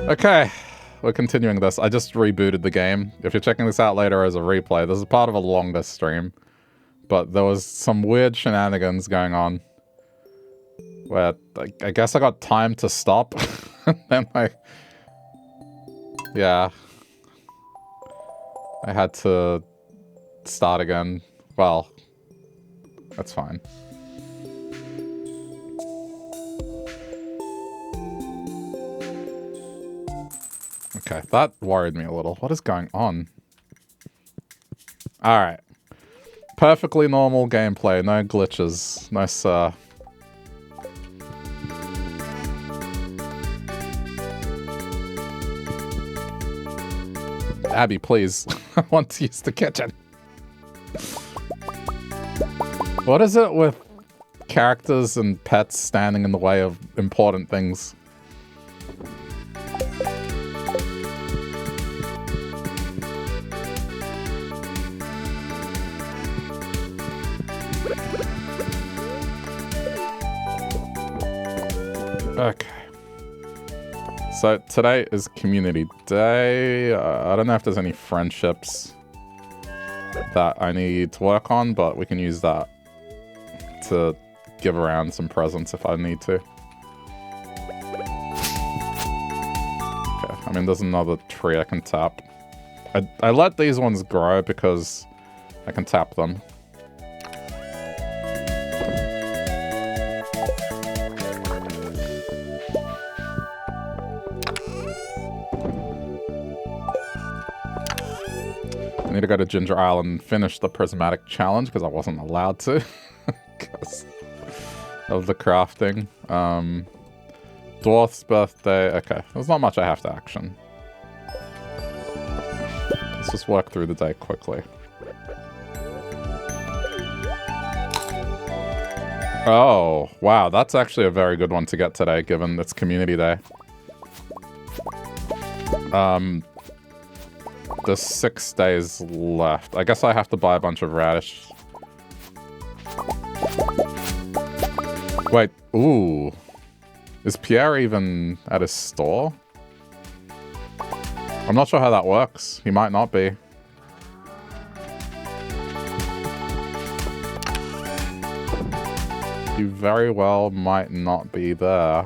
Okay, we're continuing this. I just rebooted the game. If you're checking this out later as a replay, this is part of a longer stream. But there was some weird shenanigans going on. Where I guess I got time to stop. And then yeah. I had to start again. Well, that's fine. Okay, that worried me a little. What is going on? Alright. Perfectly normal gameplay, no glitches. No sir. Abby, please. I want to use the kitchen. What is it with characters and pets standing in the way of important things? Okay. So today is Community Day. I don't know if there's any friendships that I need to work on, but we can use that to give around some presents if I need to. Okay, I mean, there's another tree I can tap. I let these ones grow because I can tap them. I need to go to Ginger Island and finish the prismatic challenge because I wasn't allowed to because of the crafting. Dwarf's birthday. Okay, there's not much I have to action. Let's just work through the day quickly. Oh, wow. That's actually a very good one to get today given it's Community Day. There's 6 days left. I guess I have to buy a bunch of radish. Wait, ooh. Is Pierre even at his store? I'm not sure how that works. He might not be. He very well might not be there.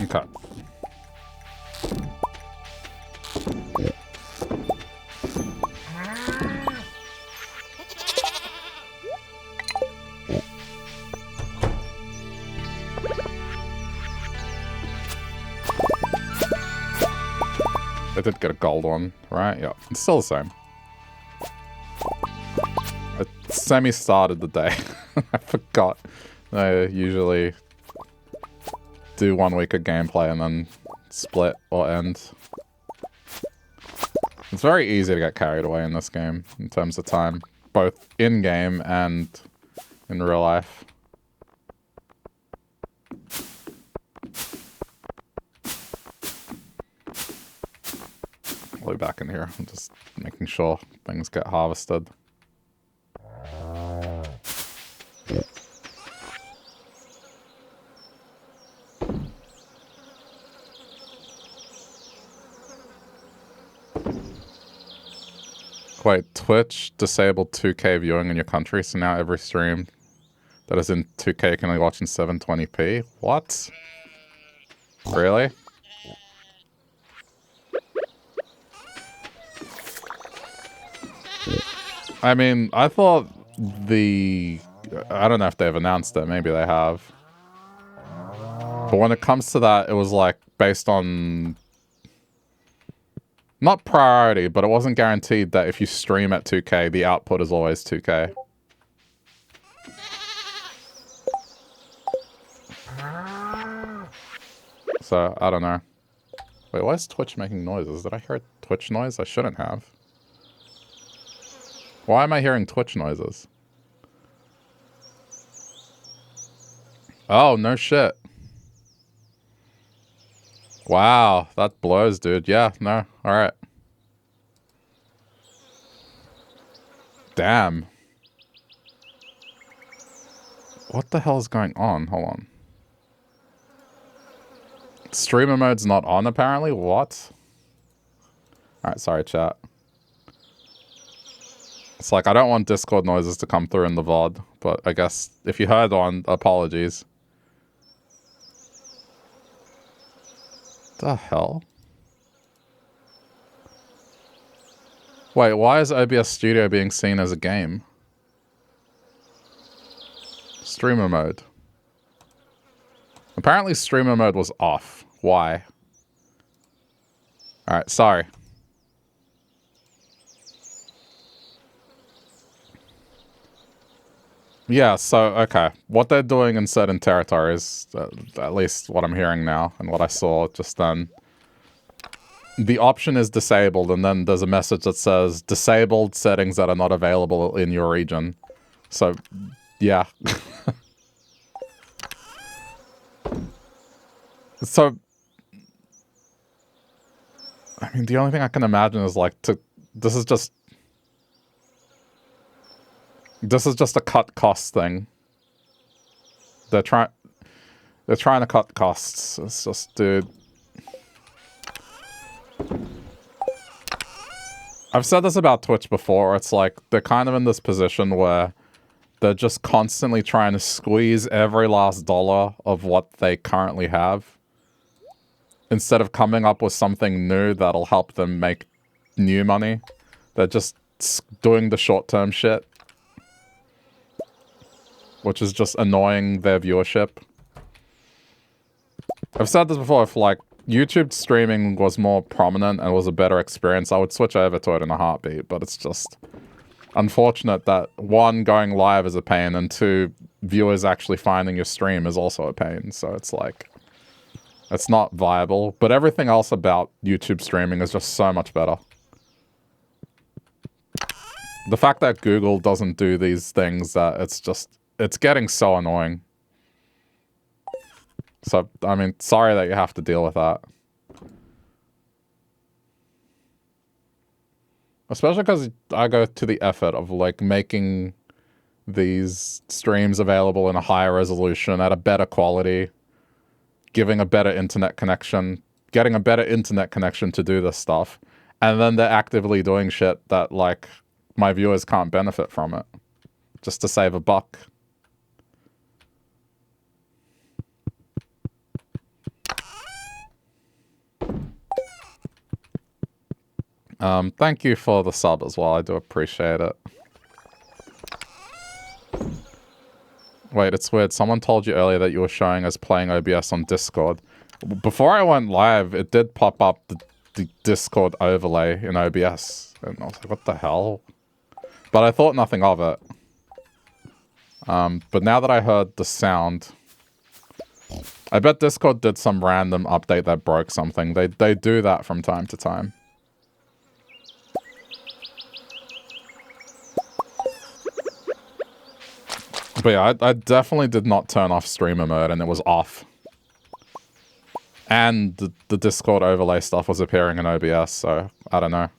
Okay. I did get a gold one, right? Yeah, it's still the same. I semi-started the day. I forgot. I usually do 1 week of gameplay and then split or end. It's very easy to get carried away in this game in terms of time, both in-game and in real life. I'll be back in here. I'm just making sure things get harvested. Wait, Twitch disabled 2K viewing in your country, so now every stream that is in 2K can only watch in 720p? What? Really? I mean, I thought I don't know if they've announced it, maybe they have. But when it comes to that, it was like based on not priority, but it wasn't guaranteed that if you stream at 2K, the output is always 2K. So, I don't know. Wait, why is Twitch making noises? Did I hear a Twitch noise? I shouldn't have. Why am I hearing Twitch noises? Oh, no shit. Wow, that blows, dude. Yeah, no, alright. Damn. What the hell is going on? Hold on. Streamer mode's not on, apparently? What? Alright, sorry, chat. It's like, I don't want Discord noises to come through in the VOD, but I guess if you heard one, apologies. The hell? Wait, why is OBS Studio being seen as a game? Streamer mode. Apparently streamer mode was off. Why? Alright, sorry. Yeah, so, okay. What they're doing in certain territories, at least what I'm hearing now, and what I saw just then, the option is disabled, and then there's a message that says, disabled settings that are not available in your region. So, yeah. So, I mean, the only thing I can imagine is, like, this is just a cut cost thing. They're trying to cut costs. It's just, dude. I've said this about Twitch before. It's like they're kind of in this position where they're just constantly trying to squeeze every last dollar of what they currently have, instead of coming up with something new that'll help them make new money. They're just doing the short-term shit, which is just annoying their viewership. I've said this before, if like YouTube streaming was more prominent and was a better experience, I would switch over to it in a heartbeat, but it's just unfortunate that one, going live is a pain, and two, viewers actually finding your stream is also a pain, so it's like, it's not viable, but everything else about YouTube streaming is just so much better. The fact that Google doesn't do these things, it's getting so annoying. So, I mean, sorry that you have to deal with that. Especially because I go to the effort of, like, making these streams available in a higher resolution, at a better quality, giving a better internet connection, getting a better internet connection to do this stuff, and then they're actively doing shit that, like, my viewers can't benefit from it, just to save a buck. Thank you for the sub as well, I do appreciate it. Wait, it's weird, someone told you earlier that you were showing us playing OBS on Discord. Before I went live, it did pop up the Discord overlay in OBS, and I was like, what the hell? But I thought nothing of it. But now that I heard the sound, I bet Discord did some random update that broke something. They do that from time to time. But yeah, I definitely did not turn off streamer mode, and it was off. And the Discord overlay stuff was appearing in OBS, so I don't know.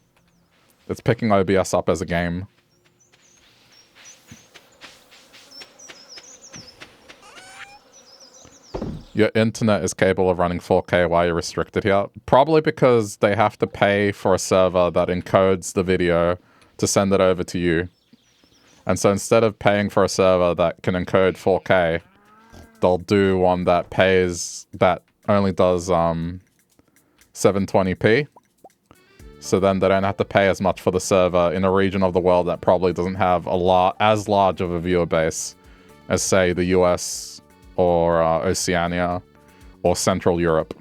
It's picking OBS up as a game. Your internet is capable of running 4K while you're restricted here. Probably because they have to pay for a server that encodes the video to send it over to you. And so instead of paying for a server that can encode 4K, they'll do one that only does 720p. So then they don't have to pay as much for the server in a region of the world that probably doesn't have as large of a viewer base as, say, the US or Oceania or Central Europe.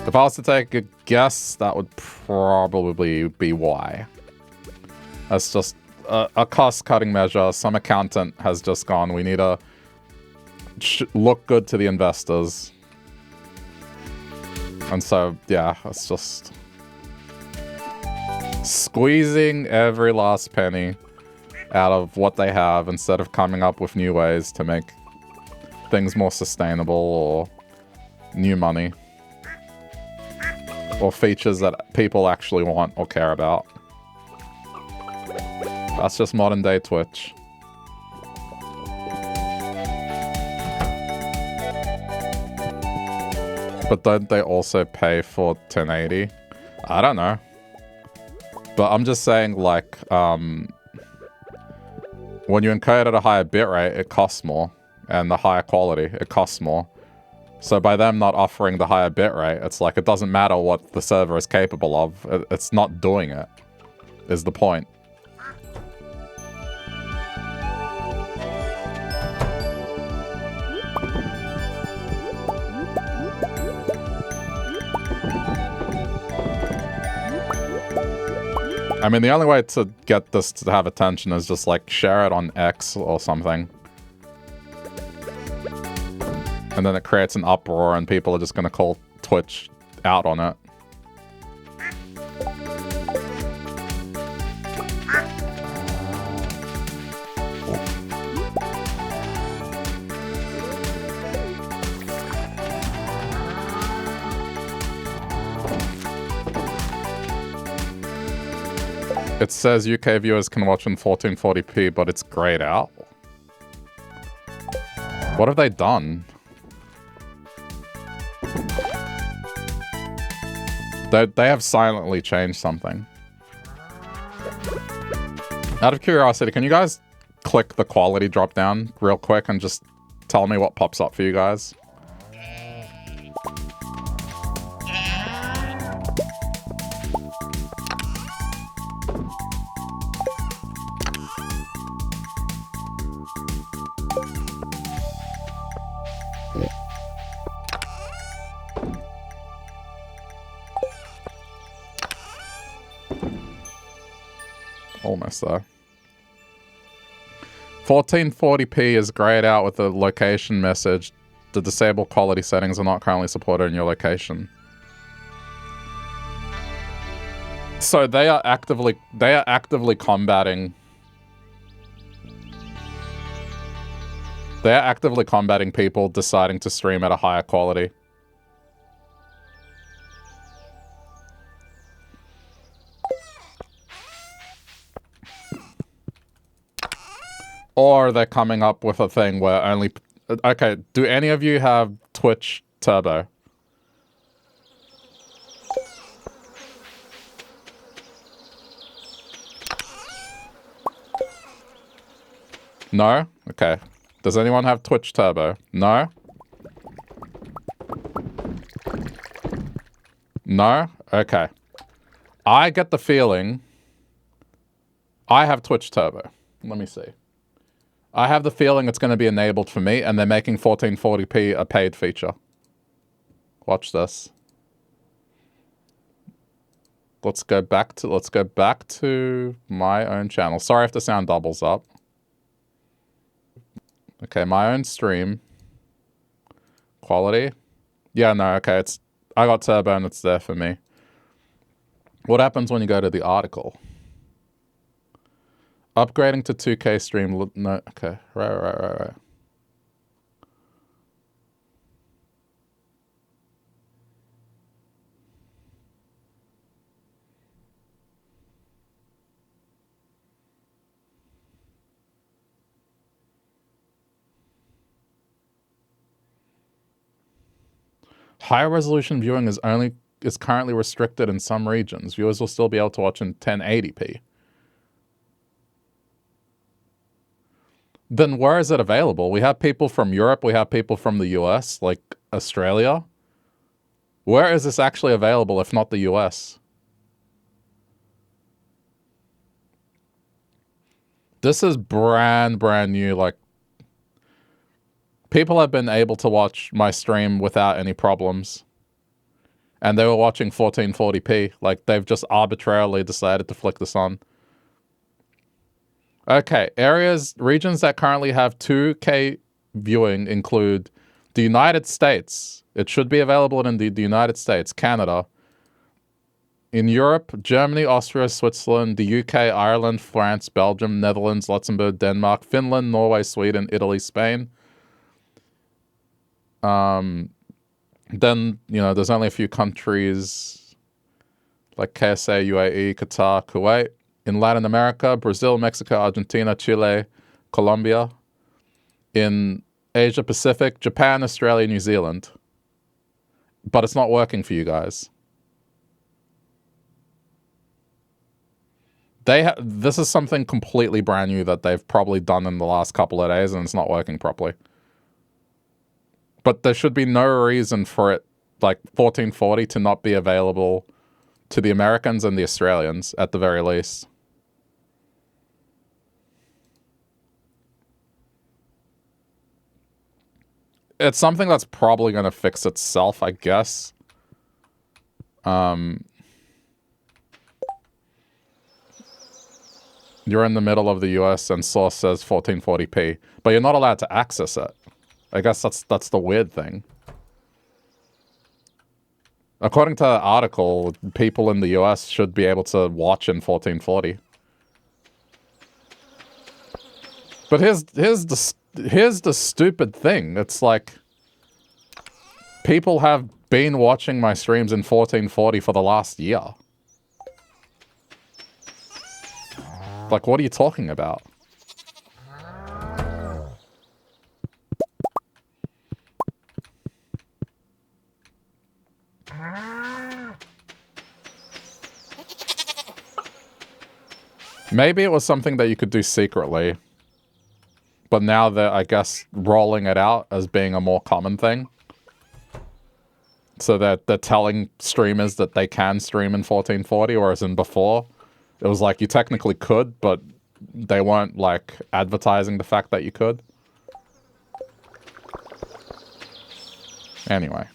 If I was to take a guess, that would probably be why. That's just a cost-cutting measure. Some accountant has just gone, we need to look good to the investors. And so, yeah, it's just squeezing every last penny out of what they have instead of coming up with new ways to make things more sustainable or new money. Or features that people actually want or care about. That's just modern day Twitch. But don't they also pay for 1080? I don't know. But I'm just saying, like, when you encode at a higher bitrate, it costs more. And the higher quality, it costs more. So by them not offering the higher bitrate, it's like it doesn't matter what the server is capable of. It's not doing it, is the point. I mean, the only way to get this to have attention is just, like, share it on X or something. And then it creates an uproar and people are just going to call Twitch out on it. It says UK viewers can watch in 1440p, but it's grayed out. What have they done? They have silently changed something. Out of curiosity, can you guys click the quality drop down real quick and just tell me what pops up for you guys? Almost there. 1440p is grayed out with a location message. The disabled quality settings are not currently supported in your location. So they are actively combating. They are actively combating people deciding to stream at a higher quality. Or they're coming up with a thing where only... Okay, do any of you have Twitch Turbo? No? Okay. Does anyone have Twitch Turbo? No? No? Okay. I get the feeling... I have Twitch Turbo. Let me see. I have the feeling it's going to be enabled for me, and they're making 1440p a paid feature. Watch this. Let's go back to my own channel. Sorry if the sound doubles up. Okay, my own stream. Quality. Yeah, no, okay, I got Turbo and it's there for me. What happens when you go to the article? Upgrading to 2K stream, no, okay, right. Higher resolution viewing is currently restricted in some regions. Viewers will still be able to watch in 1080p. Then where is it available? We have people from Europe, we have people from the US, like Australia. Where is this actually available if not the US? This is brand new, like, people have been able to watch my stream without any problems. And they were watching 1440p, like they've just arbitrarily decided to flick this on. Okay, regions that currently have 2K viewing include The United States. It should be available in the United States, Canada. In Europe, Germany, Austria, Switzerland, the UK, Ireland, France, Belgium, Netherlands, Luxembourg, Denmark, Finland, Norway, Sweden, Italy, Spain. Then, you know, there's only a few countries like KSA, UAE, Qatar, Kuwait. In Latin America, Brazil, Mexico, Argentina, Chile, Colombia. In Asia Pacific, Japan, Australia, New Zealand. But it's not working for you guys. This is something completely brand new that they've probably done in the last couple of days, and it's not working properly. But there should be no reason for it, like 1440, to not be available to the Americans and the Australians, at the very least. It's something that's probably going to fix itself, I guess. You're in the middle of the US and source says 1440p, but you're not allowed to access it. I guess that's the weird thing. According to the article, people in the US should be able to watch in 1440. But here's the stupid thing. It's like, people have been watching my streams in 1440 for the last year. Like, what are you talking about? Maybe it was something that you could do secretly. But now they're, I guess, rolling it out as being a more common thing. So that they're telling streamers that they can stream in 1440, whereas in before, it was like you technically could, but they weren't, like, advertising the fact that you could. Anyway.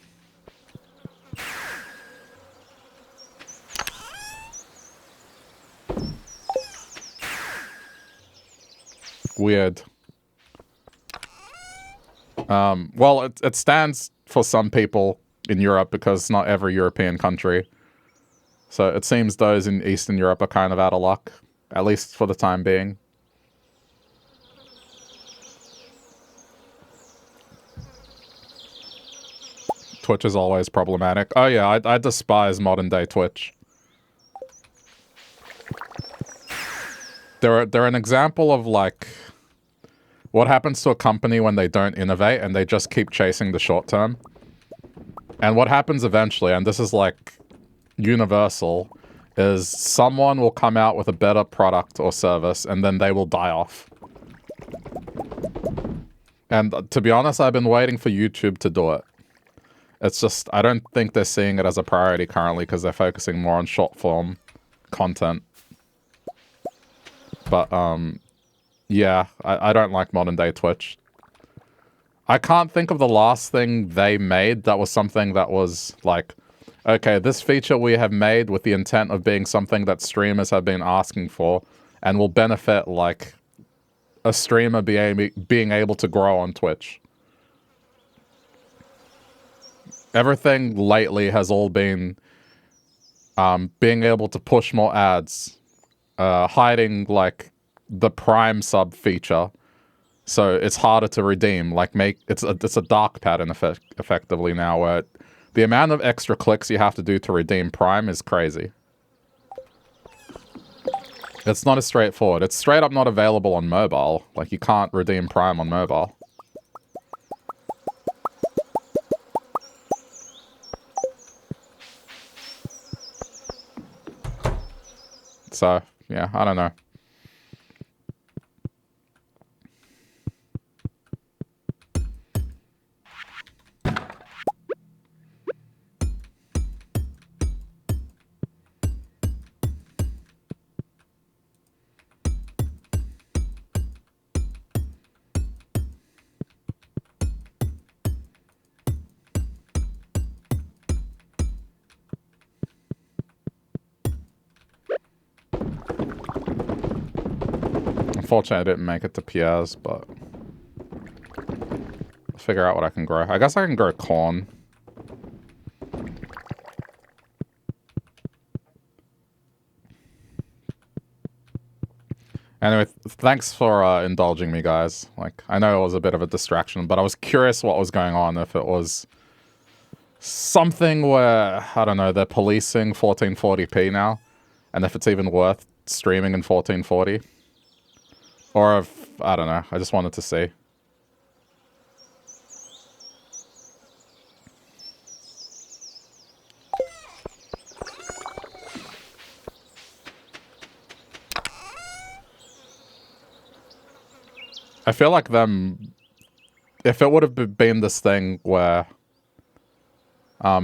Weird. Well, it stands for some people in Europe because not every European country. So it seems those in Eastern Europe are kind of out of luck, at least for the time being. Twitch is always problematic. Oh yeah, I despise modern day Twitch. They're an example of, like, what happens to a company when they don't innovate and they just keep chasing the short term. And what happens eventually, and this is, like, universal, is someone will come out with a better product or service and then they will die off. And to be honest, I've been waiting for YouTube to do it. It's just, I don't think they're seeing it as a priority currently because they're focusing more on short form content. But, yeah, I don't like modern day Twitch. I can't think of the last thing they made that was something that was like, okay, this feature we have made with the intent of being something that streamers have been asking for and will benefit, like, a streamer being able to grow on Twitch. Everything lately has all been being able to push more ads, hiding, like, the Prime sub feature, so it's harder to redeem. Like, it's a dark pattern effectively now, where the amount of extra clicks you have to do to redeem Prime is crazy. It's not as straightforward. It's straight up not available on mobile. Like, you can't redeem Prime on mobile. So, yeah, I don't know. Unfortunately, I didn't make it to Pierre's, but figure out what I can grow. I guess I can grow corn. Anyway, thanks for indulging me, guys. Like, I know it was a bit of a distraction, but I was curious what was going on. If it was something where, I don't know, they're policing 1440p now, and if it's even worth streaming in 1440. Or if, I don't know, I just wanted to see. I feel like them, if it would have been this thing where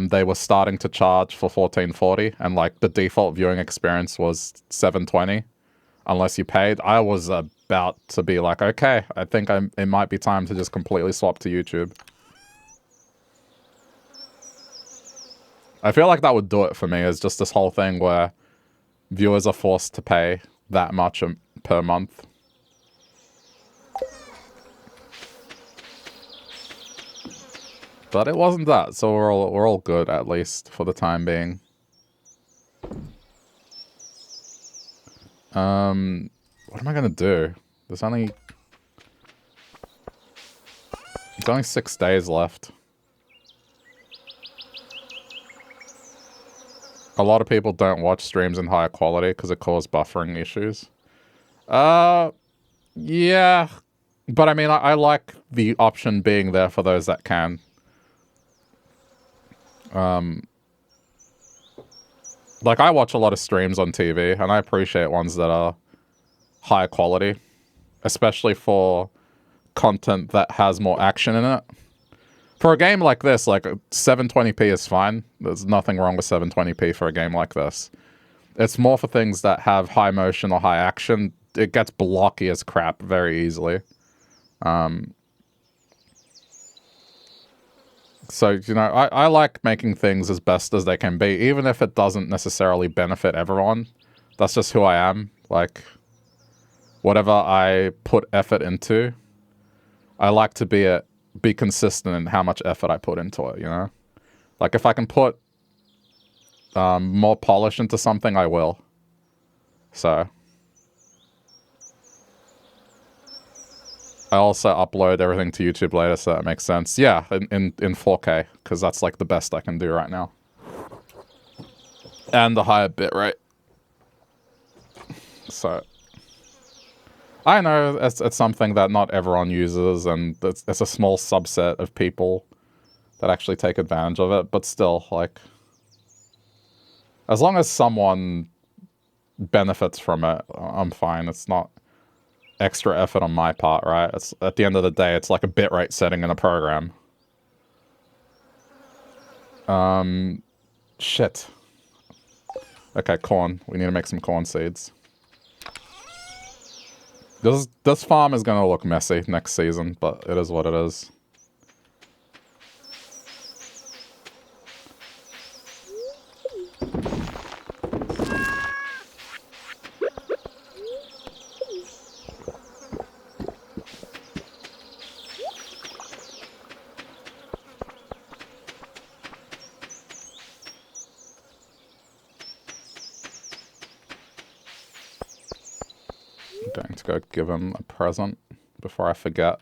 they were starting to charge for 1440 and like the default viewing experience was 720 unless you paid, I was about to be like, okay, I think it might be time to just completely swap to YouTube. I feel like that would do it for me, is just this whole thing where viewers are forced to pay that much per month. But it wasn't that, so we're all good, at least for the time being. What am I gonna do? There's only 6 days left. A lot of people don't watch streams in higher quality because it causes buffering issues. Yeah. But I mean, I like the option being there for those that can. Like, I watch a lot of streams on TV, and I appreciate ones that are high quality, especially for content that has more action in it. For a game like this, like, 720p is fine. There's nothing wrong with 720p for a game like this. It's more for things that have high motion or high action. It gets blocky as crap very easily. So, you know, I like making things as best as they can be, even if it doesn't necessarily benefit everyone. That's just who I am. Like, whatever I put effort into, I like to be consistent in how much effort I put into it, you know? Like, if I can put more polish into something, I will. So I also upload everything to YouTube later, so that makes sense. Yeah, in 4K, because that's like the best I can do right now. And the higher bitrate. So I know it's something that not everyone uses, and it's a small subset of people that actually take advantage of it, but still, like, as long as someone benefits from it, I'm fine. It's not extra effort on my part, right? It's, at the end of the day, it's like a bitrate setting in a program. Shit. Okay, corn. We need to make some corn seeds. This farm is gonna look messy next season, but it is what it is. Going to go give him a present before I forget.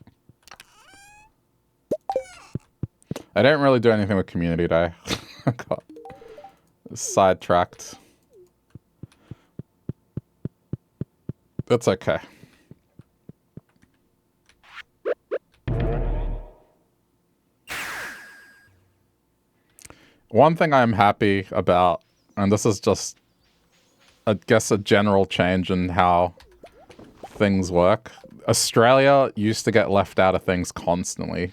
I didn't really do anything with Community Day. I got sidetracked. That's okay. One thing I'm happy about, and this is just, I guess, a general change in how things work. Australia used to get left out of things constantly.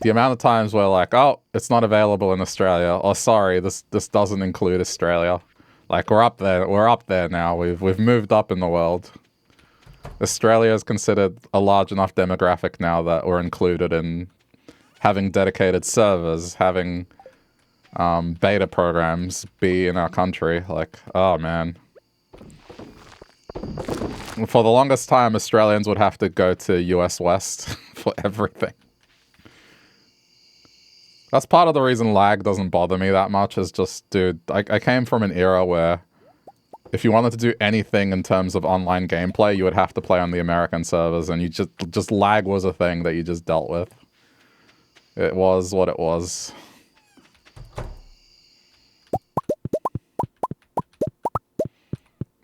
The amount of times we're like, oh, it's not available in Australia. Oh, sorry, this doesn't include Australia. Like, we're up there now. We've moved up in the world. Australia is considered a large enough demographic now that we're included in having dedicated servers, having beta programs be in our country. Like, oh man. For the longest time, Australians would have to go to US West for everything. That's part of the reason lag doesn't bother me that much, is just, dude, I came from an era where if you wanted to do anything in terms of online gameplay, you would have to play on the American servers, and you just lag was a thing that you just dealt with. It was what it was.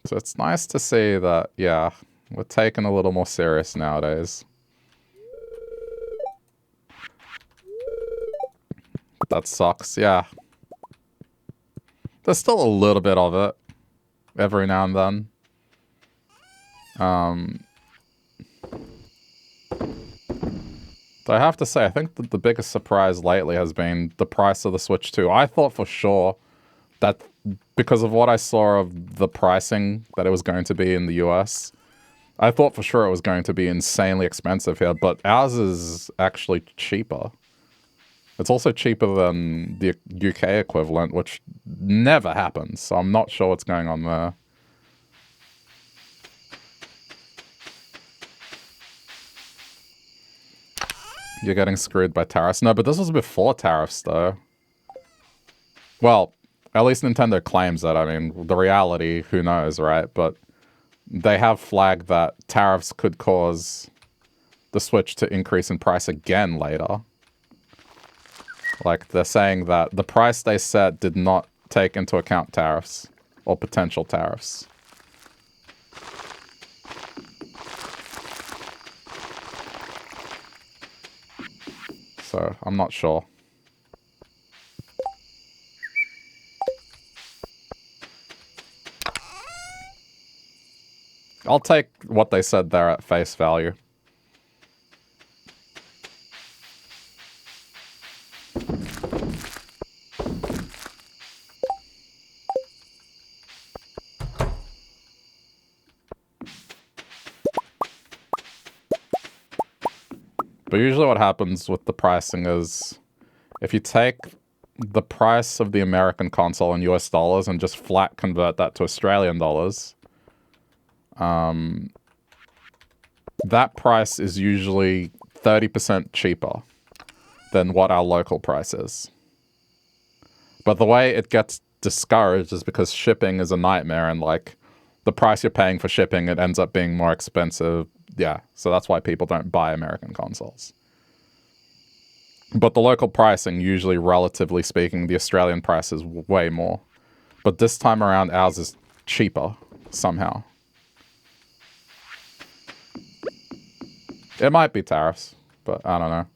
So it's nice to see that, yeah, we're taken a little more serious nowadays. That sucks, yeah. There's still a little bit of it every now and then. But I have to say, I think that the biggest surprise lately has been the price of the Switch 2. I thought for sure that because of what I saw of the pricing that it was going to be in the US, I thought for sure it was going to be insanely expensive here, but ours is actually cheaper. It's also cheaper than the UK equivalent, which never happens, so I'm not sure what's going on there. You're getting screwed by tariffs. No, but this was before tariffs, though. Well, at least Nintendo claims that. I mean, the reality, who knows, right? But they have flagged that tariffs could cause the Switch to increase in price again later. Like, they're saying that the price they set did not take into account tariffs or potential tariffs. So, I'm not sure. I'll take what they said there at face value. But usually what happens with the pricing is if you take the price of the American console in US dollars and just flat convert that to Australian dollars, that price is usually 30% cheaper than what our local price is. But the way it gets discouraged is because shipping is a nightmare, and like the price you're paying for shipping, it ends up being more expensive. Yeah, so that's why people don't buy American consoles. But the local pricing, usually relatively speaking, the Australian price is way more. But this time around, ours is cheaper somehow. It might be tariffs, but I don't know.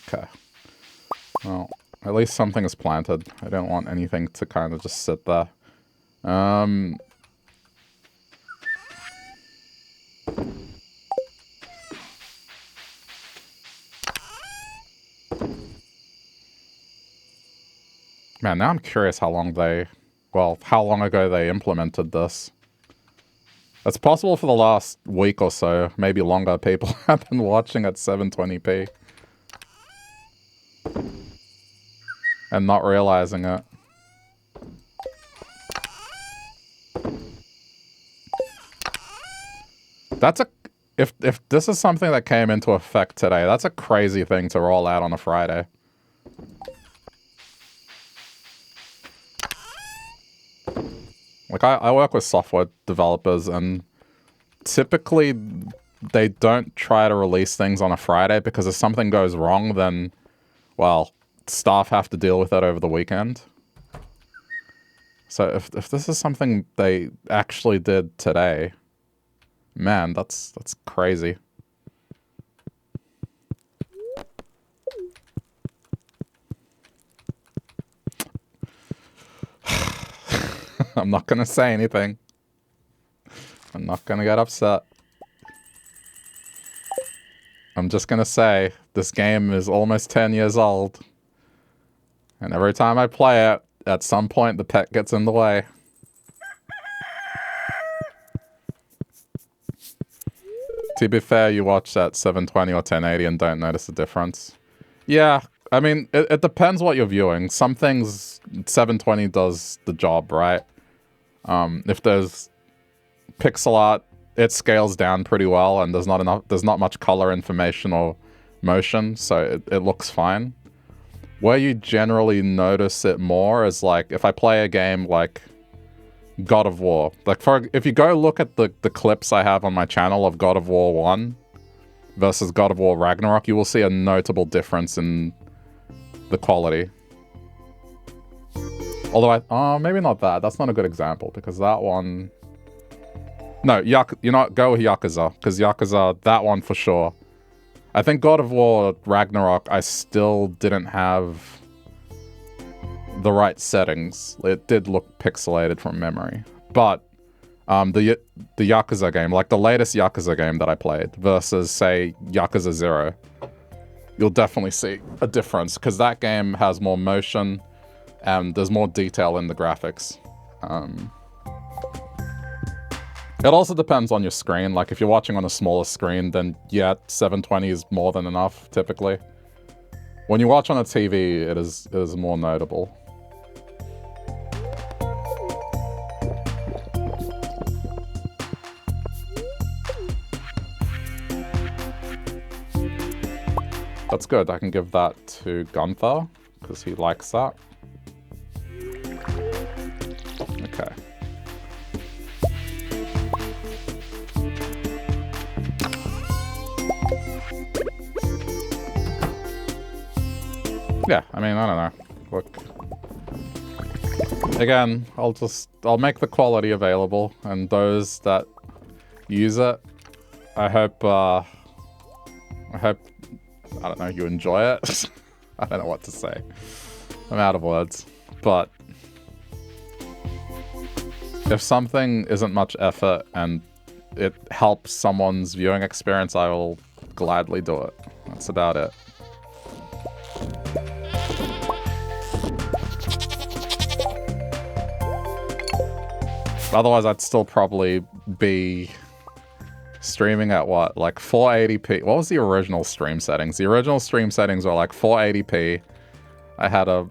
Okay. Well, at least something is planted. I don't want anything to kind of just sit there. Man, now I'm curious how long ago they implemented this. It's possible for the last week or so, maybe longer, people have been watching at 720p. And not realizing it. That's a... If this is something that came into effect today, that's a crazy thing to roll out on a Friday. Like, I work with software developers, and typically they don't try to release things on a Friday because if something goes wrong, then, well, staff have to deal with that over the weekend. So if this is something they actually did today, man, that's crazy. I'm not gonna say anything. I'm not gonna get upset. I'm just gonna say, this game is almost 10 years old. And every time I play it, at some point the pet gets in the way. To be fair, you watch at 720 or 1080 and don't notice the difference. Yeah, I mean, it depends what you're viewing. Some things, 720 does the job, right? If there's pixel art, it scales down pretty well, and there's not much color information or motion, so it looks fine. Where you generally notice it more is like if I play a game like God of War. Like if you go look at the clips I have on my channel of God of War 1 versus God of War Ragnarok, you will see a notable difference in the quality. Although maybe not that. That's not a good example because that one. No, you know what? Go with Yakuza, because Yakuza, that one for sure. I think God of War Ragnarok, I still didn't have the right settings. It did look pixelated from memory. But the Yakuza game, like the latest Yakuza game that I played versus, say, Yakuza 0, you'll definitely see a difference, because that game has more motion and there's more detail in the graphics. It also depends on your screen. Like, if you're watching on a smaller screen, then yeah, 720 is more than enough, typically. When you watch on a TV, it is more notable. That's good. I can give that to Gunther, because he likes that. Okay. Yeah, I mean, I don't know. Look. Again, I'll make the quality available, and those that use it, I hope, I don't know, you enjoy it. I don't know what to say. I'm out of words. But if something isn't much effort and it helps someone's viewing experience, I will gladly do it. That's about it. Otherwise, I'd still probably be streaming at what? Like 480p? What was the original stream settings? The original stream settings were like 480p. I had a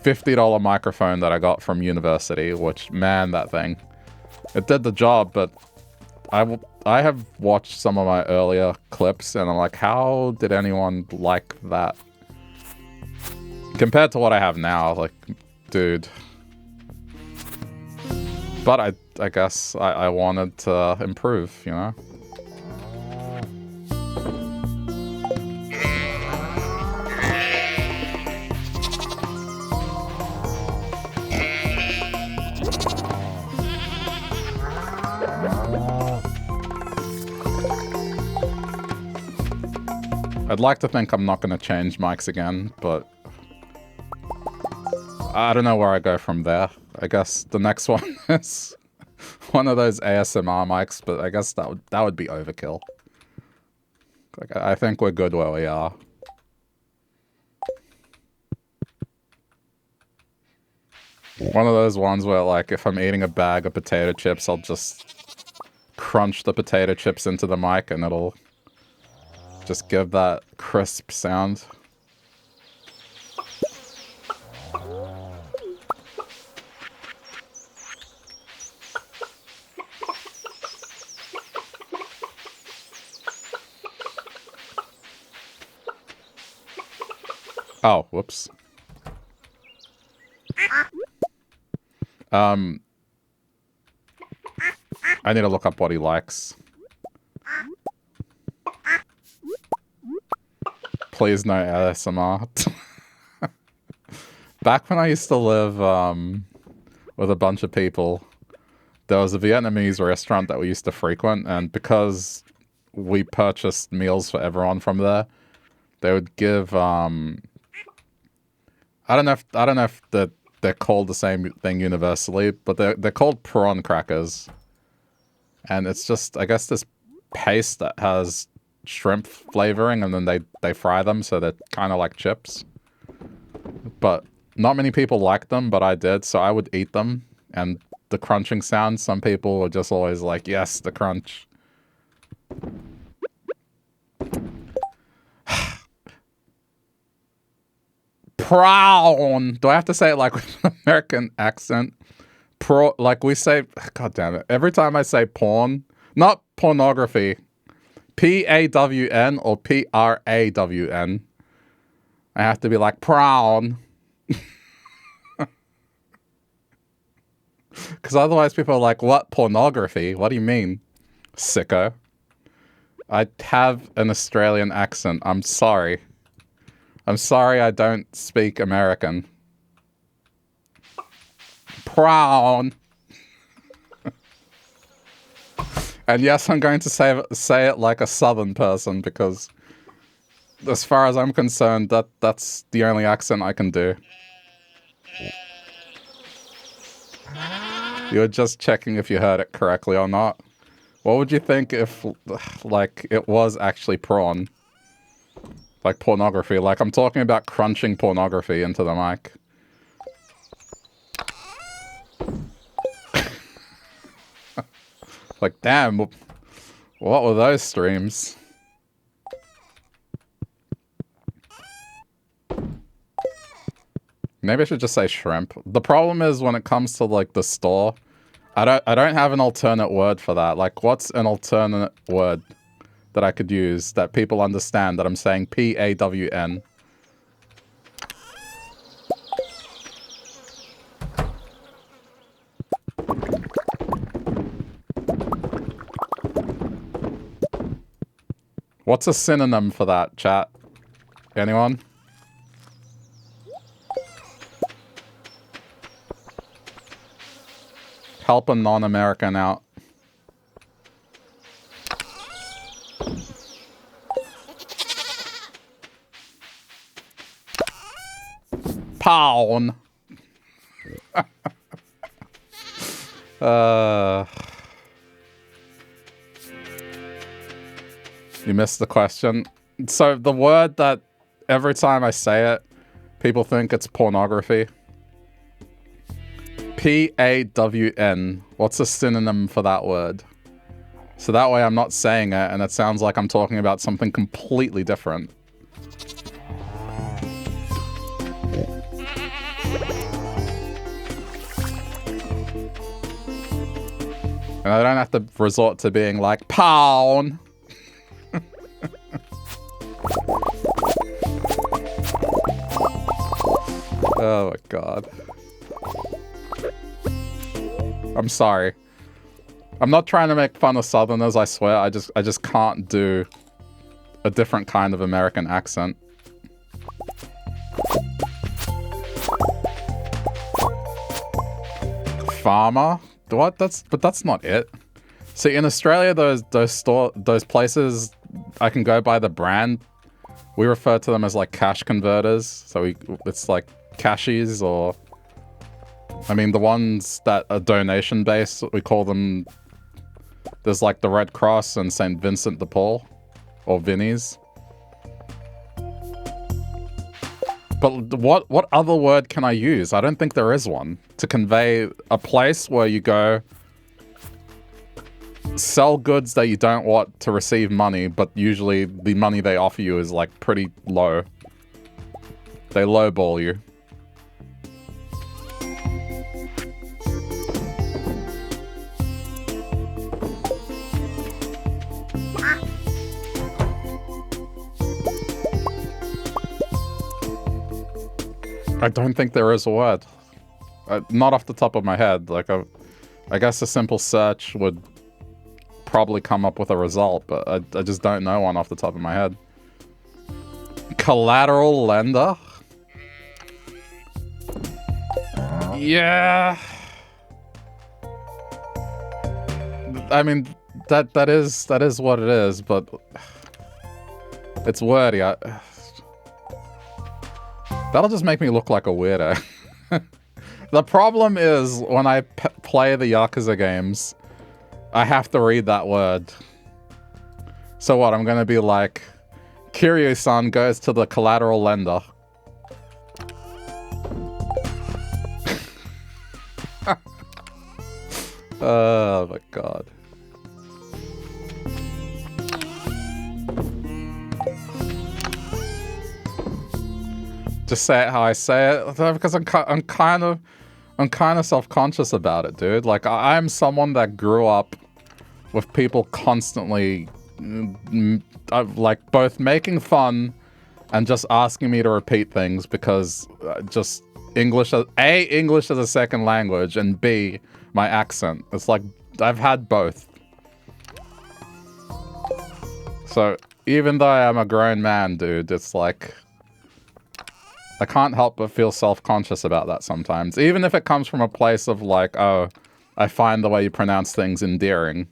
$50 microphone that I got from university, which, man, that thing. It did the job, but I have watched some of my earlier clips, and I'm like, how did anyone like that? Compared to what I have now, like, dude. But I guess I wanted to improve, you know? I'd like to think I'm not going to change mics again, but I don't know where I go from there. I guess the next one is one of those ASMR mics, but I guess that would be overkill. Like, I think we're good where we are. One of those ones where, like, if I'm eating a bag of potato chips, I'll just crunch the potato chips into the mic and it'll just give that crisp sound. Oh, whoops. I need to look up what he likes. Please no ASMR. Back when I used to live with a bunch of people, there was a Vietnamese restaurant that we used to frequent, and because we purchased meals for everyone from there, they would give I don't know if they're called the same thing universally, but they're called prawn crackers. And it's just, I guess, this paste that has shrimp flavoring, and then they fry them, so they're kind of like chips. But not many people like them, but I did, so I would eat them. And the crunching sound, some people were just always like, yes, the crunch. Prawn. Do I have to say it like with an American accent? Like we say, god damn it. Every time I say porn, not pornography, P-A-W-N or P-R-A-W-N, I have to be like prawn. Because otherwise people are like, what pornography? What do you mean, sicko? I have an Australian accent. I'm sorry. I'm sorry I don't speak American. Prawn. And yes, I'm going to say it like a southern person because as far as I'm concerned, that's the only accent I can do. You're just checking if you heard it correctly or not. What would you think if, like, it was actually prawn? Like pornography. Like, I'm talking about crunching pornography into the mic. Like, damn, what were those streams? Maybe I should just say shrimp. The problem is when it comes to like the store, I don't have an alternate word for that. Like, what's an alternate word that I could use that people understand that I'm saying P-A-W-N? What's a synonym for that, chat? Anyone? Help a non-American out. Pound. You missed the question. So the word that every time I say it, people think it's pornography. P-A-W-N. What's a synonym for that word? So that way I'm not saying it and it sounds like I'm talking about something completely different. And I don't have to resort to being like, pound. Oh my god. I'm sorry. I'm not trying to make fun of Southerners, I swear. I just can't do a different kind of American accent. Farmer? What? But that's not it. See, in Australia, those places, I can go by the brand. We refer to them as like cash converters. So it's like cashies, or I mean the ones that are donation based, we call them. There's like the Red Cross and St. Vincent de Paul, or Vinnie's. But what other word can I use? I don't think there is one to convey a place where you go sell goods that you don't want to receive money, but usually the money they offer you is like pretty low. They lowball you. I don't think there is a word. Not off the top of my head. Like, I guess a simple search would probably come up with a result, but I just don't know one off the top of my head. Collateral lender? Yeah. I mean, that is what it is, but it's wordy. That'll just make me look like a weirdo. The problem is, when I play the Yakuza games, I have to read that word. So what, I'm gonna be like, Kiryu-san goes to the collateral lender. Oh my god. Just say it how I say it, because I'm kind of self-conscious about it, dude. Like, I'm someone that grew up with people constantly, like, both making fun and just asking me to repeat things because just English as a second language, and B, my accent. It's like, I've had both. So, even though I'm a grown man, dude, it's like, I can't help but feel self-conscious about that sometimes. Even if it comes from a place of like, oh, I find the way you pronounce things endearing.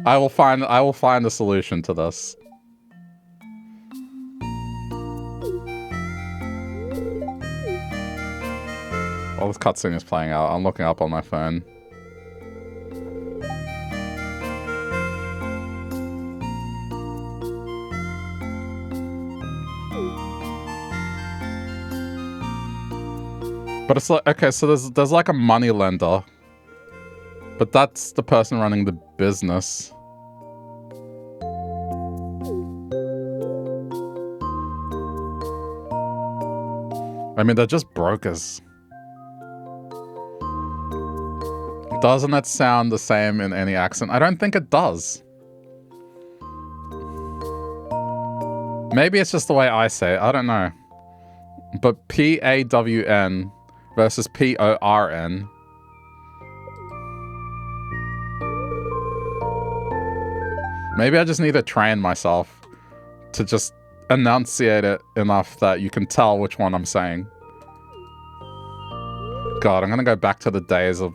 I will find a solution to this. While this cutscene is playing out, I'm looking up on my phone. But it's like, okay, so there's like a money lender. But that's the person running the business. I mean, they're just brokers. Doesn't that sound the same in any accent? I don't think it does. Maybe it's just the way I say it. I don't know. But P-A-W-N versus P-O-R-N. Maybe I just need to train myself to just enunciate it enough that you can tell which one I'm saying. God, I'm gonna go back to the days of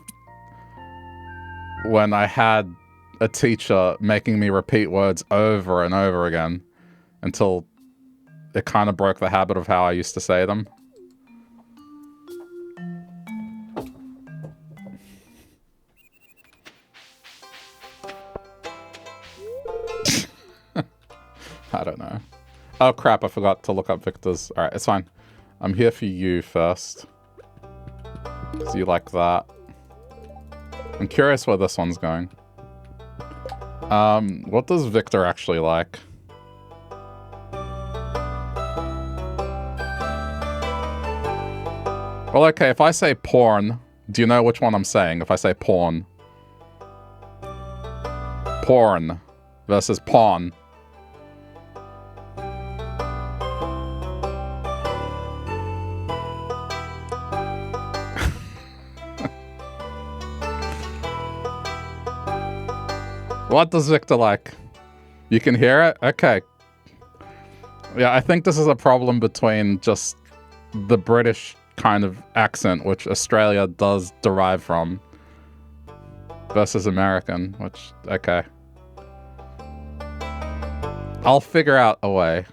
when I had a teacher making me repeat words over and over again until it kind of broke the habit of how I used to say them. I don't know. Oh crap, I forgot to look up Victor's. Alright, it's fine. I'm here for you first. Because you like that. I'm curious where this one's going. What does Victor actually like? Well, okay, if I say porn, do you know which one I'm saying if I say porn? Porn versus pawn. What does Victor like? You can hear it? Okay. Yeah, I think this is a problem between just the British kind of accent, which Australia does derive from, versus American, which, okay. I'll figure out a way.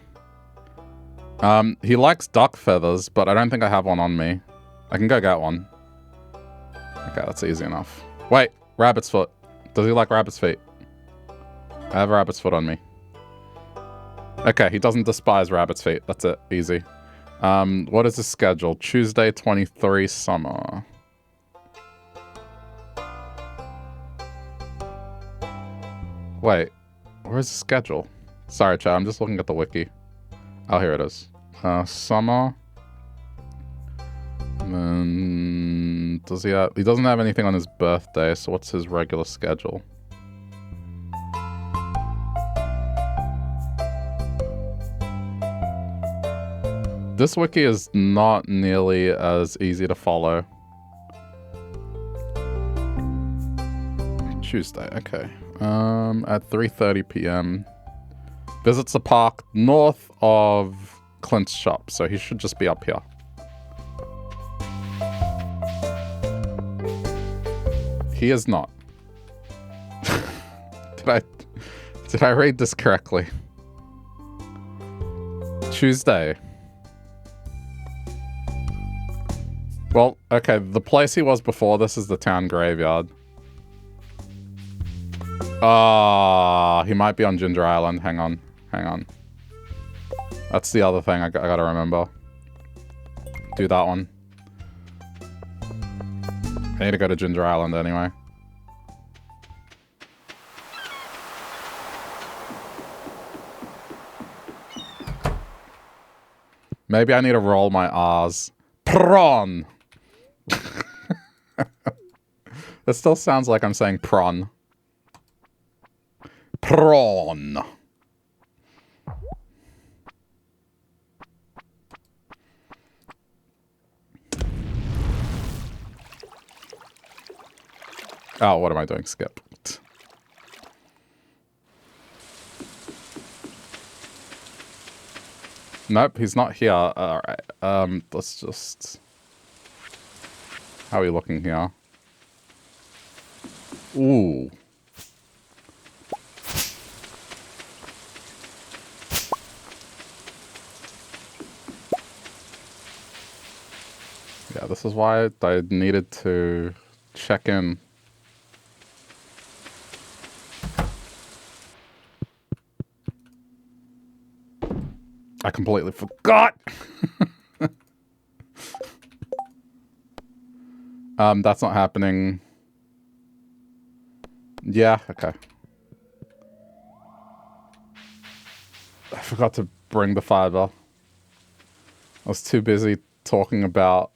He likes duck feathers, but I don't think I have one on me. I can go get one. Okay, that's easy enough. Wait, rabbit's foot. Does he like rabbit's feet? I have a rabbit's foot on me. Okay, he doesn't despise rabbit's feet. That's it. Easy. What is his schedule? Tuesday, 23 summer. Wait, where's the schedule? Sorry, chat, I'm just looking at the wiki. Oh, here it is. Summer. Does he have... He doesn't have anything on his birthday, so what's his regular schedule? This wiki is not nearly as easy to follow. Tuesday, okay. At 3:30 p.m. Visits a park north of Clint's shop, so he should just be up here. He is not. Did I read this correctly? Tuesday. Well, okay, the place he was before this is the town graveyard. Ah, he might be on Ginger Island. Hang on. That's the other thing I gotta remember. Do that one. I need to go to Ginger Island anyway. Maybe I need to roll my R's. Prawn! It still sounds like I'm saying prawn. Prawn! Oh, what am I doing? Skip. Nope, he's not here. Alright. Let's just... How are we looking here? Ooh. Yeah, this is why I needed to check in. I completely forgot! That's not happening. Yeah, okay. I forgot to bring the fiber. I was too busy talking about...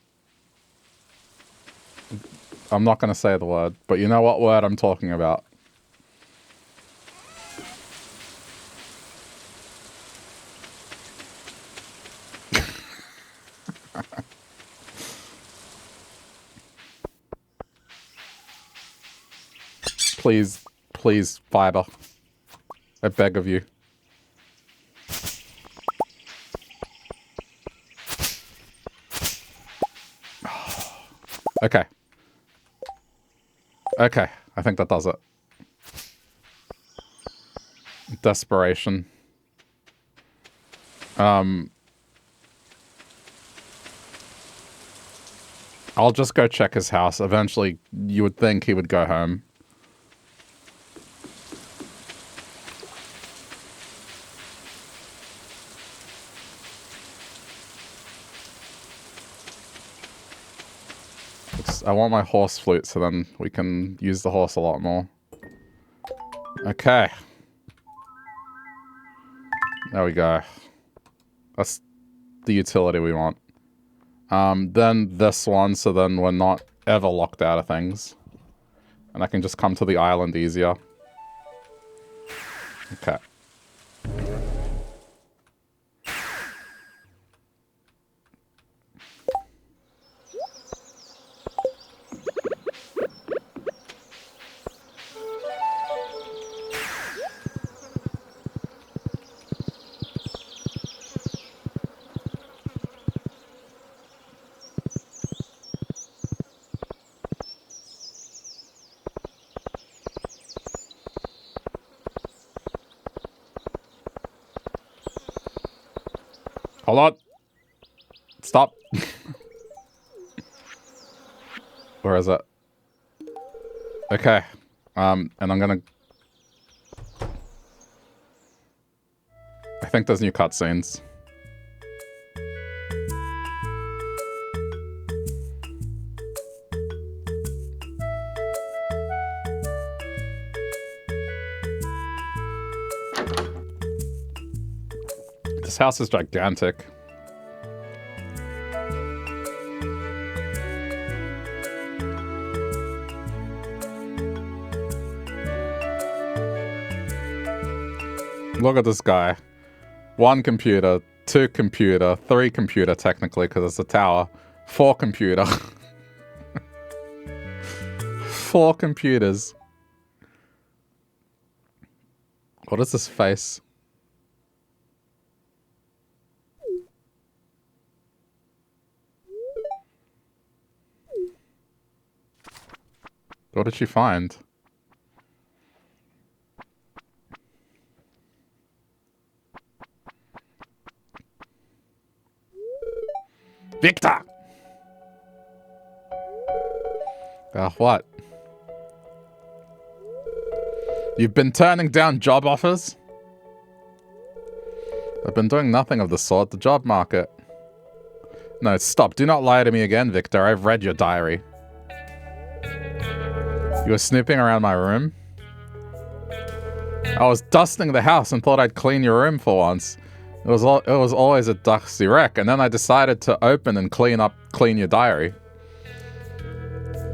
I'm not going to say the word, but you know what word I'm talking about. Please, please, fiber. I beg of you. Okay. Okay, I think that does it. Desperation. I'll just go check his house. Eventually, you would think he would go home. I want my horse flute so then we can use the horse a lot more. Okay. There we go. That's the utility we want. Then this one, so then we're not ever locked out of things. And I can just come to the island easier. Okay. Hold on. Stop. Where is it? Okay. And I'm gonna... I think there's new cutscenes. This house is gigantic. Look at this guy. 1 computer, 2 computer, 3 computer technically because it's a tower. 4 computer. 4 computers. What is this face? What did she find? Victor! What? You've been turning down job offers? I've been doing nothing of the sort. The job market. No, stop. Do not lie to me again, Victor. I've read your diary. You were snooping around my room? I was dusting the house and thought I'd clean your room for once. It was always a dusty wreck, and then I decided to open and clean your diary.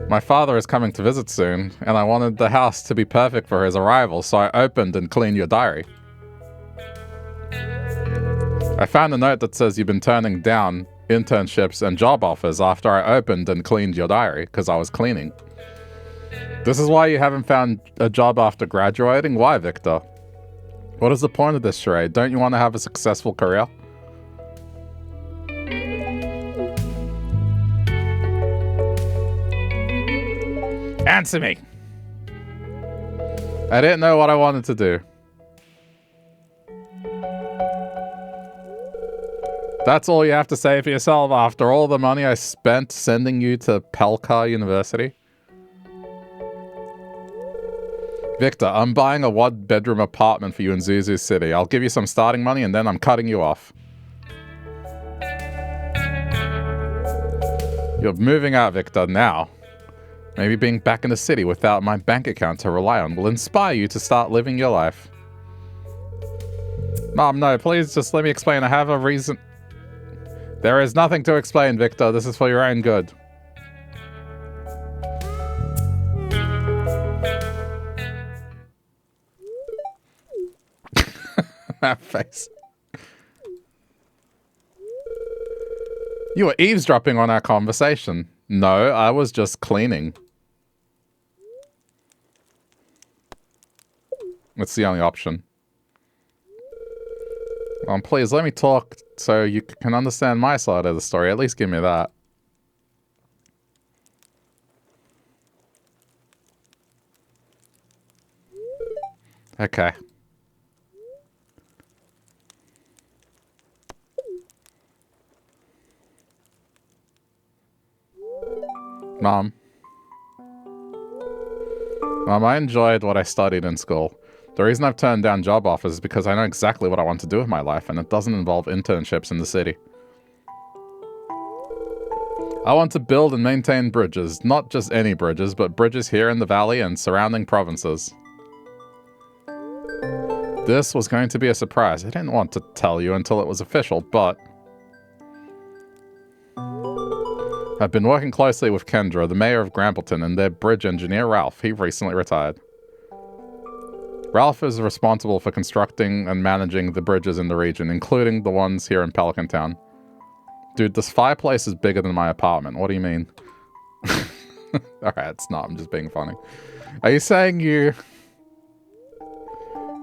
My father is coming to visit soon, and I wanted the house to be perfect for his arrival, so I opened and cleaned your diary. I found a note that says you've been turning down internships and job offers after I opened and cleaned your diary, because I was cleaning. This is why you haven't found a job after graduating? Why, Victor? What is the point of this charade? Don't you want to have a successful career? Answer me! I didn't know what I wanted to do. That's all you have to say for yourself after all the money I spent sending you to Pelka University? Victor, I'm buying a one-bedroom apartment for you in Zuzu City. I'll give you some starting money and then I'm cutting you off. You're moving out, Victor, now. Maybe being back in the city without my bank account to rely on will inspire you to start living your life. Mom, no, please just let me explain. I have a reason. There is nothing to explain, Victor. This is for your own good. That face. You were eavesdropping on our conversation. No, I was just cleaning. That's the only option. Please, let me talk so you can understand my side of the story. At least give me that. Okay. Mom, I enjoyed what I studied in school. The reason I've turned down job offers is because I know exactly what I want to do with my life, and it doesn't involve internships in the city. I want to build and maintain bridges. Not just any bridges, but bridges here in the valley and surrounding provinces. This was going to be a surprise. I didn't want to tell you until it was official, but I've been working closely with Kendra, the mayor of Grambleton, and their bridge engineer, Ralph. He recently retired. Ralph is responsible for constructing and managing the bridges in the region, including the ones here in Pelican Town. Dude, this fireplace is bigger than my apartment. What do you mean? Alright, it's not. I'm just being funny. Are you saying you...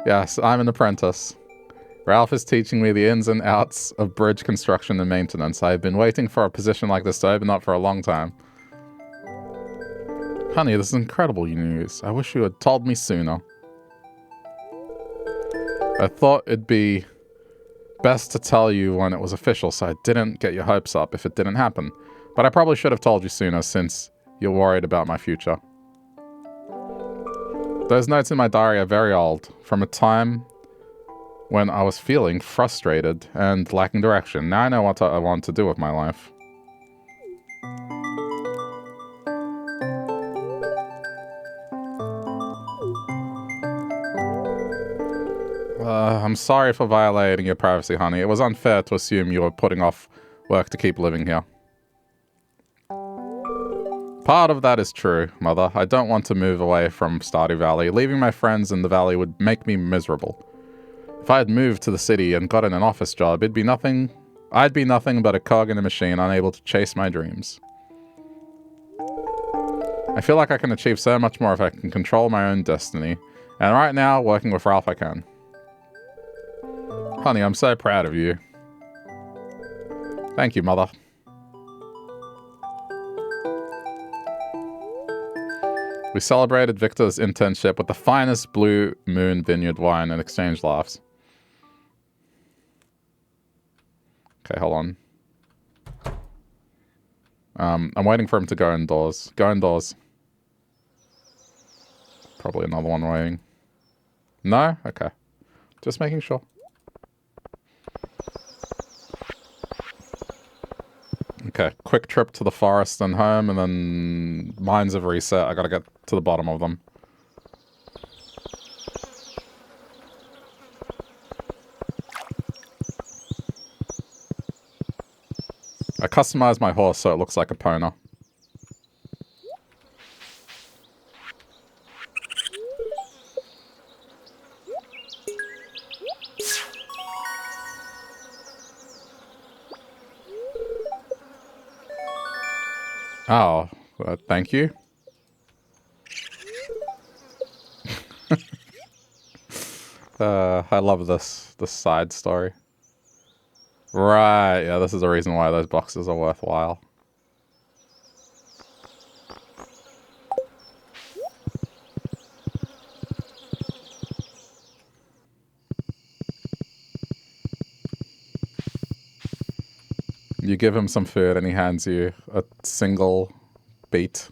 Yes, I'm an apprentice. Ralph is teaching me the ins and outs of bridge construction and maintenance. I've been waiting for a position like this to open up for a long time. Honey, this is incredible news. I wish you had told me sooner. I thought it'd be best to tell you when it was official, so I didn't get your hopes up if it didn't happen. But I probably should have told you sooner since you're worried about my future. Those notes in my diary are very old, from a time when I was feeling frustrated and lacking direction. Now I know what I want to do with my life. I'm sorry for violating your privacy, honey. It was unfair to assume you were putting off work to keep living here. Part of that is true, Mother. I don't want to move away from Stardew Valley. Leaving my friends in the valley would make me miserable. If I had moved to the city and gotten an office job, I'd be nothing but a cog in a machine, unable to chase my dreams. I feel like I can achieve so much more if I can control my own destiny. And right now, working with Ralph, I can. Honey, I'm so proud of you. Thank you, Mother. We celebrated Victor's internship with the finest Blue Moon Vineyard wine and exchanged laughs. Okay, hold on. I'm waiting for him to go indoors. Go indoors. Probably another one waiting. No? Okay. Just making sure. Okay, quick trip to the forest and home, and then mines have reset. I gotta get to the bottom of them. I customized my horse so it looks like a pona. Oh, thank you. I love this side story. Right, yeah, this is the reason why those boxes are worthwhile. You give him some food and he hands you a single beet.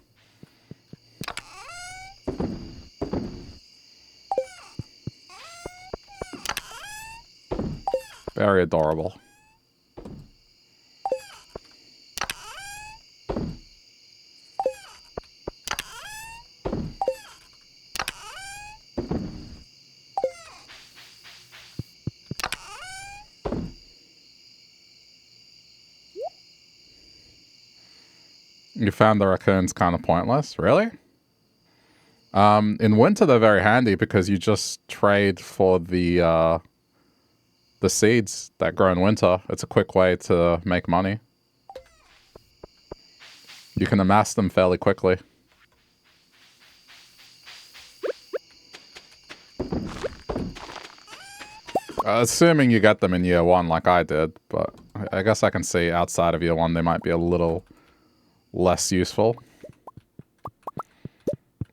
Very adorable. You found the raccoons kind of pointless? Really? In winter, they're very handy because you just trade for the seeds that grow in winter. It's a quick way to make money. You can amass them fairly quickly. Assuming you get them in year one like I did, but I guess I can see outside of year one they might be a little less useful.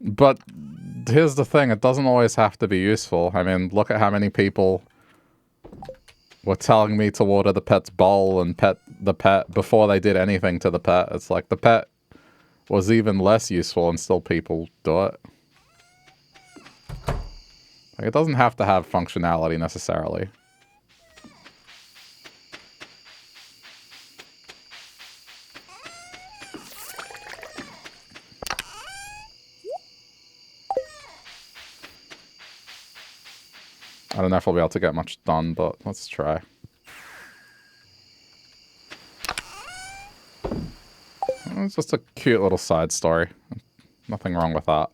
But here's the thing, it doesn't always have to be useful. I mean, look at how many people were telling me to water the pet's bowl and pet the pet before they did anything to the pet. It's like the pet was even less useful and still people do it. Like, it doesn't have to have functionality necessarily. I don't know if I'll be able to get much done, but let's try. It's just a cute little side story. Nothing wrong with that.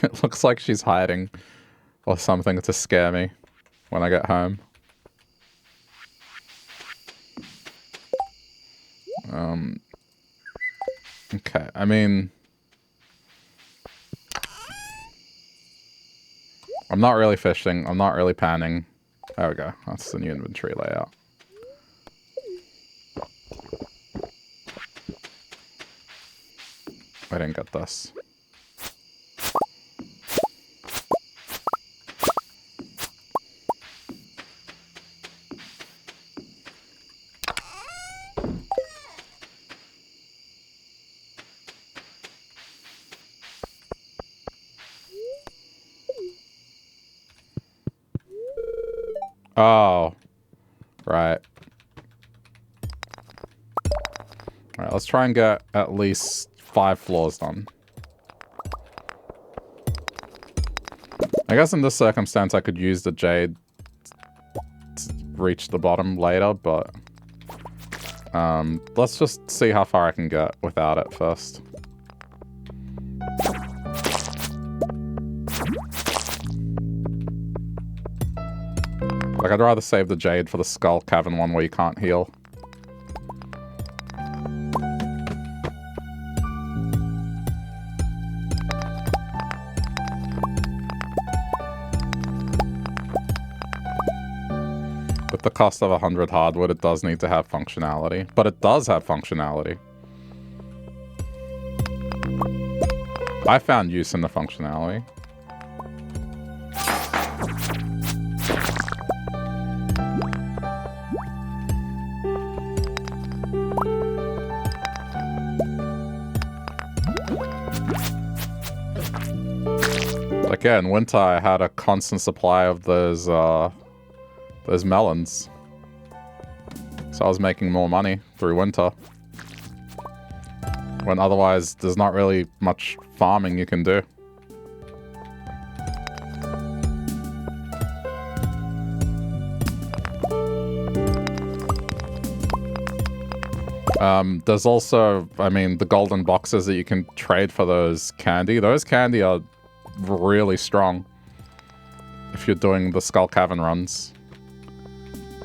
It looks like she's hiding or something to scare me when I get home. Okay, I mean, I'm not really fishing. I'm not really panning. There we go. That's the new inventory layout. I didn't get this. Oh, right. Alright, let's try and get at least 5 floors done. I guess in this circumstance I could use the jade to reach the bottom later, but let's just see how far I can get without it first. Like, I'd rather save the jade for the skull cavern one where you can't heal. With the cost of 100 hardwood, it does need to have functionality. But it does have functionality. I found use in the functionality. Like, yeah, in winter I had a constant supply of those melons. So I was making more money through winter. When otherwise there's not really much farming you can do. There's also, I mean, the golden boxes that you can trade for those candy. Those candy are really strong if you're doing the Skull Cavern runs.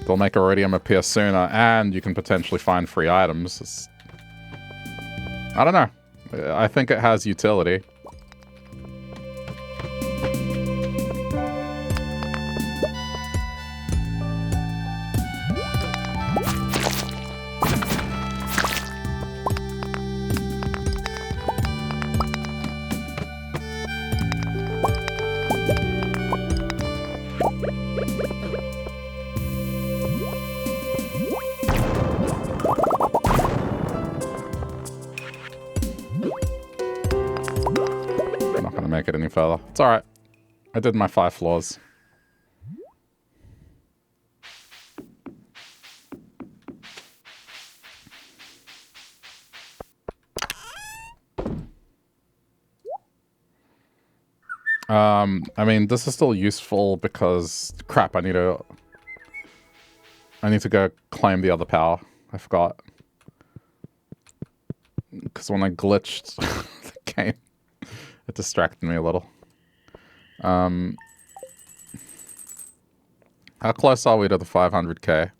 They'll make Iridium appear sooner, and you can potentially find free items. I don't know. I think it has utility. Make it any further. It's alright. I did my 5 floors. I mean, this is still useful because crap, I need to go claim the other power. I forgot. Because when I glitched the game, it distracted me a little. How close are we to the 500k?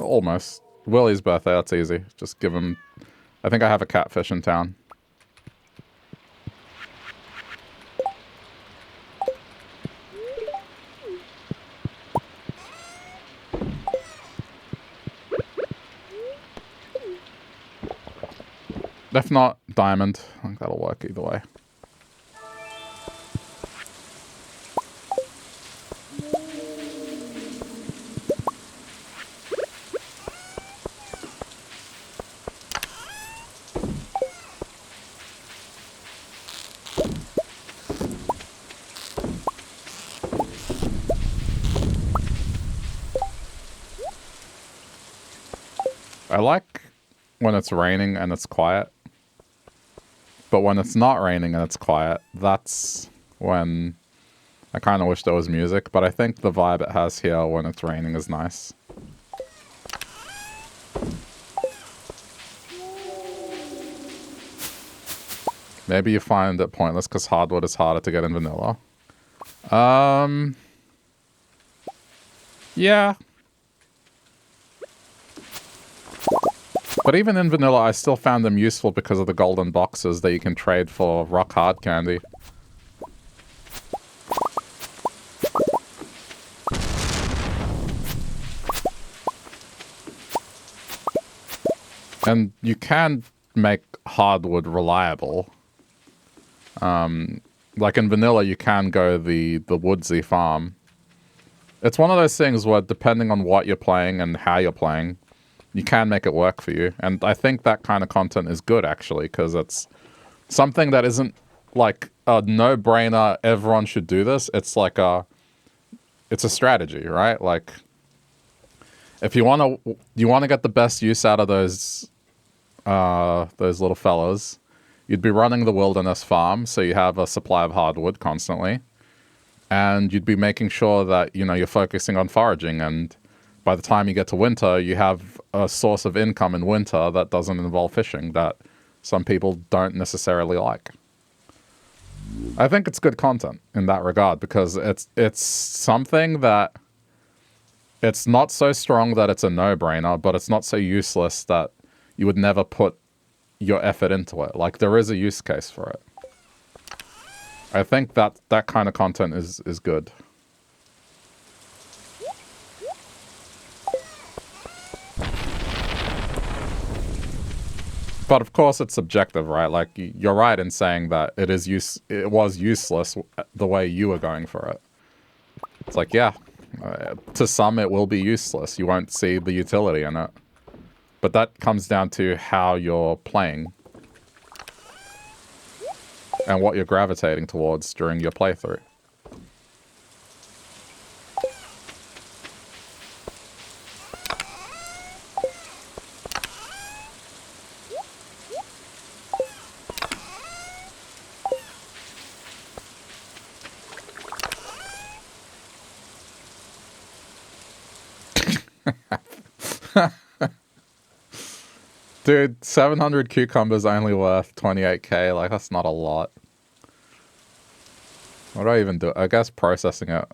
Almost. Willie's birthday, that's easy. Just give him... I think I have a catfish in town. If not, diamond. I think that'll work either way. I like when it's raining and it's quiet. But when it's not raining and it's quiet, that's when I kind of wish there was music. But I think the vibe it has here when it's raining is nice. Maybe you find it pointless because hardwood is harder to get in vanilla. Yeah. But even in vanilla, I still found them useful because of the golden boxes that you can trade for rock hard candy. And you can make hardwood reliable. Like in vanilla, you can go the woodsy farm. It's one of those things where depending on what you're playing and how you're playing, you can make it work for you. And I think that kind of content is good, actually, because it's something that isn't like a no-brainer, everyone should do this. It's like it's a strategy, right? Like, if you want to get the best use out of those little fellas, you'd be running the wilderness farm, so you have a supply of hardwood constantly. And you'd be making sure that, you know, you're focusing on foraging, and by the time you get to winter, you have a source of income in winter that doesn't involve fishing, that some people don't necessarily like. I think it's good content in that regard, because it's something that it's not so strong that it's a no-brainer, but it's not so useless that you would never put your effort into it. Like, there is a use case for it. I think that kind of content is good. But of course it's subjective, right? Like, you're right in saying that it was useless the way you were going for it. It's like, yeah, to some it will be useless. You won't see the utility in it. But that comes down to how you're playing. And what you're gravitating towards during your playthrough. Dude, 700 cucumbers only worth 28k. Like, that's not a lot. What do I even do? I guess processing it.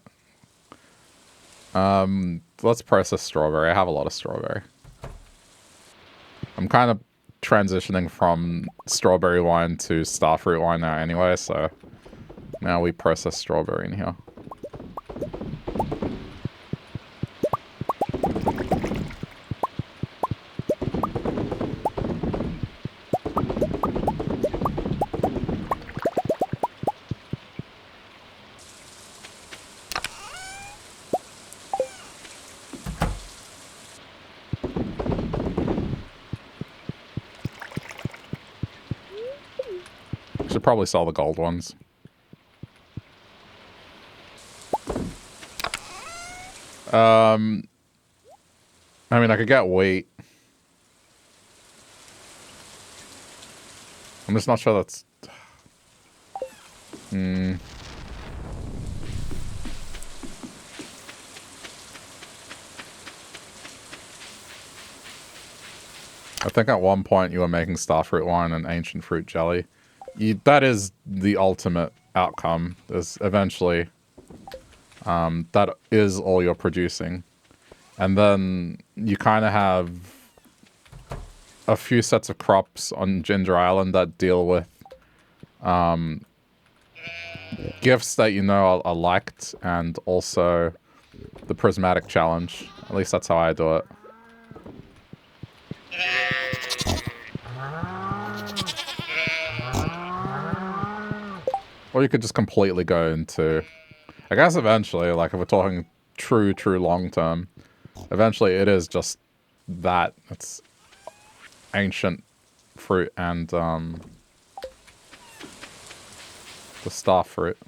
Let's process strawberry. I have a lot of strawberry. I'm kind of transitioning from strawberry wine to starfruit wine now anyway, so now we process strawberry in here. Should probably sell the gold ones. I mean, I could get wheat. I'm just not sure that's... I think at one point you were making starfruit wine and ancient fruit jelly. That is the ultimate outcome, is eventually that is all you're producing. And then you kind of have a few sets of crops on Ginger Island that deal with gifts that you know are liked, and also the prismatic challenge. At least that's how I do it. Or you could just completely go into... I guess eventually, like, if we're talking true long term, eventually it is just that. It's ancient fruit and the star fruit.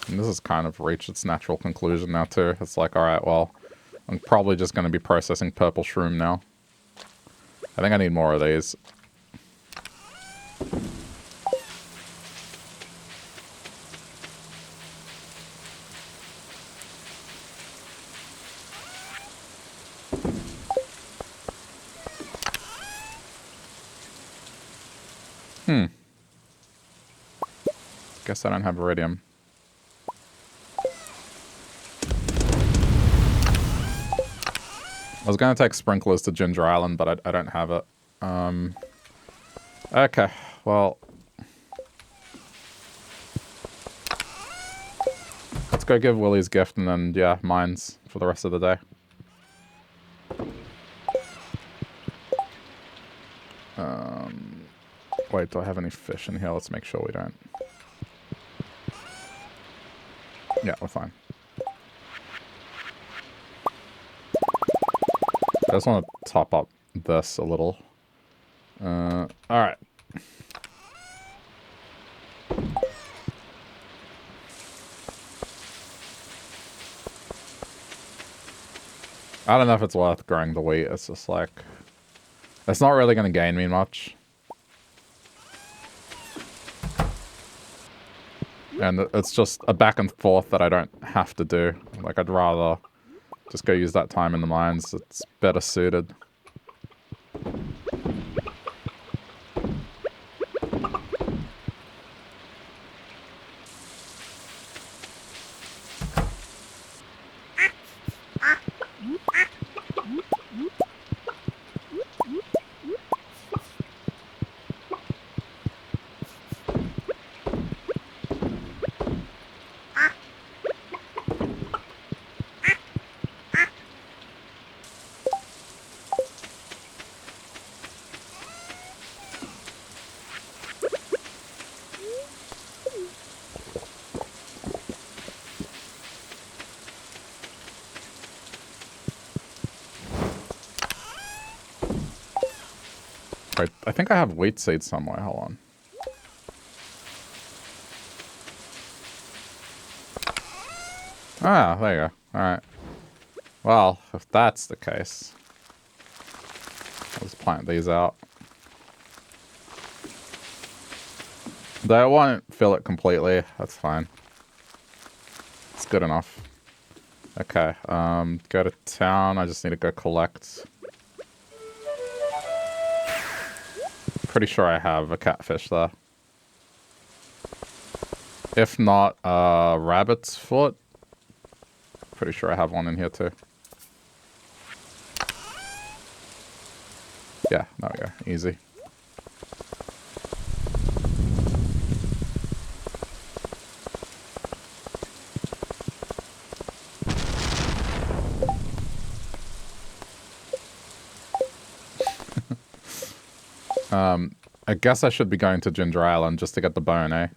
And this has kind of reached its natural conclusion now too. It's like, alright, well, I'm probably just going to be processing purple shroom now. I think I need more of these. Guess I don't have iridium. I was going to take sprinklers to Ginger Island, but I don't have it. Okay, well... let's go give Willie's gift and then, yeah, mines for the rest of the day. Wait, do I have any fish in here? Let's make sure we don't. Yeah, we're fine. I just want to top up this a little. Alright. I don't know if it's worth growing the wheat. It's just like... it's not really going to gain me much. And it's just a back and forth that I don't have to do. Like, I'd rather just go use that time in the mines. It's better suited. Right, I think I have wheat seeds somewhere. Hold on. Ah, there you go. Alright. Well, if that's the case, let's plant these out. Though I won't fill it completely. That's fine. It's good enough. Okay, go to town. I just need to go collect. Pretty sure I have a catfish there. If not, rabbit's foot. Pretty sure I have one in here too. Yeah, there we go. Easy. I guess I should be going to Ginger Island just to get the bone, eh?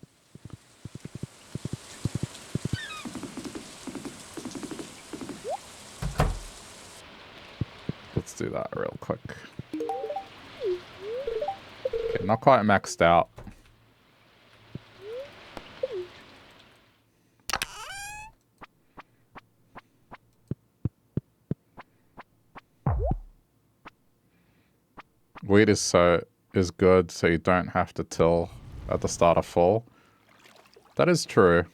Let's do that real quick. Okay, not quite maxed out. Wheat is good, so you don't have to till at the start of fall. That is true.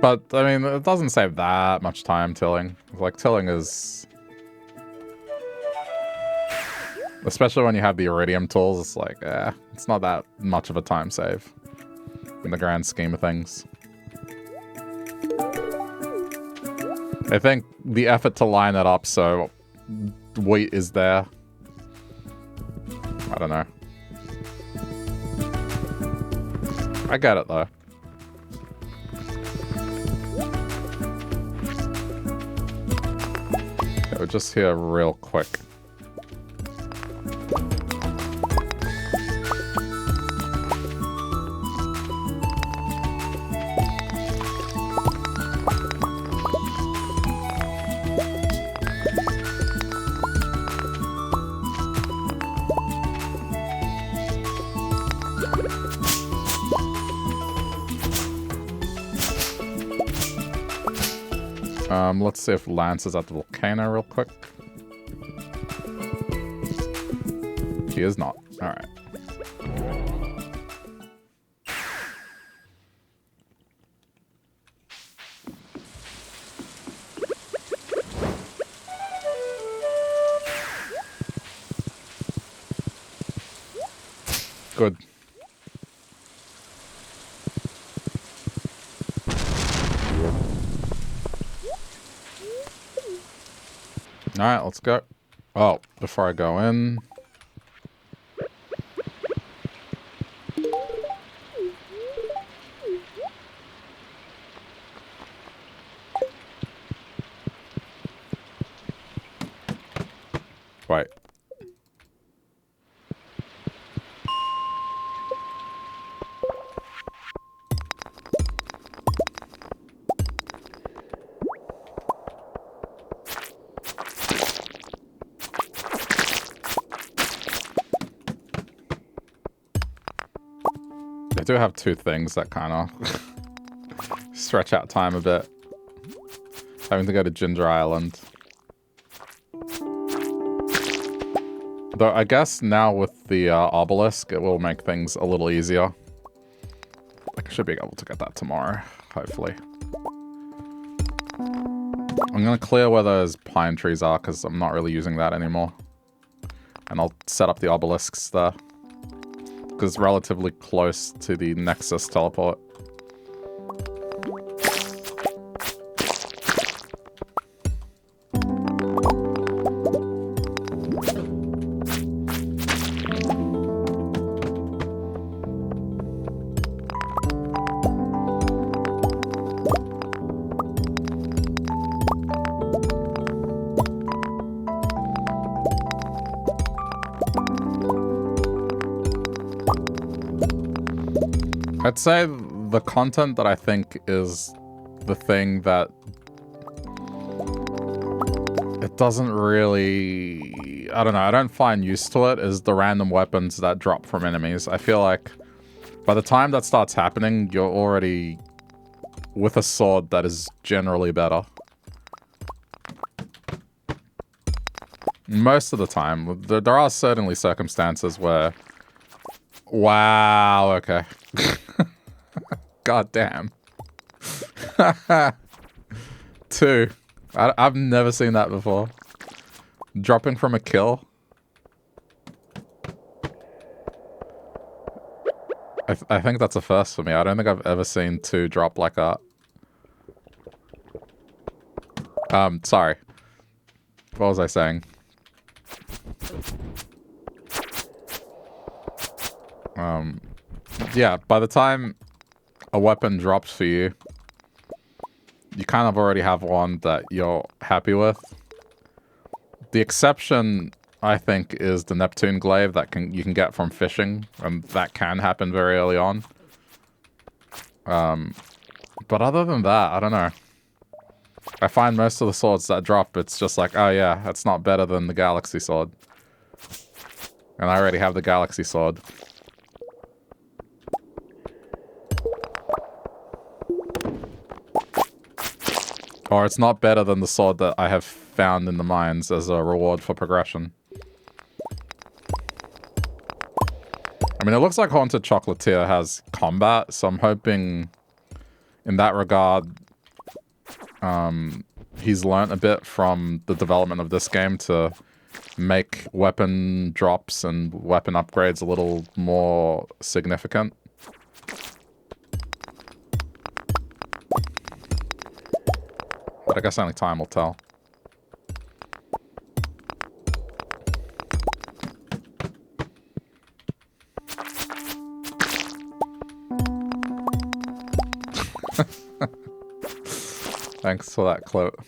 But, I mean, it doesn't save that much time tilling. Like, tilling is... Especially when you have the iridium tools, it's like, it's not that much of a time save. In the grand scheme of things. I think the effort to line it up so wheat is there. I don't know. I get it though. Okay, we're just here real quick. Let's see if Lance is at the volcano real quick. He is not. Alright. Good. Alright, let's go. Oh, before I go in... Wait. I do have two things that kind of stretch out time a bit. Having to go to Ginger Island. Though I guess now with the obelisk, it will make things a little easier. Like I should be able to get that tomorrow, hopefully. I'm gonna clear where those pine trees are because I'm not really using that anymore. And I'll set up the obelisks there. Because it's relatively close to the Nexus teleport. I'd say the content that I think is the thing that it doesn't really I don't know, I don't find use to it is the random weapons that drop from enemies. I feel like by the time that starts happening, you're already with a sword that is generally better. Most of the time. There are certainly circumstances where... Wow, okay. God damn. 2. I've never seen that before. Dropping from a kill. I think that's a first for me. I don't think I've ever seen 2 drop like that. Sorry. What was I saying? Yeah, by the time a weapon drops for you, you kind of already have one that you're happy with. The exception, I think, is the Neptune glaive that you can get from fishing, and that can happen very early on. But other than that, I don't know. I find most of the swords that drop, it's just like, oh yeah, that's not better than the Galaxy Sword. And I already have the Galaxy Sword. Or it's not better than the sword that I have found in the mines as a reward for progression. I mean, it looks like Haunted Chocolatier has combat, so I'm hoping in that regard he's learnt a bit from the development of this game to make weapon drops and weapon upgrades a little more significant. But I guess only time will tell. Thanks for that quote.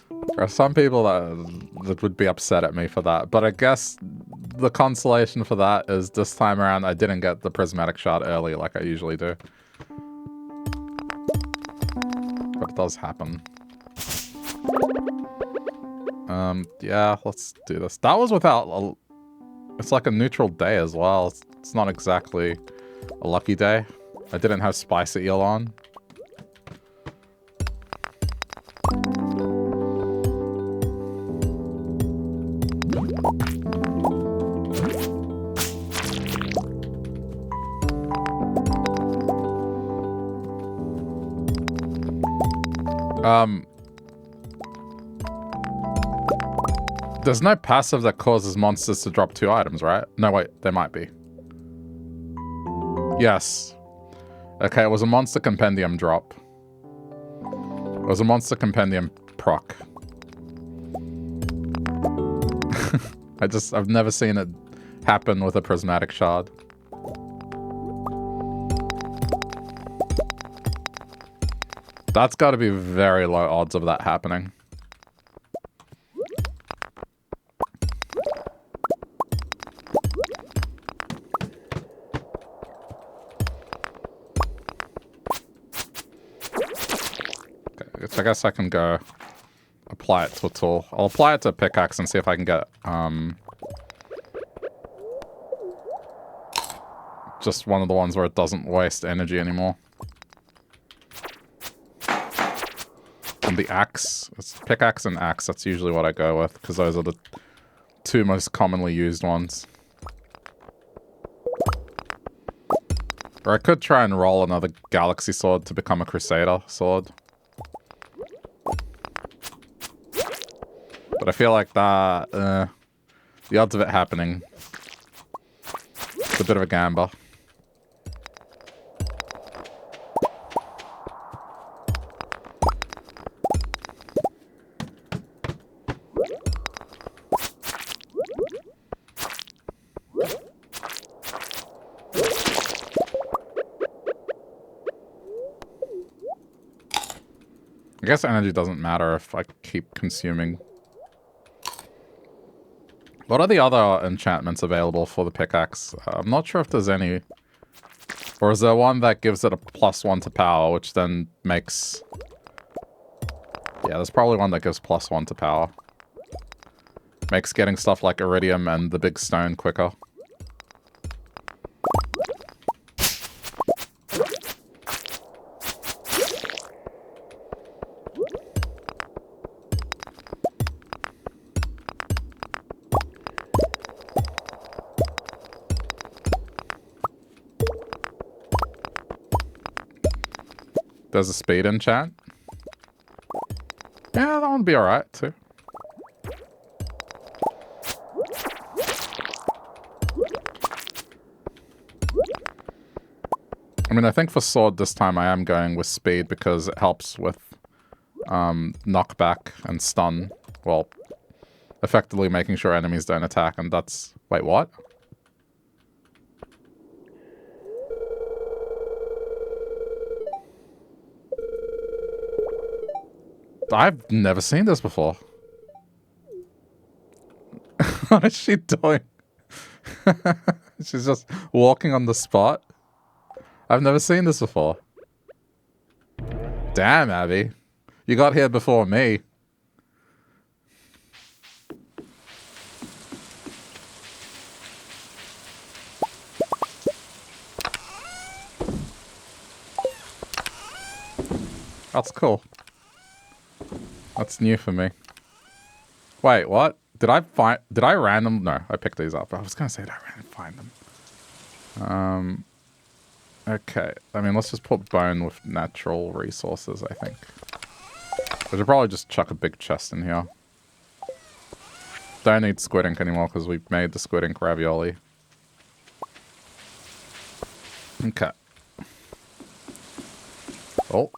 There are some people that would be upset at me for that, but I guess the consolation for that is this time around I didn't get the prismatic shard early like I usually do. But it does happen. Yeah, let's do this. That was without it's like a neutral day as well. It's not exactly a lucky day. I didn't have spicy eel on. There's no passive that causes monsters to drop 2 items, right? No, wait, there might be. Yes. Okay, it was a monster compendium drop. It was a monster compendium proc. I've never seen it happen with a prismatic shard. That's got to be very low odds of that happening. I guess I can go apply it to a tool. I'll apply it to a pickaxe and see if I can get just one of the ones where it doesn't waste energy anymore. And the axe, it's pickaxe and axe, that's usually what I go with, because those are the 2 most commonly used ones. Or I could try and roll another Galaxy Sword to become a Crusader Sword. But I feel like that, the odds of it happening, it's a bit of a gamble. I guess energy doesn't matter if I keep consuming. What are the other enchantments available for the pickaxe? I'm not sure if there's any. Or is there one that gives it a +1 to power, which then makes... Yeah, there's probably one that gives +1 to power. Makes getting stuff like iridium and the big stone quicker. There's a speed enchant. Yeah, that one would be alright too. I mean, I think for sword this time I am going with speed because it helps with knockback and stun. Well, effectively making sure enemies don't attack, and that's... Wait, what? I've never seen this before. What is she doing? She's just walking on the spot. I've never seen this before. Damn, Abby. You got here before me. That's cool. That's new for me. Wait, what? Did I random? No, I picked these up. I was gonna say, did I random find them? Okay. I mean, let's just put bone with natural resources, I think. We should probably just chuck a big chest in here. Don't need squid ink anymore because we've made the squid ink ravioli. Okay. Oh.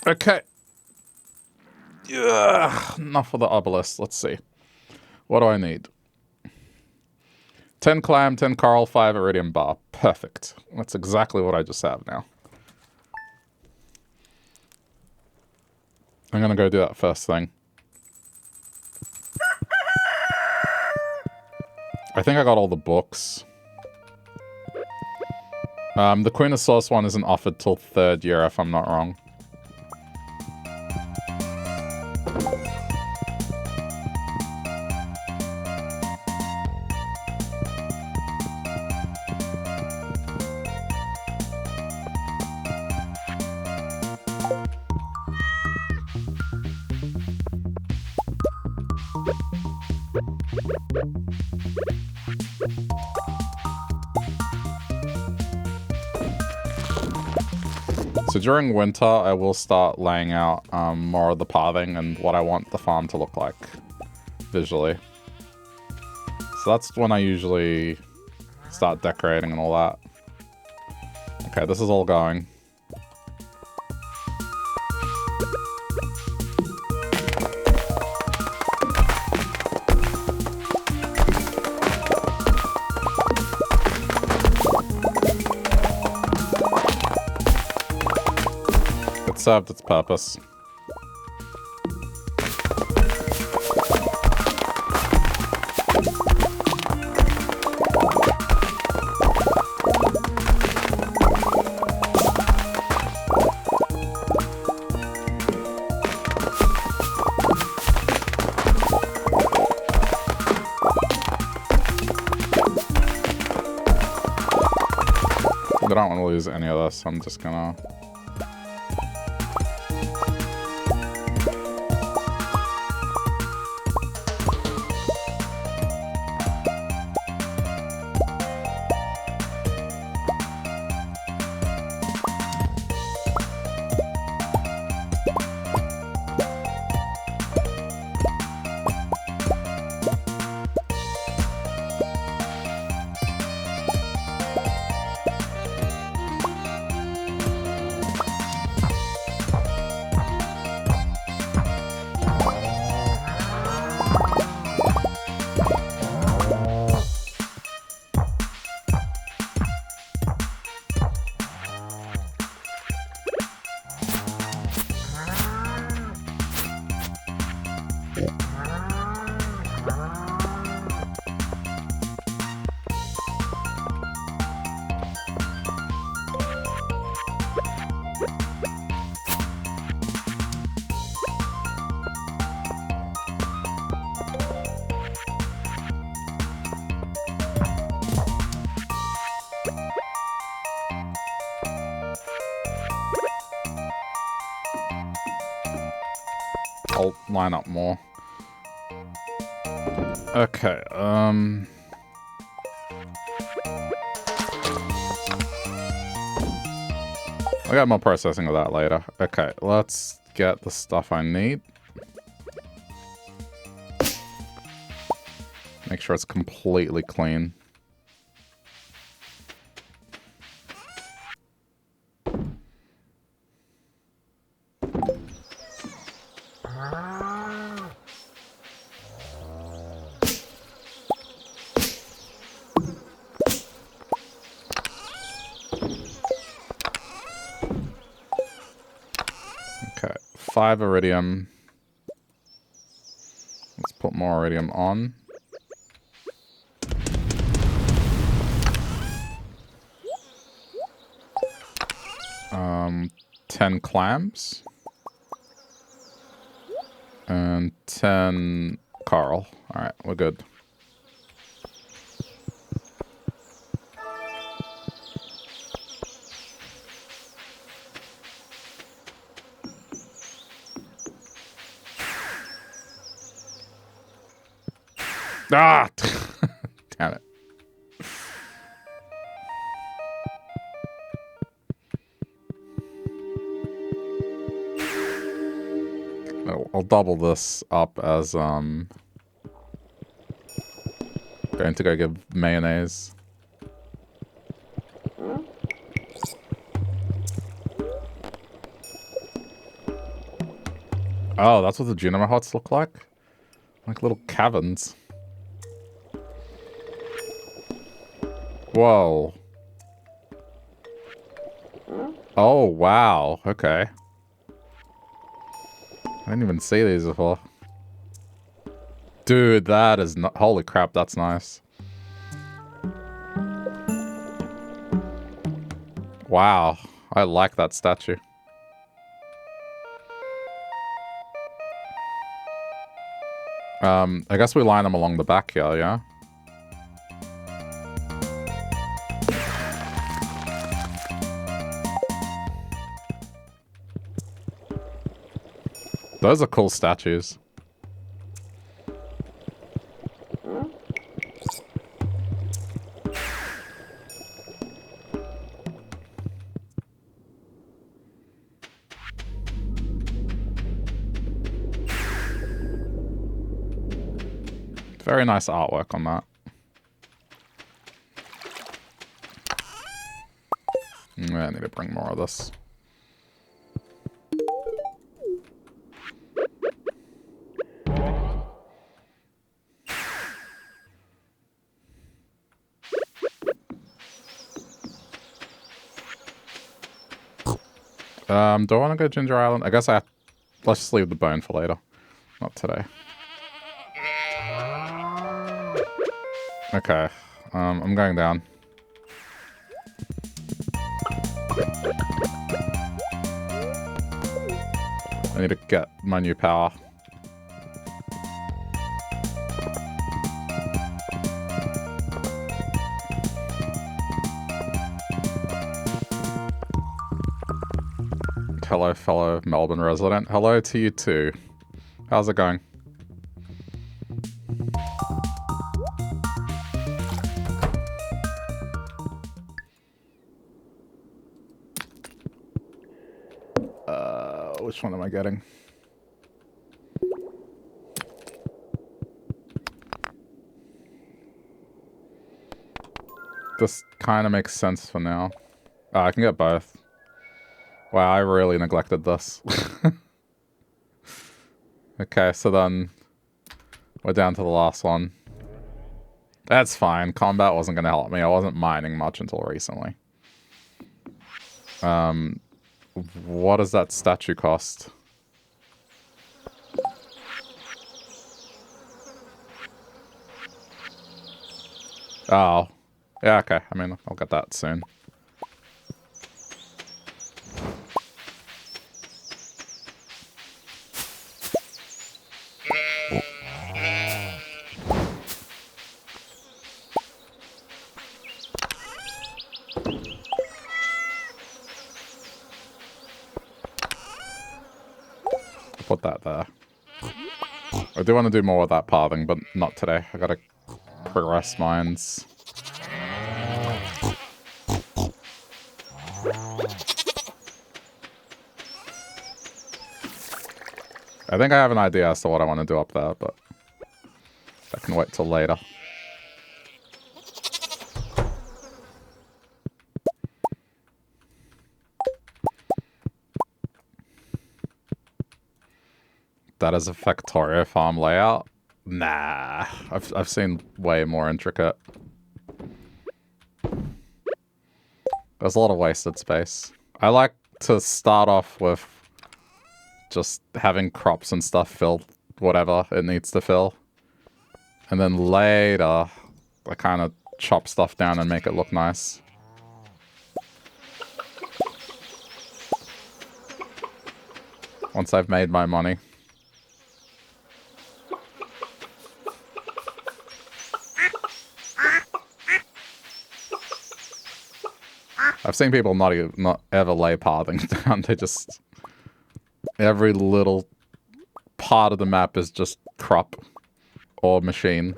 Okay. Ugh, enough of the obelisk. Let's see. What do I need? 10 clam, 10 coral, 5 iridium bar. Perfect. That's exactly what I just have now. I'm gonna go do that first thing. I think I got all the books. The Queen of Sauce one isn't offered till 3rd year, if I'm not wrong. So during winter, I will start laying out more of the pathing and what I want the farm to look like visually. So that's when I usually start decorating and all that. Okay, this is all going. Served its purpose. I don't want to lose any of this. I'm just gonna... I'll line up more. Okay, I got more processing of that later. Okay, let's get the stuff I need. Make sure it's completely clean. Okay, 5 iridium. Let's put more iridium on. Um, 10 clams. And 10 coral. Alright, we're good. Ah! Damn it. I'll double this up as, going to go give mayonnaise. Oh, that's what the Junimo huts look like? Like little caverns. Whoa. Oh, wow. Okay. I didn't even see these before. Dude, that is not... Holy crap, that's nice. Wow. I like that statue. I guess we line them along the back here, yeah? Those are cool statues. Very nice artwork on that. I need to bring more of this. Do I want to go Ginger Island? I guess I have... Let's just leave the bone for later. Not today. Okay. I'm going down. I need to get my new power. Hello, fellow Melbourne resident. Hello to you too. How's it going? Which one am I getting? This kind of makes sense for now. Oh, I can get both. Wow, I really neglected this. Okay, so then we're down to the last one. That's fine. Combat wasn't going to help me. I wasn't mining much until recently. What does that statue cost? Oh. Yeah, okay. I mean, I'll get that soon. Put that there. I do want to do more of that pathing, but not today. I gotta progress mines. I think I have an idea as to what I want to do up there, but I can wait till later. That is a Factorio farm layout? Nah, I've seen way more intricate. There's a lot of wasted space. I like to start off with just having crops and stuff fill whatever it needs to fill. And then later, I kind of chop stuff down and make it look nice. Once I've made my money. I've seen people not ever lay pathing down. They just... Every little part of the map is just crop or machine.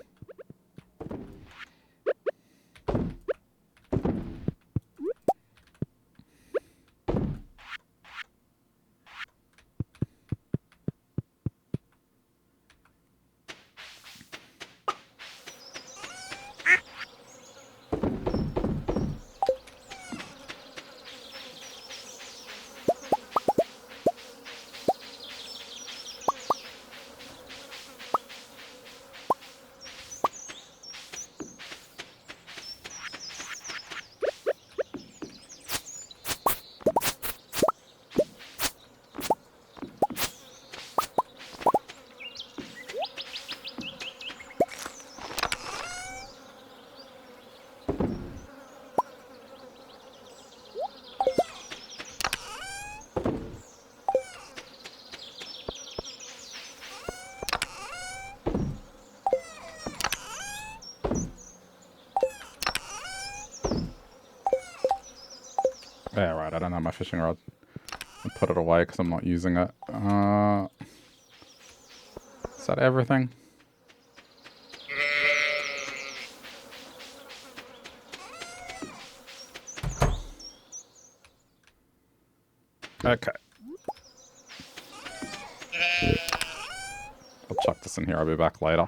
Yeah, right, I don't have my fishing rod. I'll put it away because I'm not using it. Is that everything? Okay. I'll chuck this in here, I'll be back later.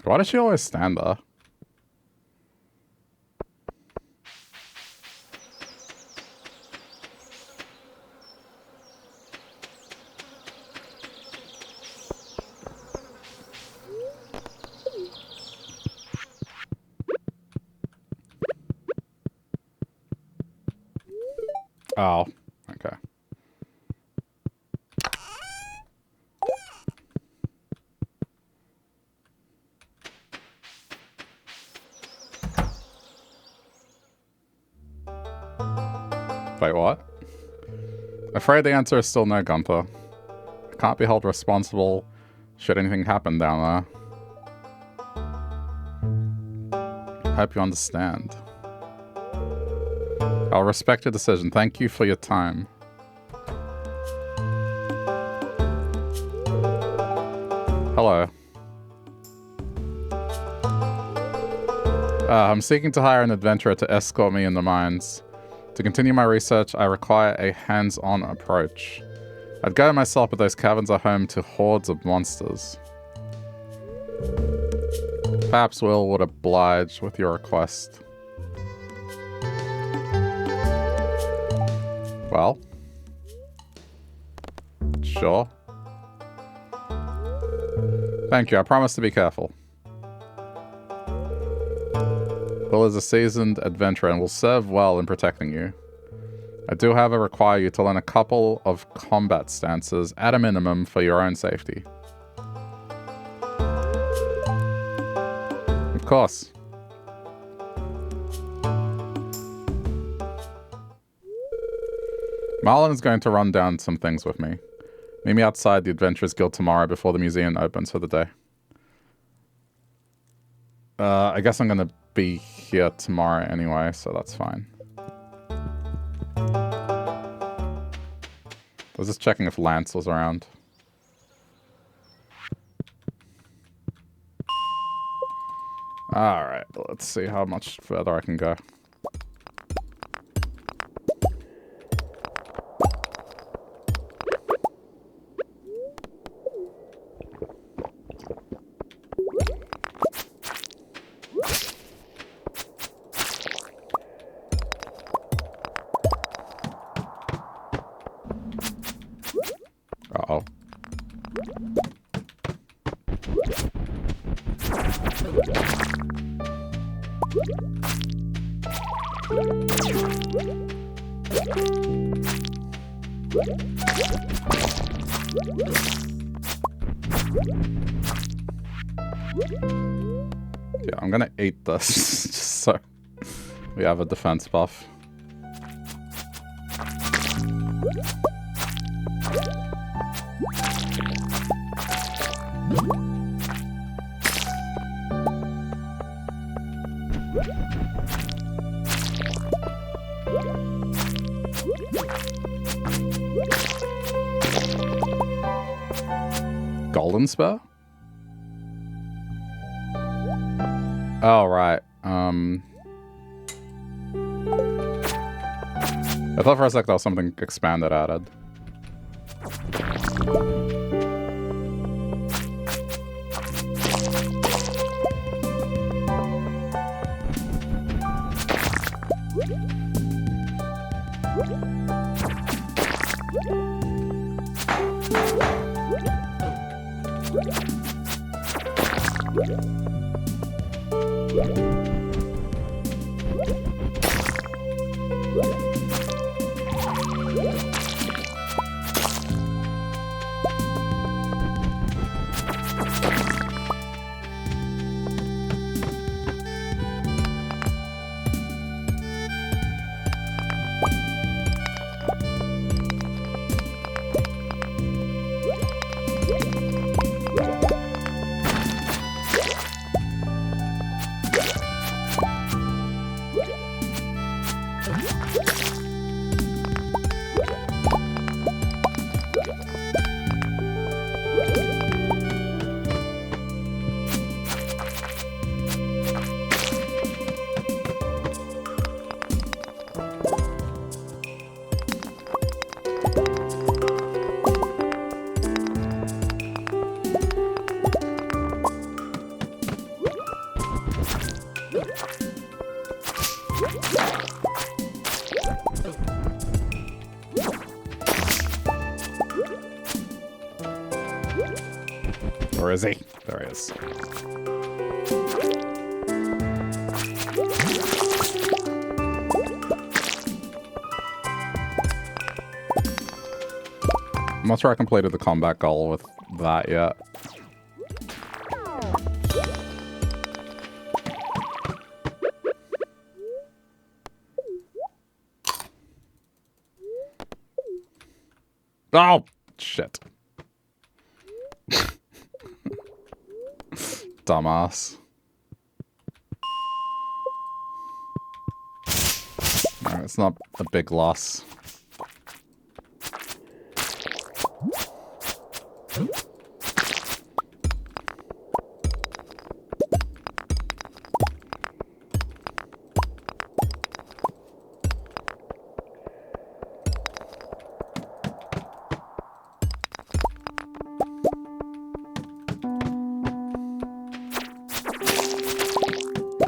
Why does she always stand there? Oh, okay. Wait, what? Afraid the answer is still no, Gunther. I can't be held responsible should anything happen down there. Hope you understand. I'll respect your decision. Thank you for your time. Hello. I'm seeking to hire an adventurer to escort me in the mines. To continue my research, I require a hands-on approach. I'd go myself, but those caverns are home to hordes of monsters. Perhaps Will would oblige with your request. Well, sure. Thank you. I promise to be careful. Will is a seasoned adventurer and will serve well in protecting you. I do, however, require you to learn a couple of combat stances at a minimum for your own safety. Of course. Marlon is going to run down some things with me. Meet me outside the Adventurers Guild tomorrow before the museum opens for the day. I guess I'm going to be here tomorrow anyway, so that's fine. I was just checking if Lance was around. Alright, let's see how much further I can go. Uh-oh. Yeah, I'm gonna eat this just so we have a defense buff. Golden spur? Oh, right. I thought for a sec that was something expanded added. Where is he? There he is. I'm not sure I completed the combat goal with that yet. Oh, shit. Dumbass. Alright, it's not a big loss.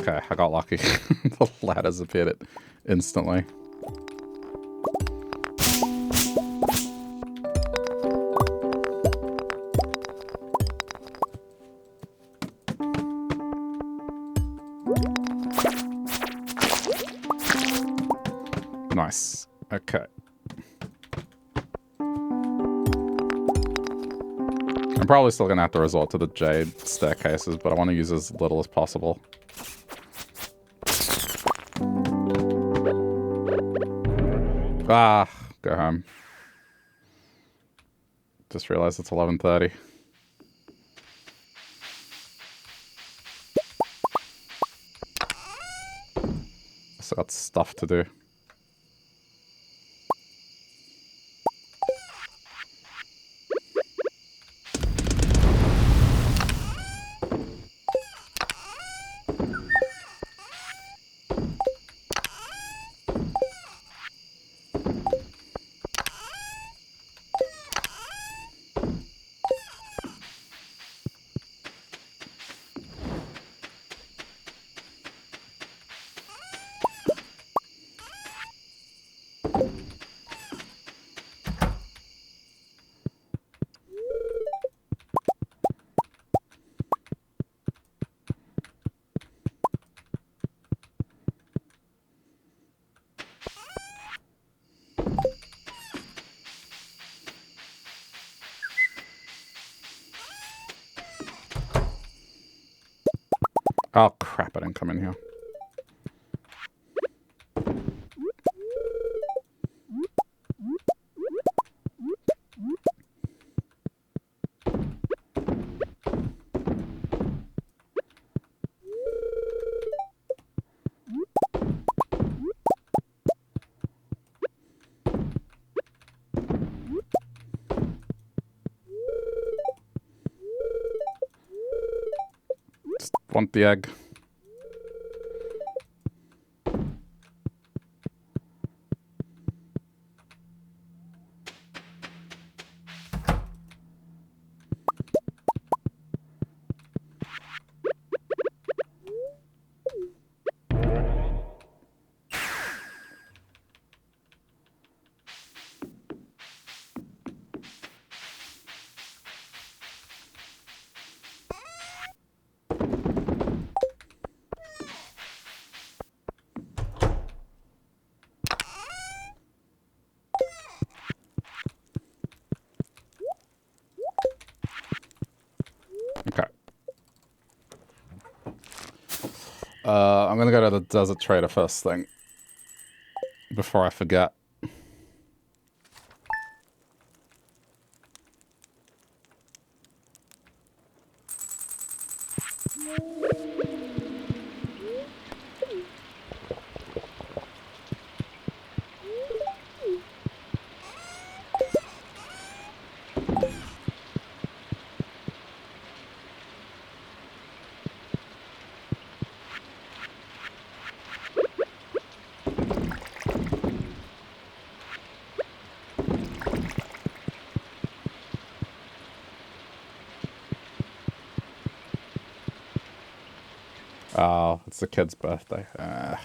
Okay, I got lucky. The ladders appeared instantly. Nice. Okay. I'm probably still gonna have to resort to the jade staircases, but I want to use as little as possible. Ah, go home. Just realized it's 11:30. So got stuff to do. Oh crap, I didn't come in here. Just want the egg. I'm gonna go to the desert trader first thing. Before I forget. Oh, it's the kid's birthday. I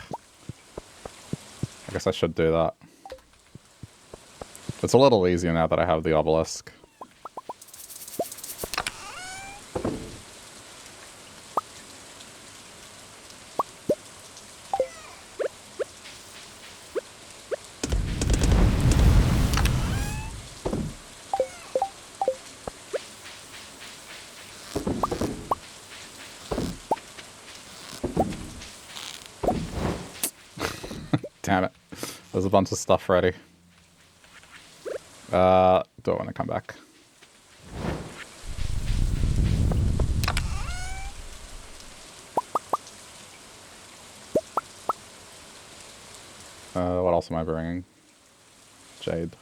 guess I should do that. It's a little easier now that I have the obelisk. Damn it. There's a bunch of stuff ready. Do I want to come back? What else am I bringing? Jade.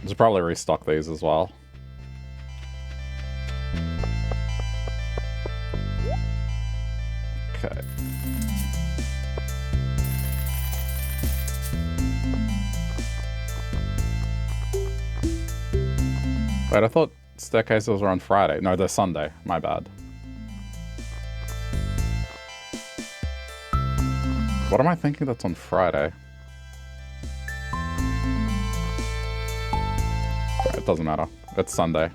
I should probably restock these as well. Okay. Wait, I thought staircases were on Friday. No, they're Sunday. My bad. What am I thinking that's on Friday? It doesn't matter. It's Sunday.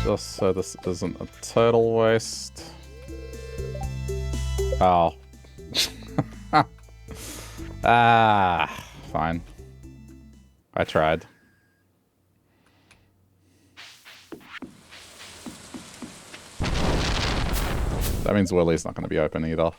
Just so this isn't a total waste. Oh. Ah, fine. I tried. That means Willie's not going to be open either.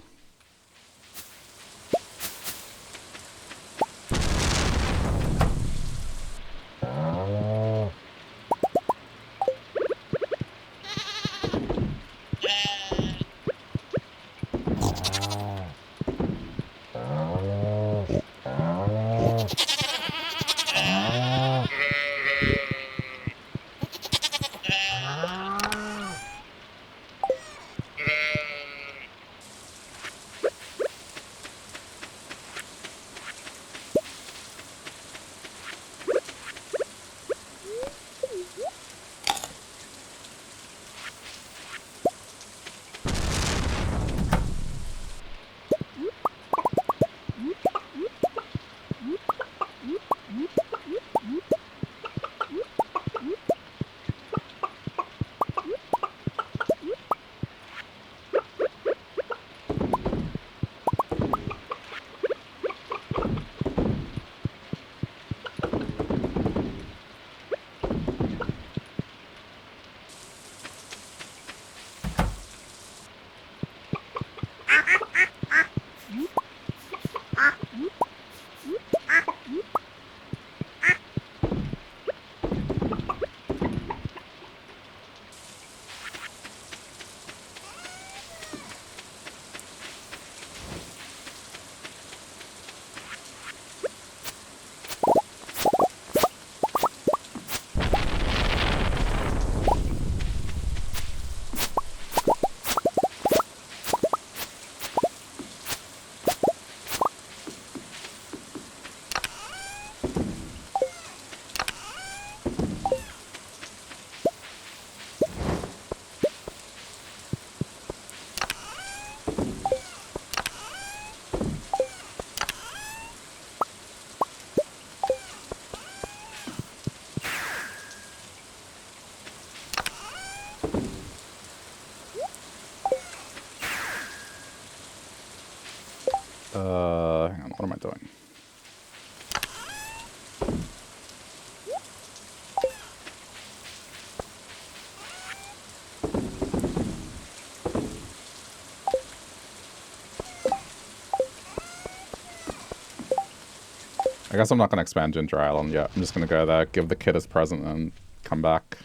Hang on, what am I doing? I guess I'm not going to expand Ginger Island yet. I'm just going to go there, give the kid his present, and come back.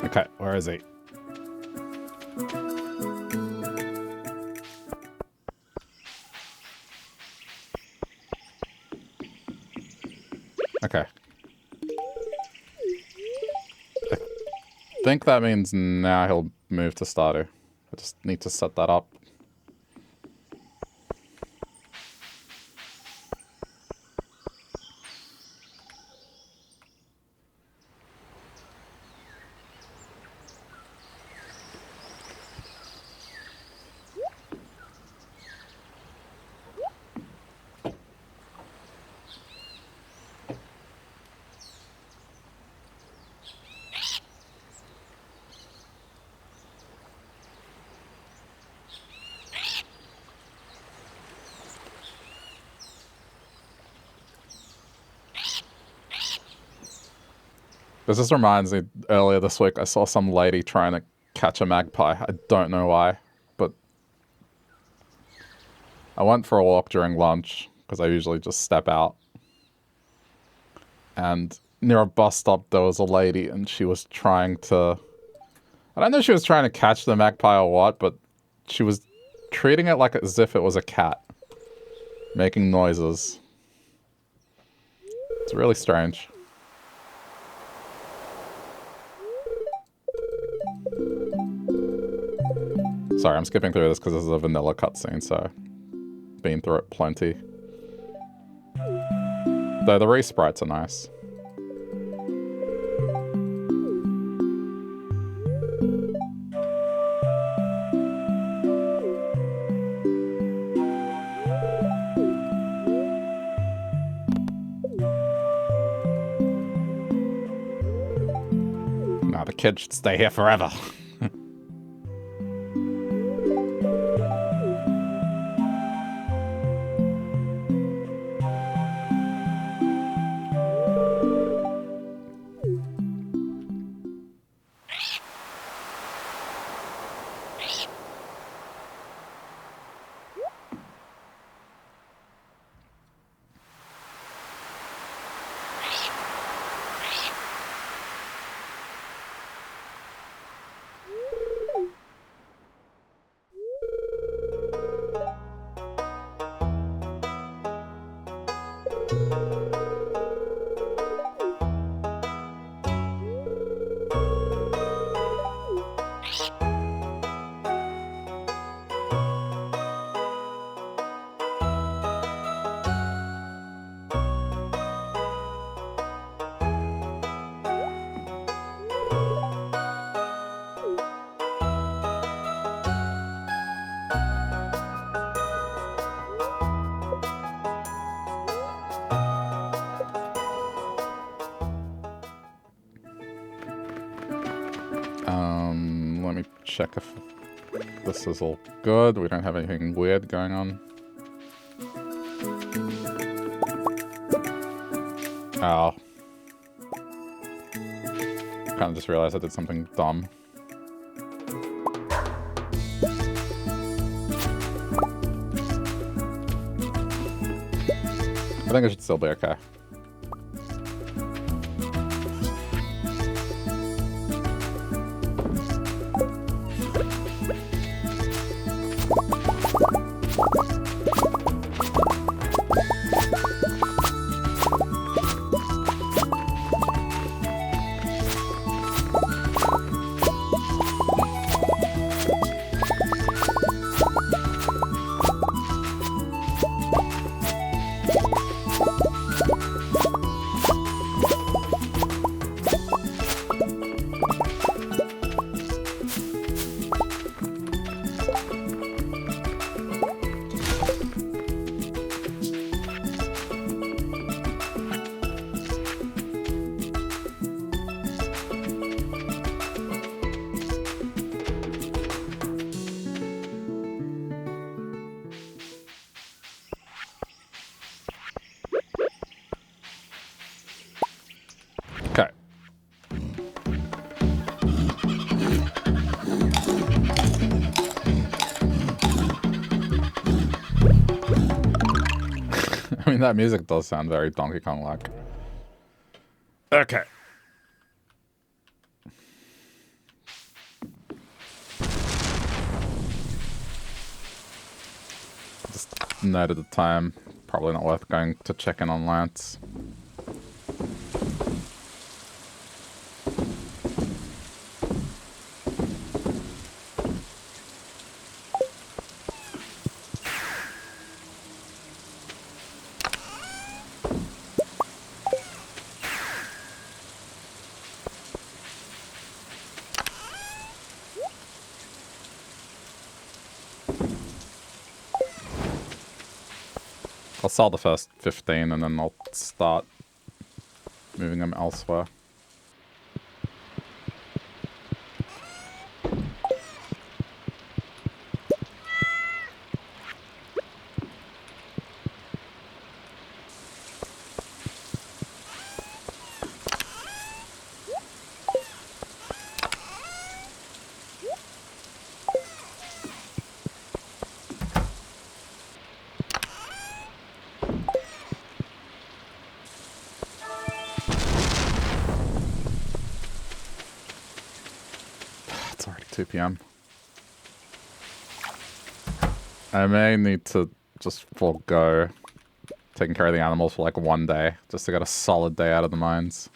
Okay, where is he? Okay. I think that means now he'll move to Stardew. I just need to set that up. This just reminds me, earlier this week I saw some lady trying to catch a magpie. I don't know why, but I went for a walk during lunch, because I usually just step out. And near a bus stop there was a lady, and she was trying to... I don't know if she was trying to catch the magpie or what, but she was treating it like as if it was a cat. Making noises. It's really strange. Sorry, I'm skipping through this because this is a vanilla cutscene, so been through it plenty. Though the race sprites are nice. Nah, the kid should stay here forever. Let me check if this is all good. We don't have anything weird going on. Oh. Kind of just realized I did something dumb. I think it should still be okay. That music does sound very Donkey Kong-like. Okay. Just noted the time. Probably not worth going to check in on Lance. I'll sell the first 15 and then I'll start moving them elsewhere. PM. I may need to just forego taking care of the animals for like one day, just to get a solid day out of the mines.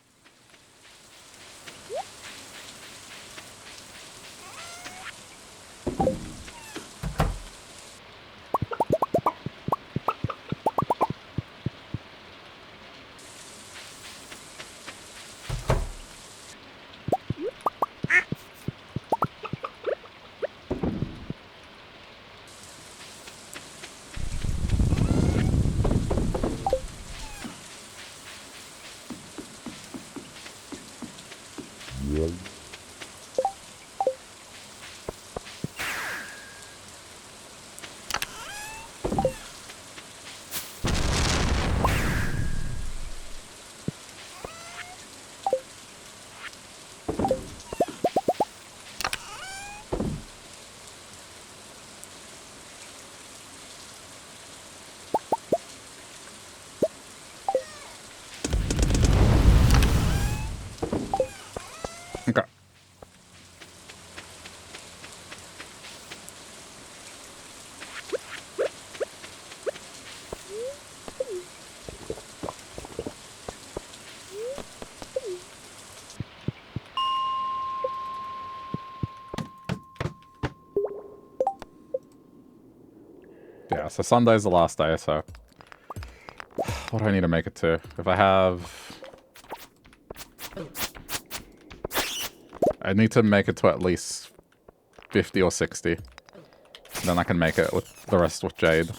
Yeah, so Sunday's the last day, so... What do I need to make it to? If I have... I need to make it to at least 50 or 60. Then I can make it with the rest with Jade.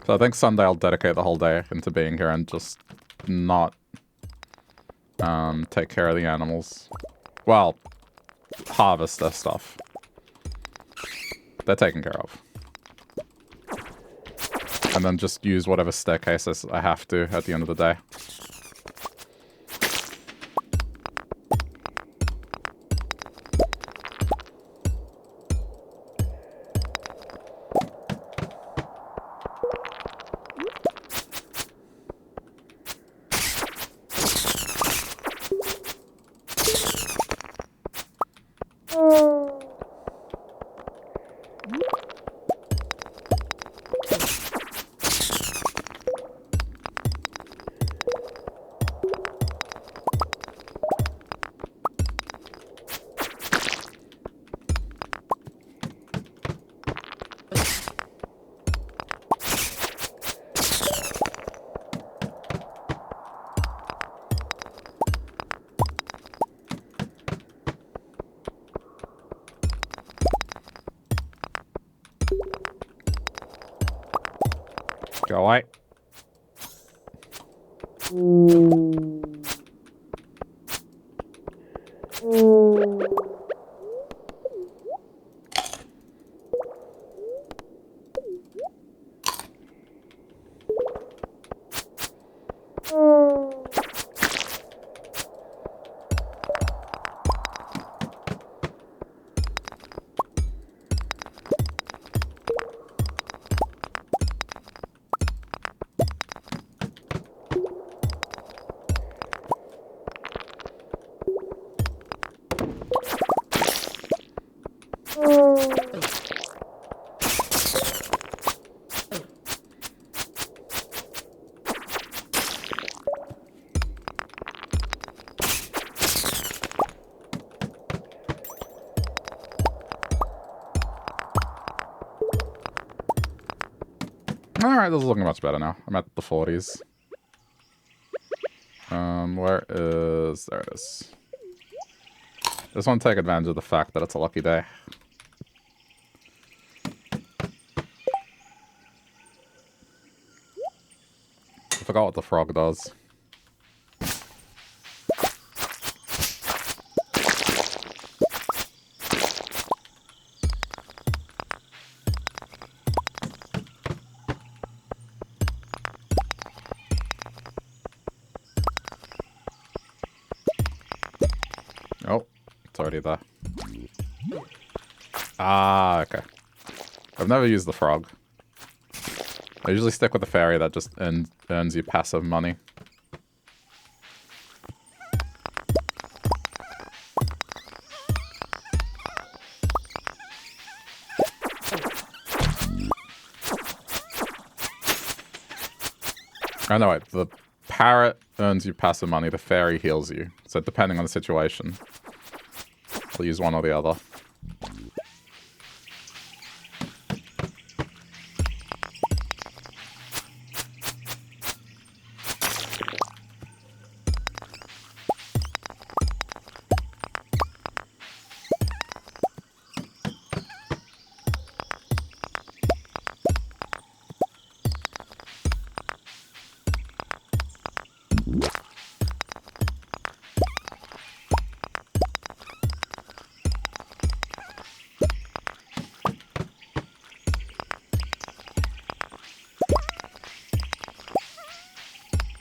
So I think Sunday I'll dedicate the whole day into being here and just not take care of the animals. Well, harvest their stuff. They're taken care of. And then just use whatever staircases I have to at the end of the day. Go away. Alright, this is looking much better now. I'm at the 40s. Where is... There it is. Just want to take advantage of the fact that it's a lucky day. I forgot what the frog does. Oh, it's already there. Ah, okay. I've never used the frog. I usually stick with the fairy that just earns you passive money. Oh no, wait. The parrot earns you passive money, the fairy heals you. So depending on the situation, I'll use one or the other.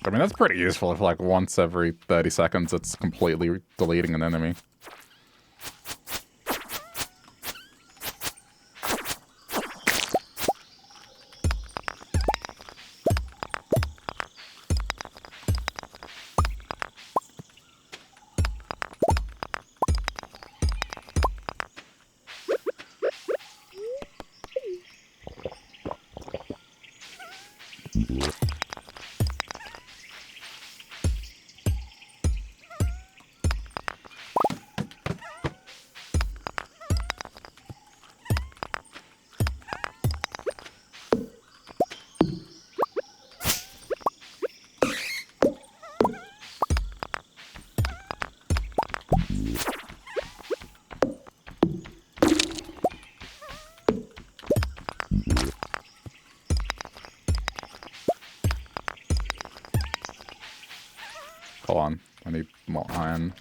I mean, that's pretty useful if, like, once every 30 seconds it's completely deleting an enemy. Hold on. I need more iron.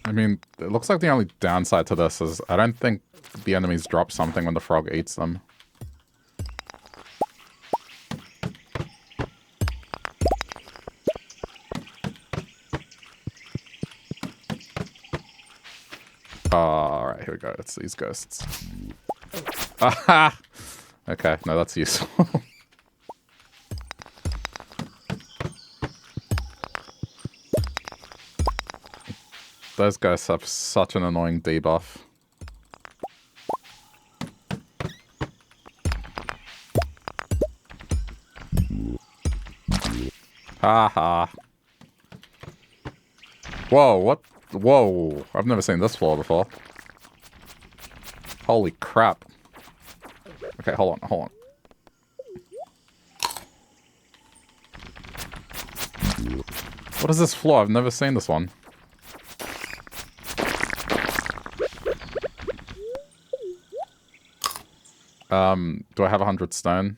I mean, it looks like the only downside to this is I don't think the enemies drop something when the frog eats them. Alright, here we go. It's these ghosts. Aha! Okay, no, that's useful. Those guys have such an annoying debuff. Haha. Whoa, what? Whoa, I've never seen this floor before. Holy crap. Okay, hold on. What is this floor? I've never seen this one. Do I have 100 stone?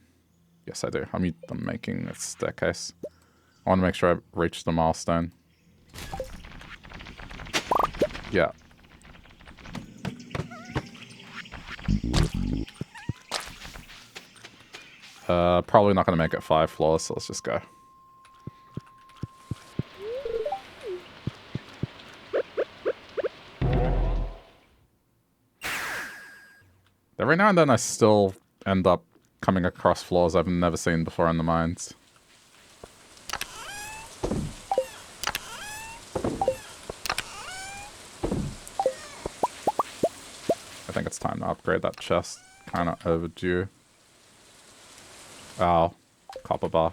Yes, I do. I'm making a staircase. I want to make sure I reach the milestone. Yeah. Probably not going to make it 5 floors, so let's just go. Every now and then I still end up coming across floors I've never seen before in the mines. I think it's time to upgrade that chest. Kind of overdue. Oh, copper bar.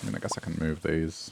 I mean, I guess I can move these.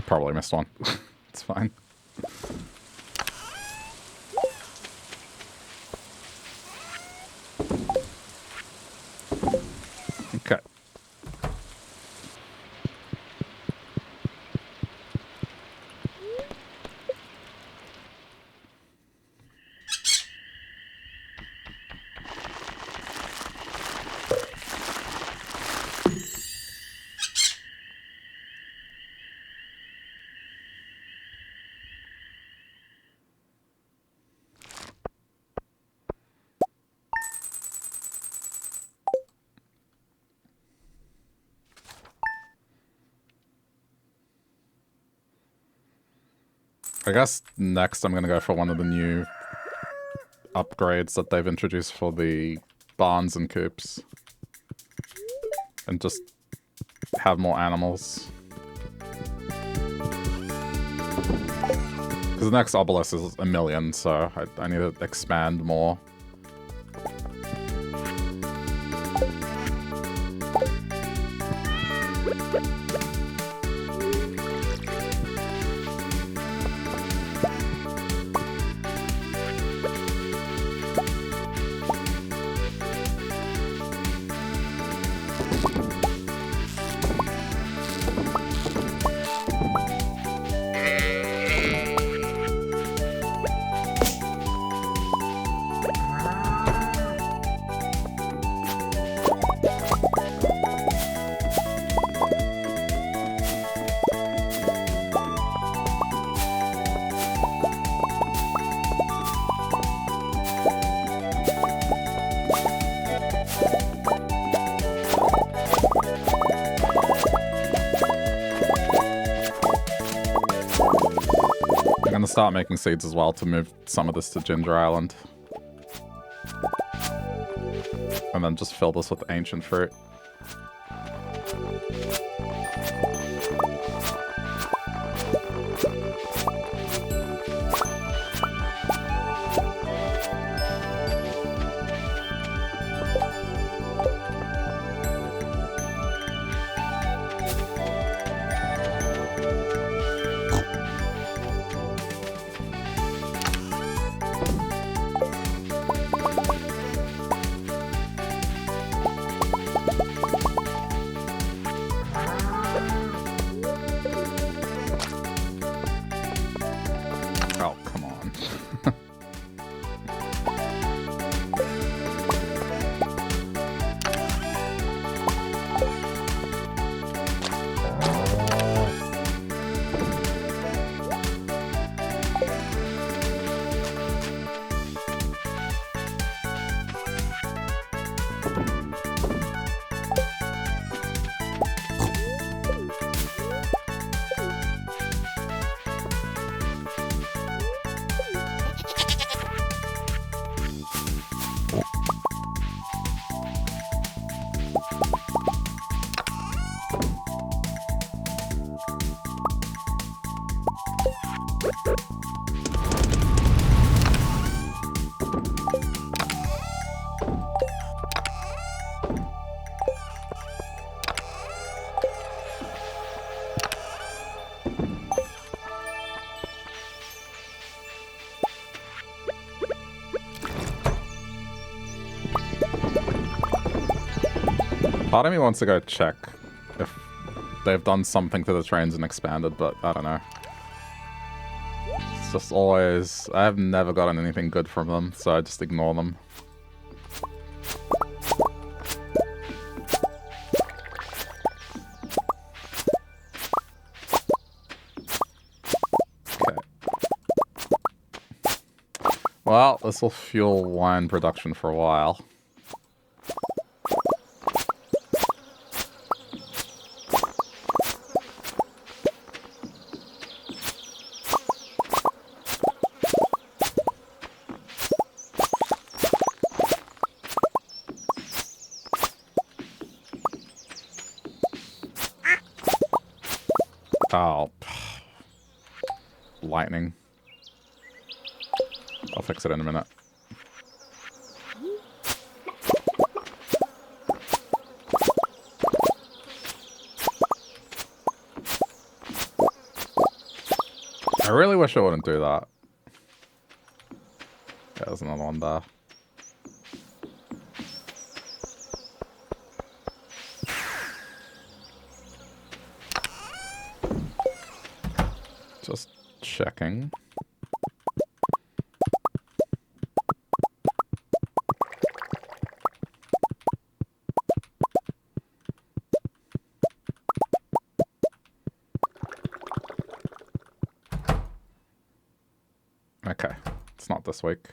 Probably missed one. It's fine. Okay. I guess next I'm gonna go for one of the new upgrades that they've introduced for the barns and coops. And just have more animals. Because the next obelisk is 1,000,000, so I need to expand more. gonna start making seeds as well to move some of this to Ginger Island. And then just fill this with ancient fruit. Part of me wants to go check if they've done something to the trains and expanded, but I don't know. It's just always... I've never gotten anything good from them, so I just ignore them. Okay. Well, this will fuel wine production for a while. Oh. Lightning. I'll fix it in a minute. I really wish I wouldn't do that. There's another one there. Just checking. Okay, it's not this week.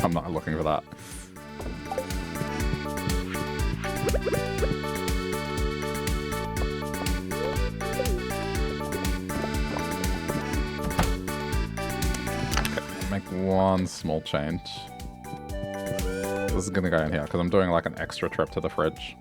I'm not looking for that. Okay, make one small change. this is gonna go in here because I'm doing like an extra trip to the fridge.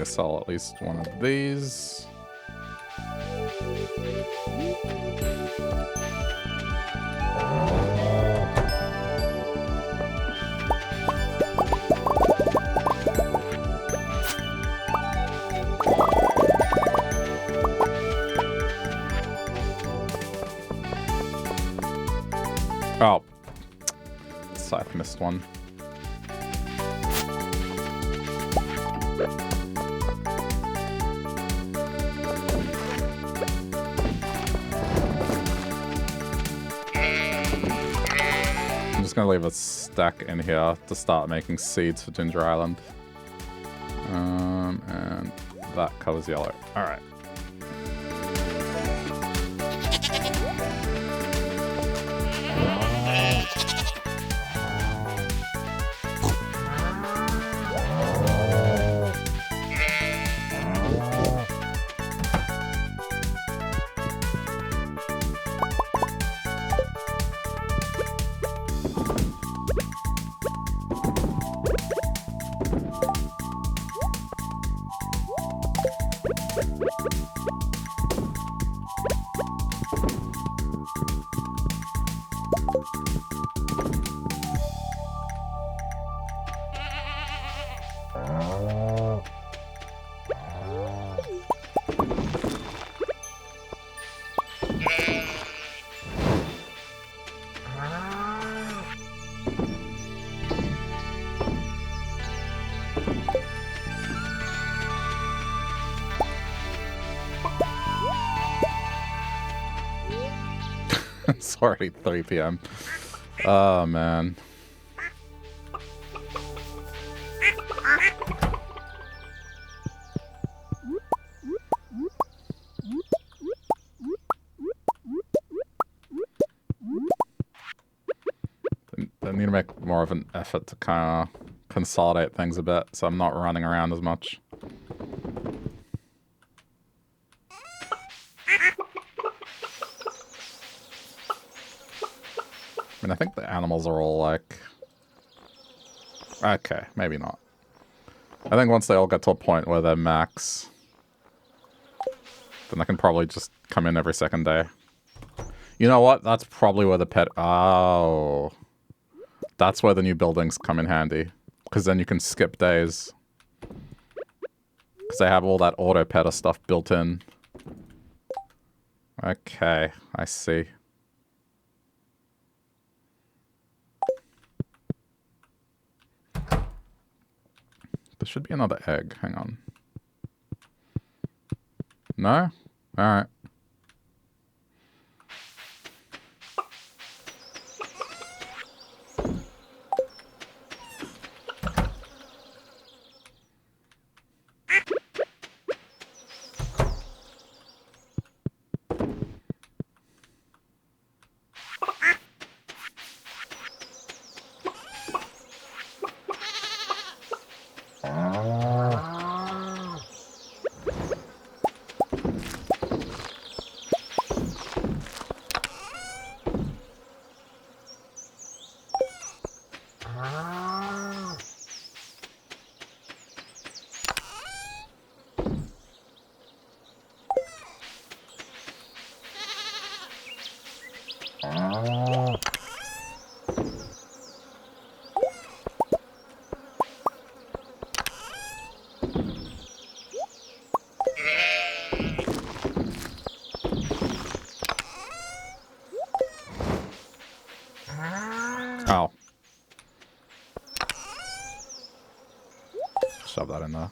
Sell at least one of these. Oh, Scythe missed one. Gonna leave a stack in here to start making seeds for Ginger Island. And that covers yellow. Alright. It's already 3 p.m. Oh, man. I need to make more of an effort to kind of consolidate things a bit, so I'm not running around as much. I mean, I think the animals are all like... Okay, maybe not. I think once they all get to a point where they're max, then I can probably just come in every second day. You know what? That's probably where the pet... Oh. That's where the new buildings come in handy. Because then you can skip days. Because they have all that auto-petter stuff built in. Okay, I see. There should be another egg. Hang on. No? Alright. Oh. Shove that in there.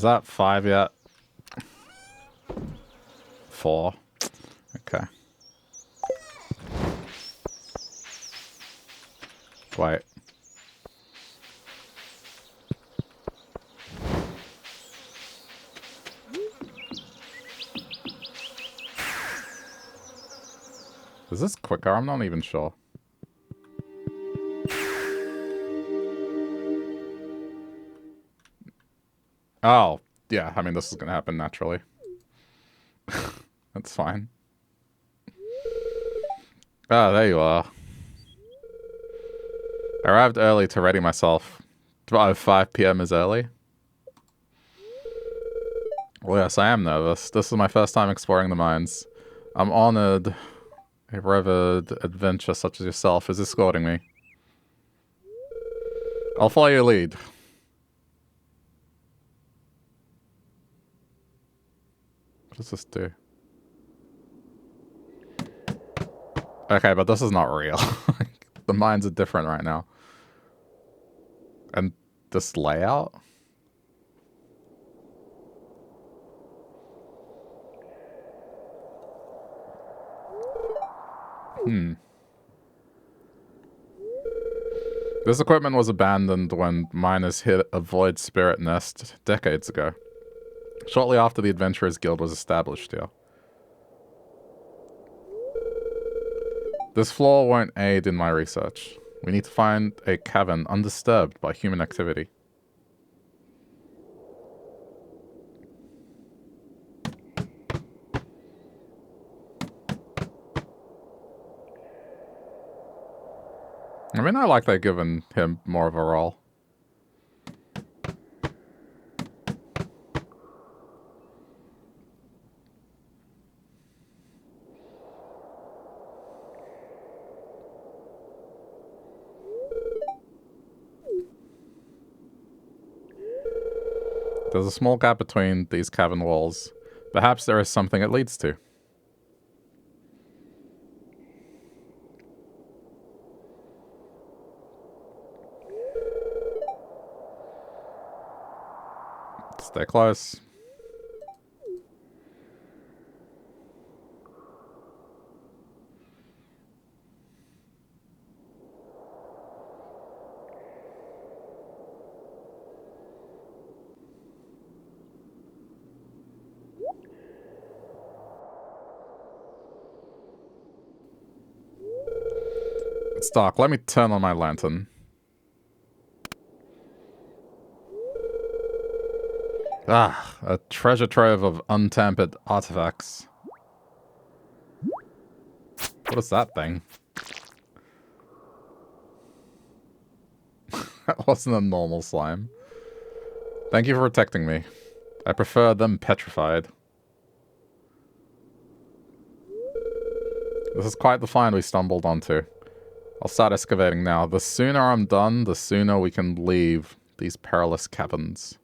that 5 yet? 4. Okay. Wait. Is this quicker? I'm not even sure. Oh, yeah. I mean, this is going to happen naturally. That's fine. Ah, there you are. I arrived early to ready myself. Oh, 5 p.m. is early? Well, yes, I am nervous. This is my first time exploring the mines. I'm honored a revered adventure such as yourself is escorting me. I'll follow your lead. What does this do? Okay, but this is not real. The mines are different right now. And this layout? This equipment was abandoned when miners hit a void spirit nest decades ago. Shortly after the Adventurers Guild was established here. This floor won't aid in my research. We need to find a cavern undisturbed by human activity. I mean, I like they've given him more of a role. There's a small gap between these cavern walls. Perhaps there is something it leads to. Stay close. It's dark. Let me turn on my lantern. Ah, a treasure trove of untampered artifacts. What is that thing? That wasn't a normal slime. Thank you for protecting me. I prefer them petrified. This is quite the find we stumbled onto. I'll start excavating now. The sooner I'm done, the sooner we can leave these perilous caverns.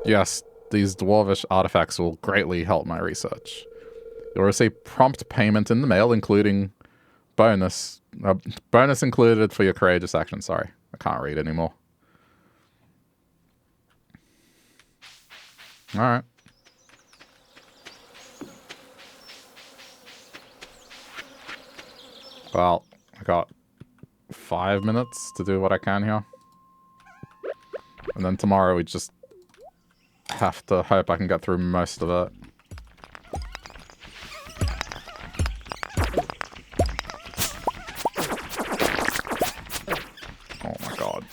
Yes, these dwarvish artifacts will greatly help my research. You'll receive prompt payment in the mail, including bonus included for your courageous action. Sorry, I can't read anymore. All right. Well, I got 5 minutes to do what I can here. And then tomorrow we just have to hope I can get through most of it. Oh my god.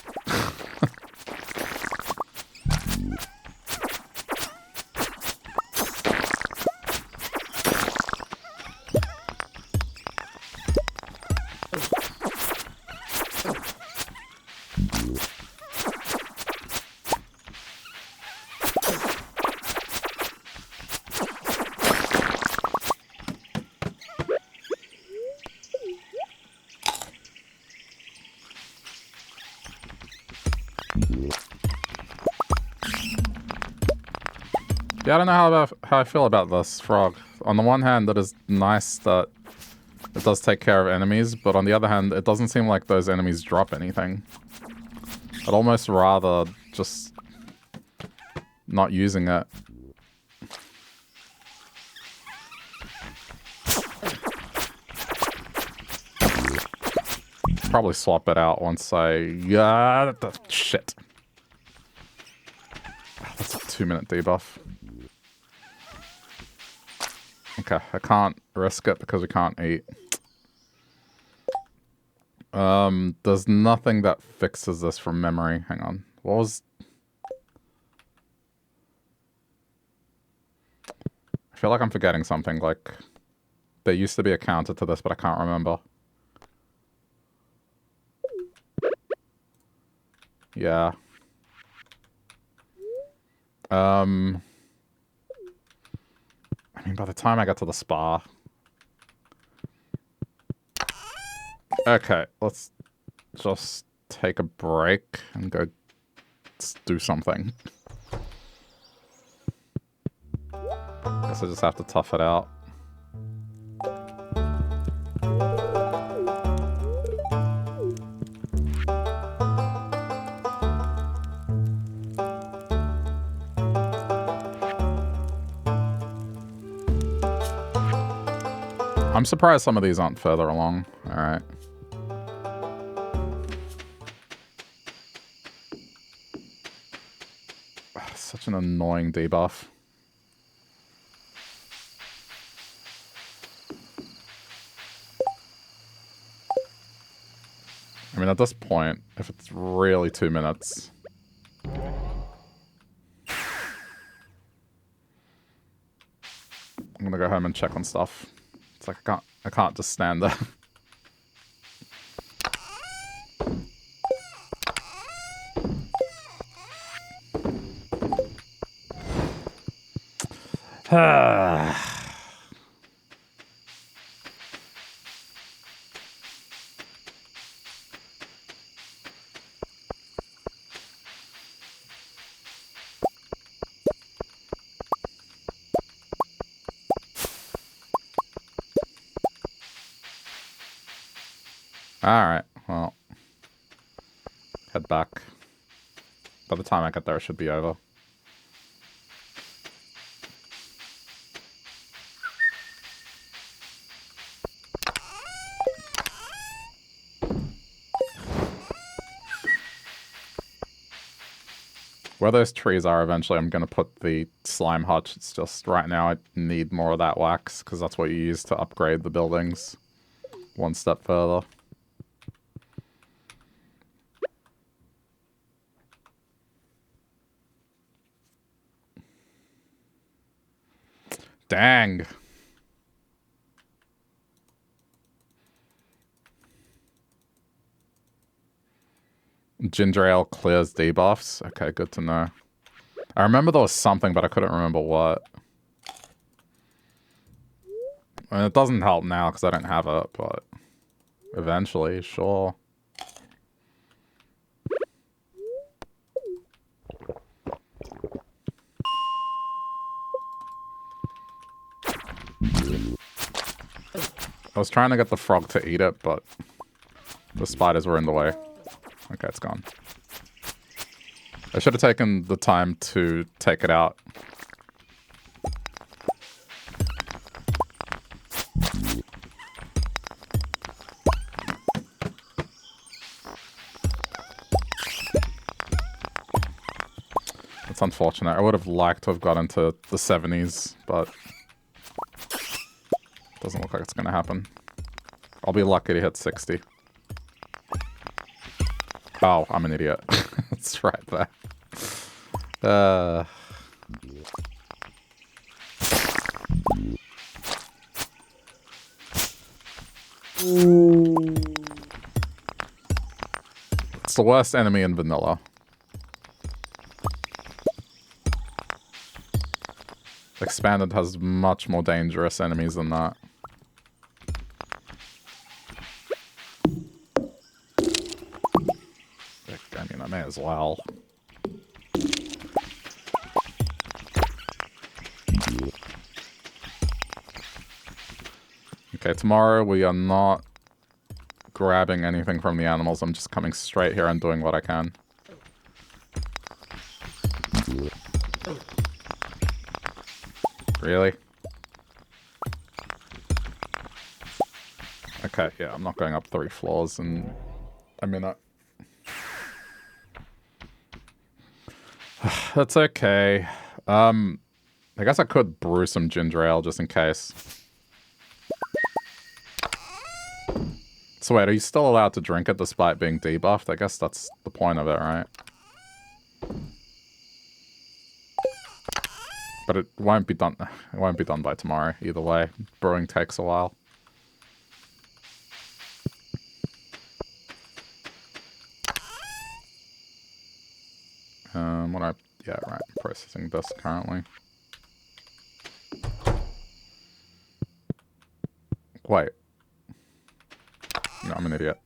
Yeah, I don't know how I feel about this frog. On the one hand, it is nice that It does take care of enemies, but on the other hand, it doesn't seem like those enemies drop anything. I'd almost rather just not using it. Probably swap it out once I... Yeah, shit. That's a 2-minute debuff. Okay, I can't risk it because we can't eat. There's nothing that fixes this from memory. Hang on. What was... I feel like I'm forgetting something. Like, there used to be a counter to this, but I can't remember. Yeah. I mean, by the time I get to the spa... Okay, let's just take a break and go do something. Guess I just have to tough it out. I'm surprised some of these aren't further along. Alright. Such an annoying debuff. I mean, at this point, if it's really 2 minutes... I'm gonna go home and check on stuff. It's like I can't just stand there. Alright, well. Head back. By the time I get there, it should be over. Where those trees are, eventually I'm going to put the slime hutch. It's just right now I need more of that wax, because that's what you use to upgrade the buildings one step further. Dang. Ginger ale clears debuffs. Okay, good to know. I remember there was something, but I couldn't remember what. I mean, it doesn't help now because I don't have it, but eventually, sure. I was trying to get the frog to eat it, but the spiders were in the way. Okay, it's gone. I should have taken the time to take it out. It's unfortunate. I would have liked to have got into the 70s, but doesn't look like it's going to happen. I'll be lucky to hit 60. Oh, I'm an idiot. It's right there. It's the worst enemy in vanilla. Expanded has much more dangerous enemies than that. I mean, I may as well. Okay, tomorrow we are not grabbing anything from the animals. I'm just coming straight here and doing what I can. Really? Okay, yeah, I'm not going up 3 floors in a minute. That's okay. I guess I could brew some ginger ale just in case. So wait, are you still allowed to drink it despite being debuffed? I guess that's the point of it, right? But it won't be done. It won't be done by tomorrow. Either way, brewing takes a while. Yeah, right. Processing this currently. Wait. No, I'm an idiot.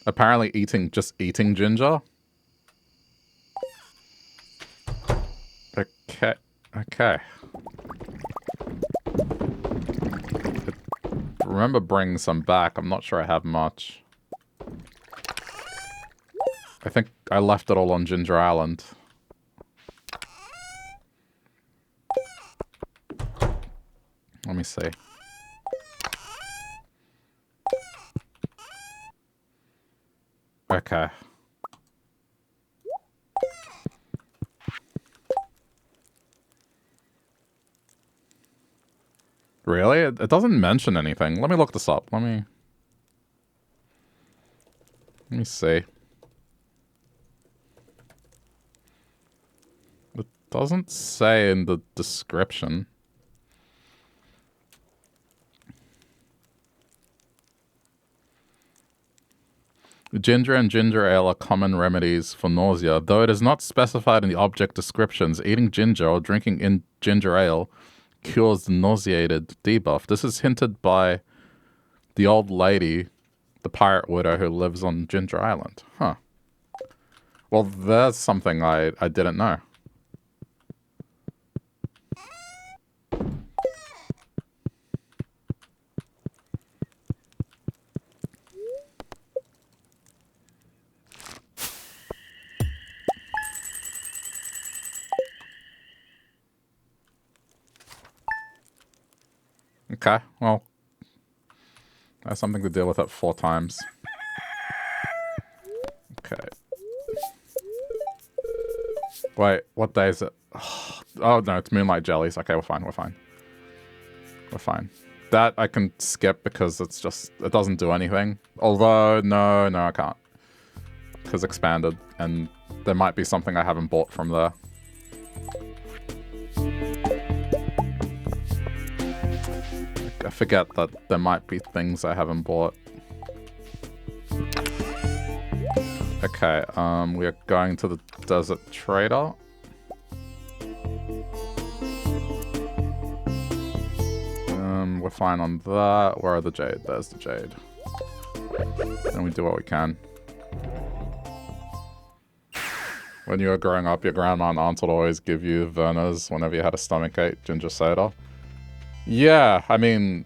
Apparently just eating ginger? Okay. Okay. I remember bringing some back. I'm not sure I have much. I think I left it all on Ginger Island. Let me see. Okay. Really? It doesn't mention anything. Let me look this up. Let me see. It doesn't say in the description. Ginger and ginger ale are common remedies for nausea. Though it is not specified in the object descriptions, eating ginger or drinking in ginger ale cures the nauseated debuff. This is hinted by the old lady, the pirate widow who lives on Ginger Island. Huh. Well, there's something I didn't know. Okay, well, that's something to deal with it 4 times. Okay. Wait, what day is it? Oh, no, it's Moonlight Jellies. Okay, we're fine, we're fine. We're fine. That I can skip because it's just, it doesn't do anything. Although, no, I can't. Because expanded, and there might be something I haven't bought from there. I forget that there might be things I haven't bought. Okay, we are going to the Desert Trader. We're fine on that. Where are the jade? There's the jade. And we do what we can. When you were growing up, your grandma and aunt would always give you Verner's whenever you had a stomachache, ginger soda. Yeah, I mean,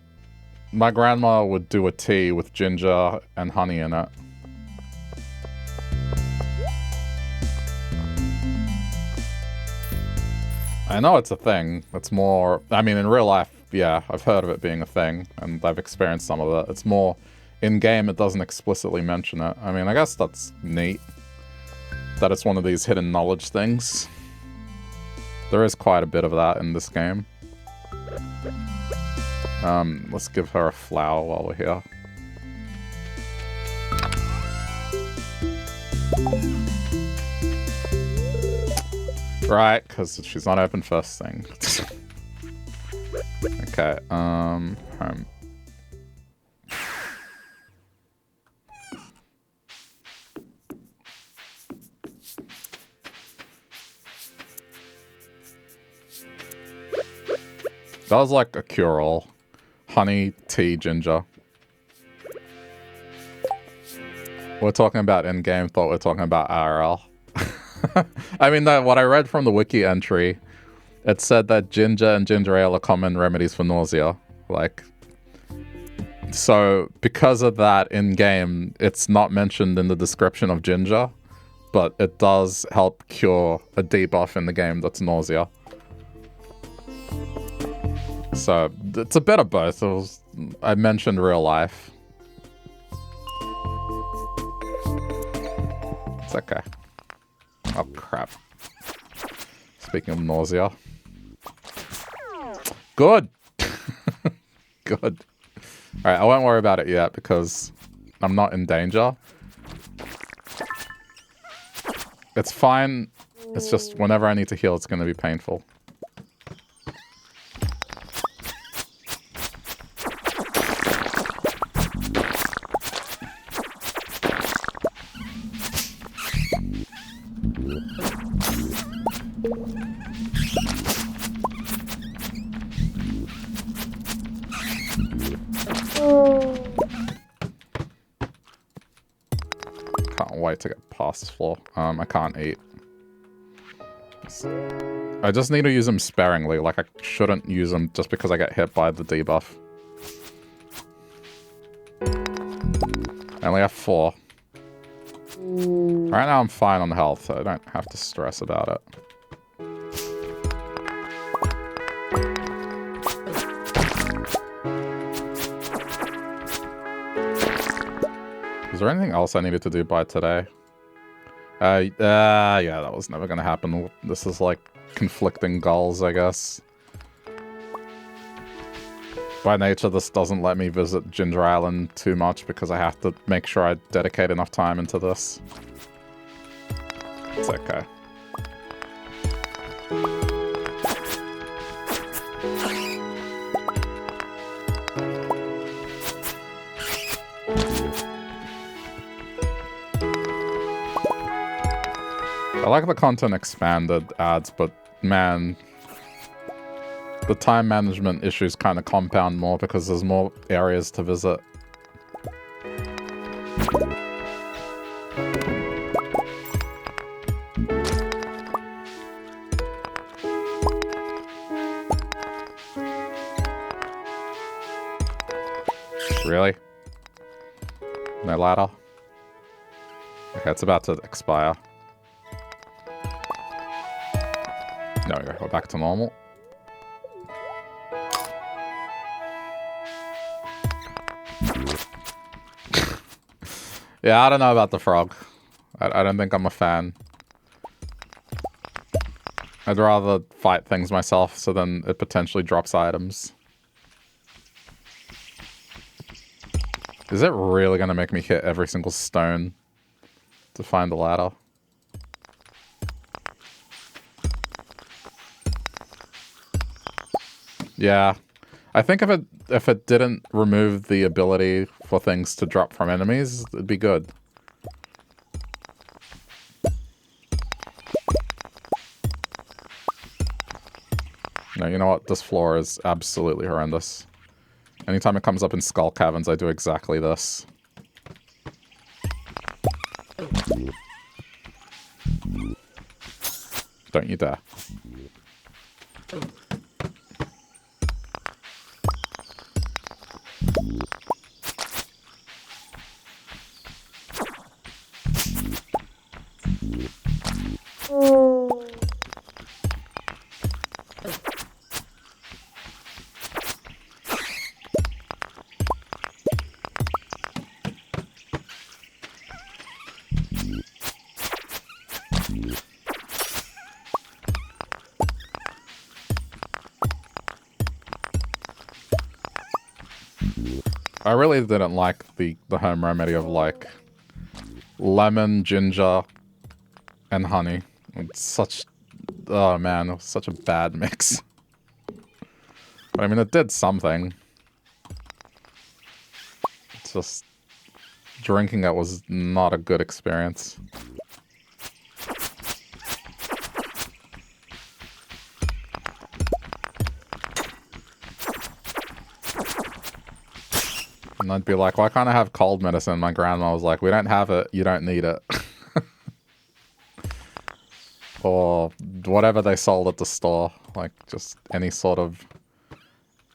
my grandma would do a tea with ginger and honey in it. I know it's a thing. It's more, I mean, in real life, yeah, I've heard of it being a thing, and I've experienced some of it. It's more, in-game, it doesn't explicitly mention it. I mean, I guess that's neat. That it's one of these hidden knowledge things. There is quite a bit of that in this game. Let's give her a flower while we're here. Right, because she's not open first thing. Okay, home. That was like a cure-all. Honey, tea, ginger. We're talking about in-game, thought we're talking about IRL. I mean, what I read from the wiki entry It said that ginger and ginger ale are common remedies for nausea. Like, so because of that in game, it's not mentioned in the description of ginger, but it does help cure a debuff in the game that's nausea. So it's a bit of both. I mentioned real life. It's okay. Oh crap. Speaking of nausea. Good. Good. Alright, I won't worry about it yet because I'm not in danger. It's fine. It's just whenever I need to heal, it's going to be painful. To get past this floor. I can't eat. I just need to use them sparingly. Like, I shouldn't use them just because I get hit by the debuff. I only have 4. Right now I'm fine on health, so I don't have to stress about it. Is there anything else I needed to do by today? Yeah, that was never gonna happen. This is like conflicting goals, I guess. By nature, this doesn't let me visit Ginger Island too much because I have to make sure I dedicate enough time into this. It's okay. I like the content expanded ads, but man, the time management issues kind of compound more because there's more areas to visit. Really? No ladder? Okay, it's about to expire. There we go, we're back to normal. Yeah, I don't know about the frog. I don't think I'm a fan. I'd rather fight things myself, so then it potentially drops items. Is it really gonna make me hit every single stone to find the ladder? Yeah, I think if it didn't remove the ability for things to drop from enemies, it'd be good. No, you know what? This floor is absolutely horrendous. Anytime it comes up in Skull Caverns, I do exactly this. Don't you dare. I really didn't like the home remedy of like lemon, ginger, and honey. It's such, oh man, it was such a bad mix. But I mean, it did something. It's just drinking it was not a good experience. And I'd be like, why can't I have cold medicine? My grandma was like, we don't have it, you don't need it. Or whatever they sold at the store. Like, just any sort of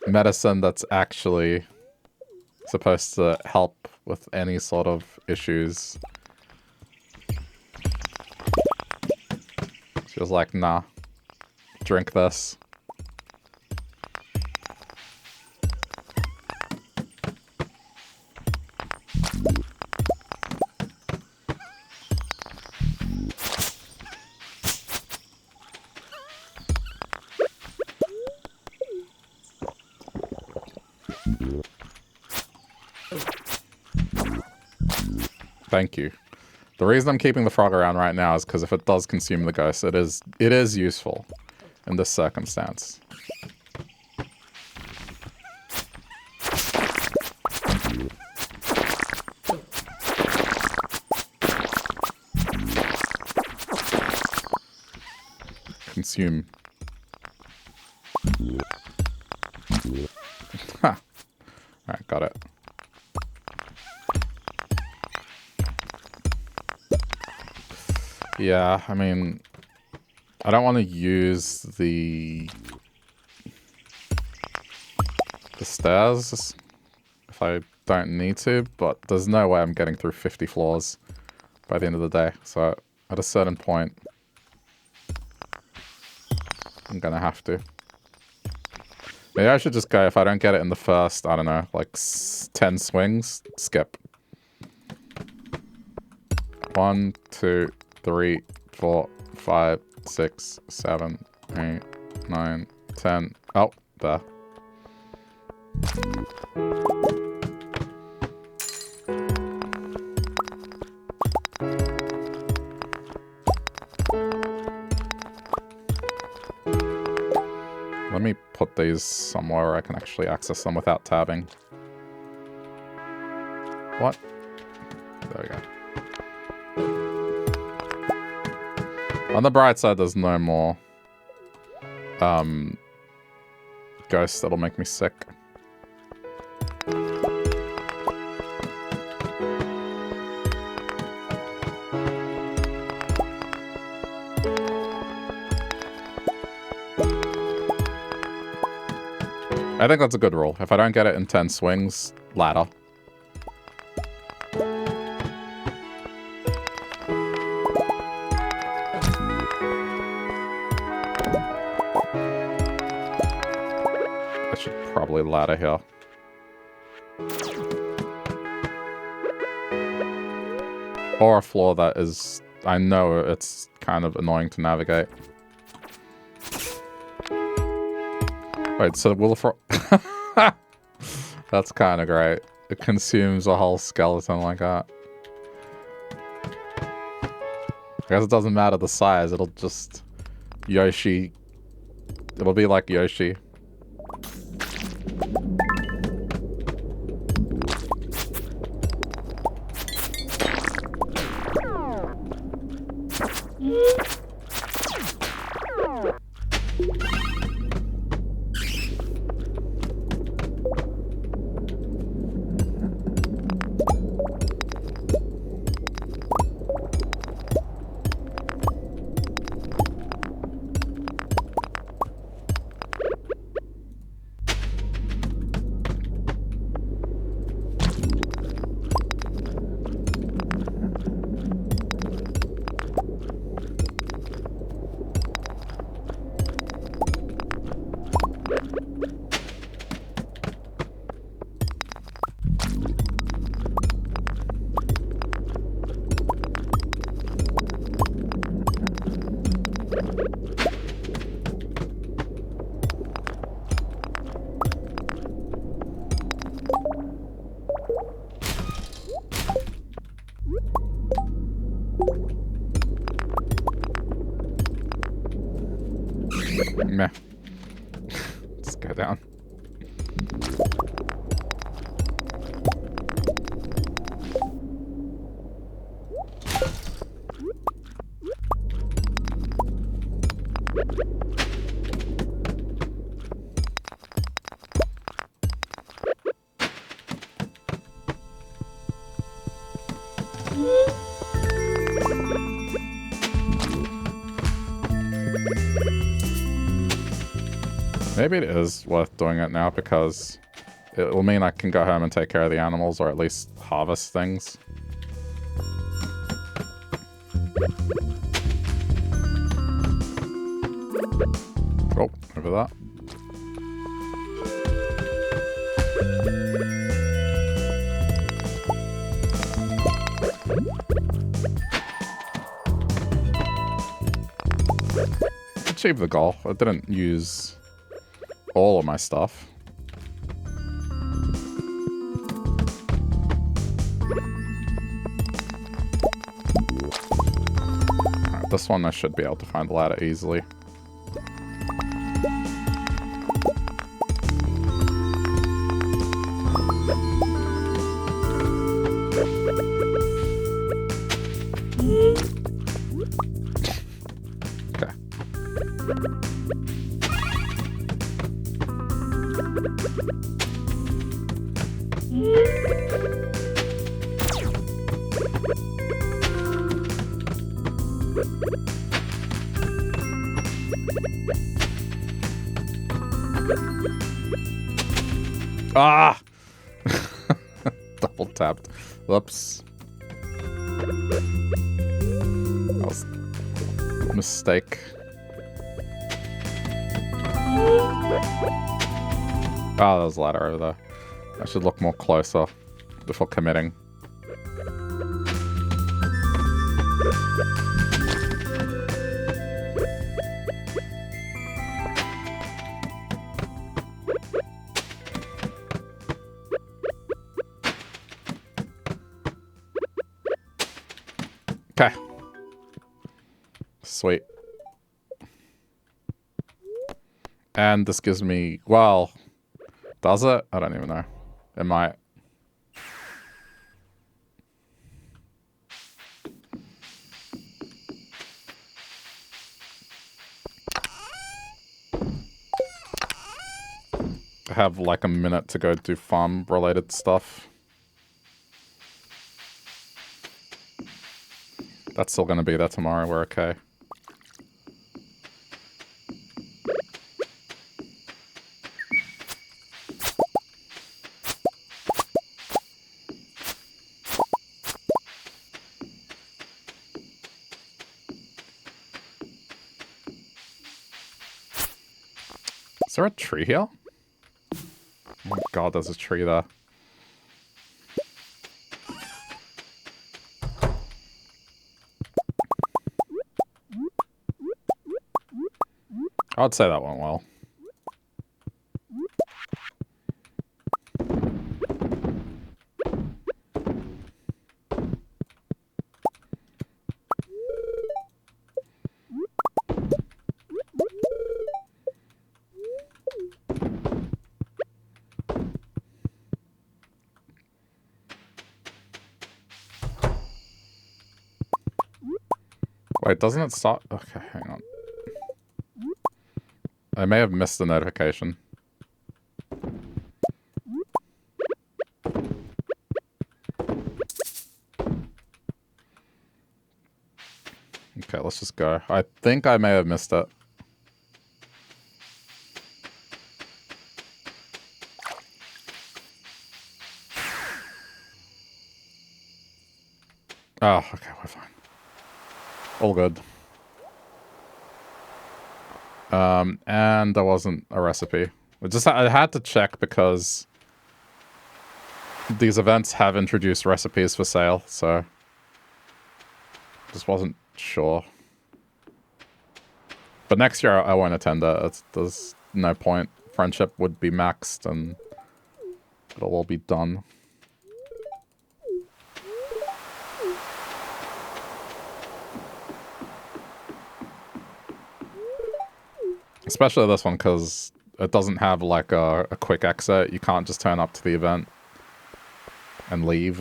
medicine that's actually supposed to help with any sort of issues. She was like, nah, drink this. Thank you. The reason I'm keeping the frog around right now is because if it does consume the ghost, it is useful in this circumstance. Consume. Ha. Alright, got it. Yeah, I mean, I don't want to use the stairs if I don't need to, but there's no way I'm getting through 50 floors by the end of the day. So at a certain point, I'm gonna have to. Maybe I should just go, if I don't get it in the first, I don't know, like 10 swings, skip. 1, 2, 3, 4, 5, 6, 7, 8, 9, 10. Oh, there. Let me put these somewhere where I can actually access them without tabbing. What? There we go. On the bright side, there's no more ghosts that'll make me sick. I think that's a good rule. If I don't get it in 10 swings, ladder. I should probably ladder here. Or a floor that is... I know it's kind of annoying to navigate. Wait, so will the frog... That's kind of great. It consumes a whole skeleton like that. I guess it doesn't matter the size, it'll just... Yoshi... It'll be like Yoshi. Meh. Let's go down. Maybe it is worth doing it now because it will mean I can go home and take care of the animals or at least harvest things. Oh, over that. Achieve the goal. I didn't use all of my stuff. Alright, this one I should be able to find the ladder easily. Ah! Double tapped. Whoops. That was a mistake. Oh, there's a ladder over there. I should look more closer before committing. Okay. Sweet. And this gives me, well, does it? I don't even know. It might. I have like a minute to go do farm related stuff. That's still going to be there tomorrow. We're okay. Is there a tree here? Oh my god, there's a tree there. I'd say that went well. Wait, doesn't it start? Okay, hang on. I may have missed the notification. Okay, let's just go. I think I may have missed it. Oh, okay, we're fine. All good. And there wasn't a recipe. I had to check because these events have introduced recipes for sale, so just wasn't sure. But next year I won't attend it. There's no point. Friendship would be maxed and it'll all be done. Especially this one, because it doesn't have like a quick exit. You can't just turn up to the event and leave.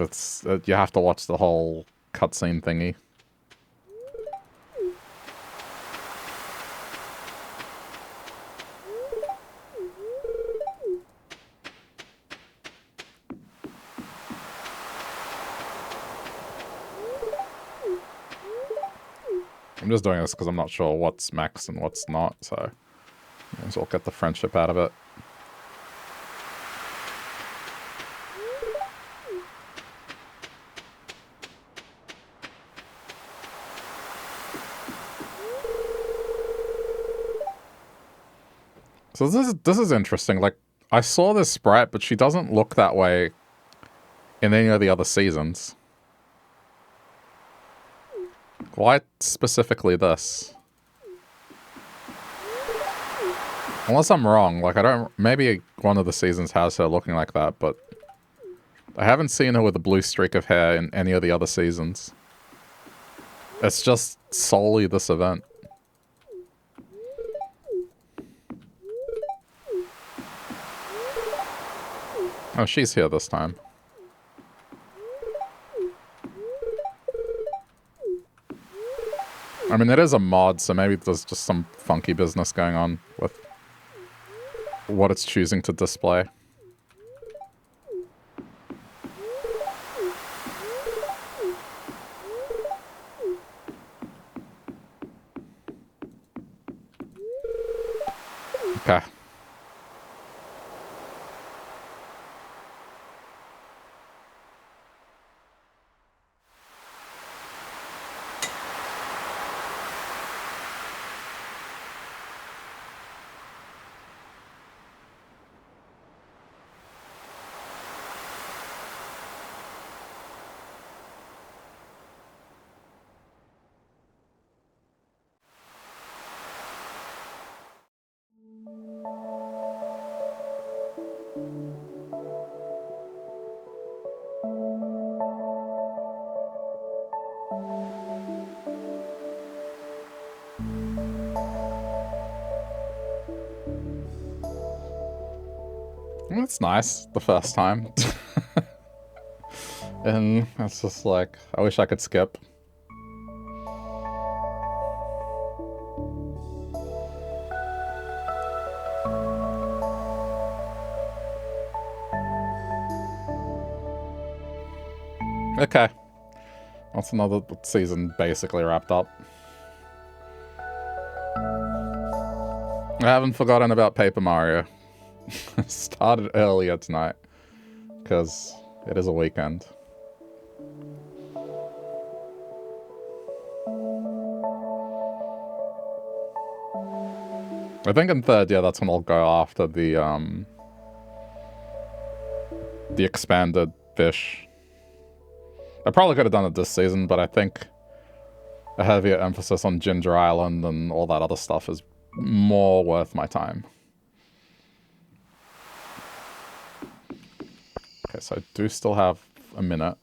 You have to watch the whole cutscene thingy. I'm just doing this because I'm not sure what's max and what's not, so Might as well get the friendship out of it. So this is interesting. Like, I saw this sprite, but she doesn't look that way in any of the other seasons. Why specifically this? Unless I'm wrong, like I don't... Maybe one of the seasons has her looking like that, but... I haven't seen her with a blue streak of hair in any of the other seasons. It's just solely this event. Oh, she's here this time. I mean, it is a mod, so maybe there's just some funky business going on with what it's choosing to display. Okay. It's nice the first time. And it's just like, I wish I could skip. Okay. That's another season basically wrapped up. I haven't forgotten about Paper Mario. Started earlier tonight, because it is a weekend. I think in third, yeah, that's when I'll go after the expanded fish. I probably could have done it this season, but I think a heavier emphasis on Ginger Island and all that other stuff is more worth my time. Okay, so I do still have a minute.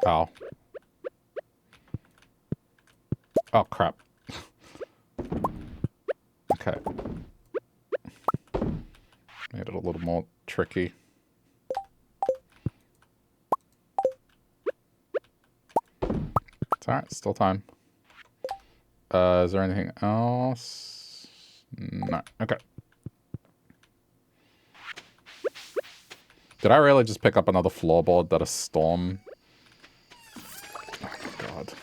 Oh. Oh, crap. Okay. Made it a little more tricky. It's alright, still time. Is there anything else? No. Okay. Did I really just pick up another floorboard that a storm... Oh, God.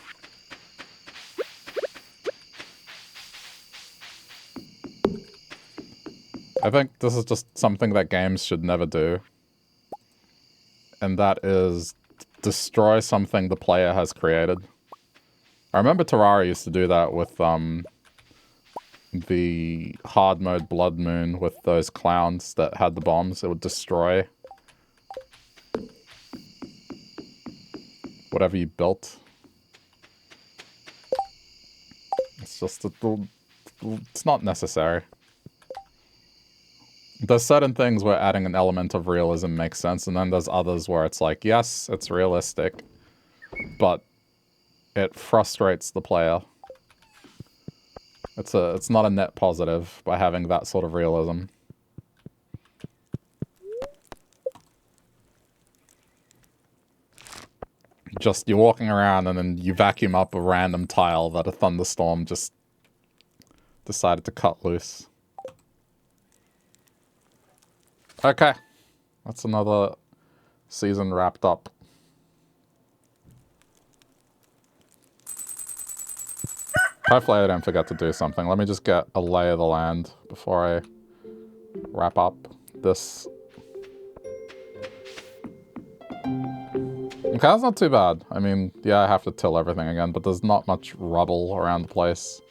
I think this is just something that games should never do. And that is destroy something the player has created. I remember Terraria used to do that with the hard mode Blood Moon with those clowns that had the bombs. It would destroy whatever you built. It's just it's not necessary. There's certain things where adding an element of realism makes sense, and then there's others where it's like, yes, it's realistic, but it frustrates the player. It's not a net positive by having that sort of realism. Just, you're walking around and then you vacuum up a random tile that a thunderstorm just decided to cut loose. Okay. That's another season wrapped up. Hopefully I don't forget to do something. Let me just get a lay of the land before I wrap up this. Okay, that's not too bad. I mean, yeah, I have to till everything again, but there's not much rubble around the place.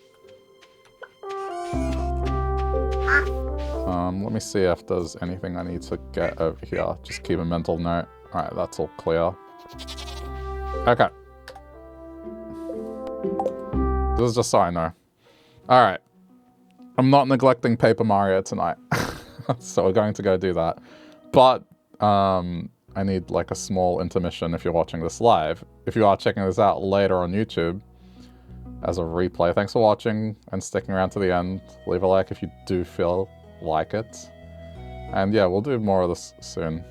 Let me see if there's anything I need to get over here. Just keep a mental note. Alright, that's all clear. Okay. This is just so I know. Alright. I'm not neglecting Paper Mario tonight. So we're going to go do that. But, I need like a small intermission if you're watching this live. If you are checking this out later on YouTube as a replay, thanks for watching and sticking around to the end. Leave a like if you do feel like it. And yeah, we'll do more of this soon.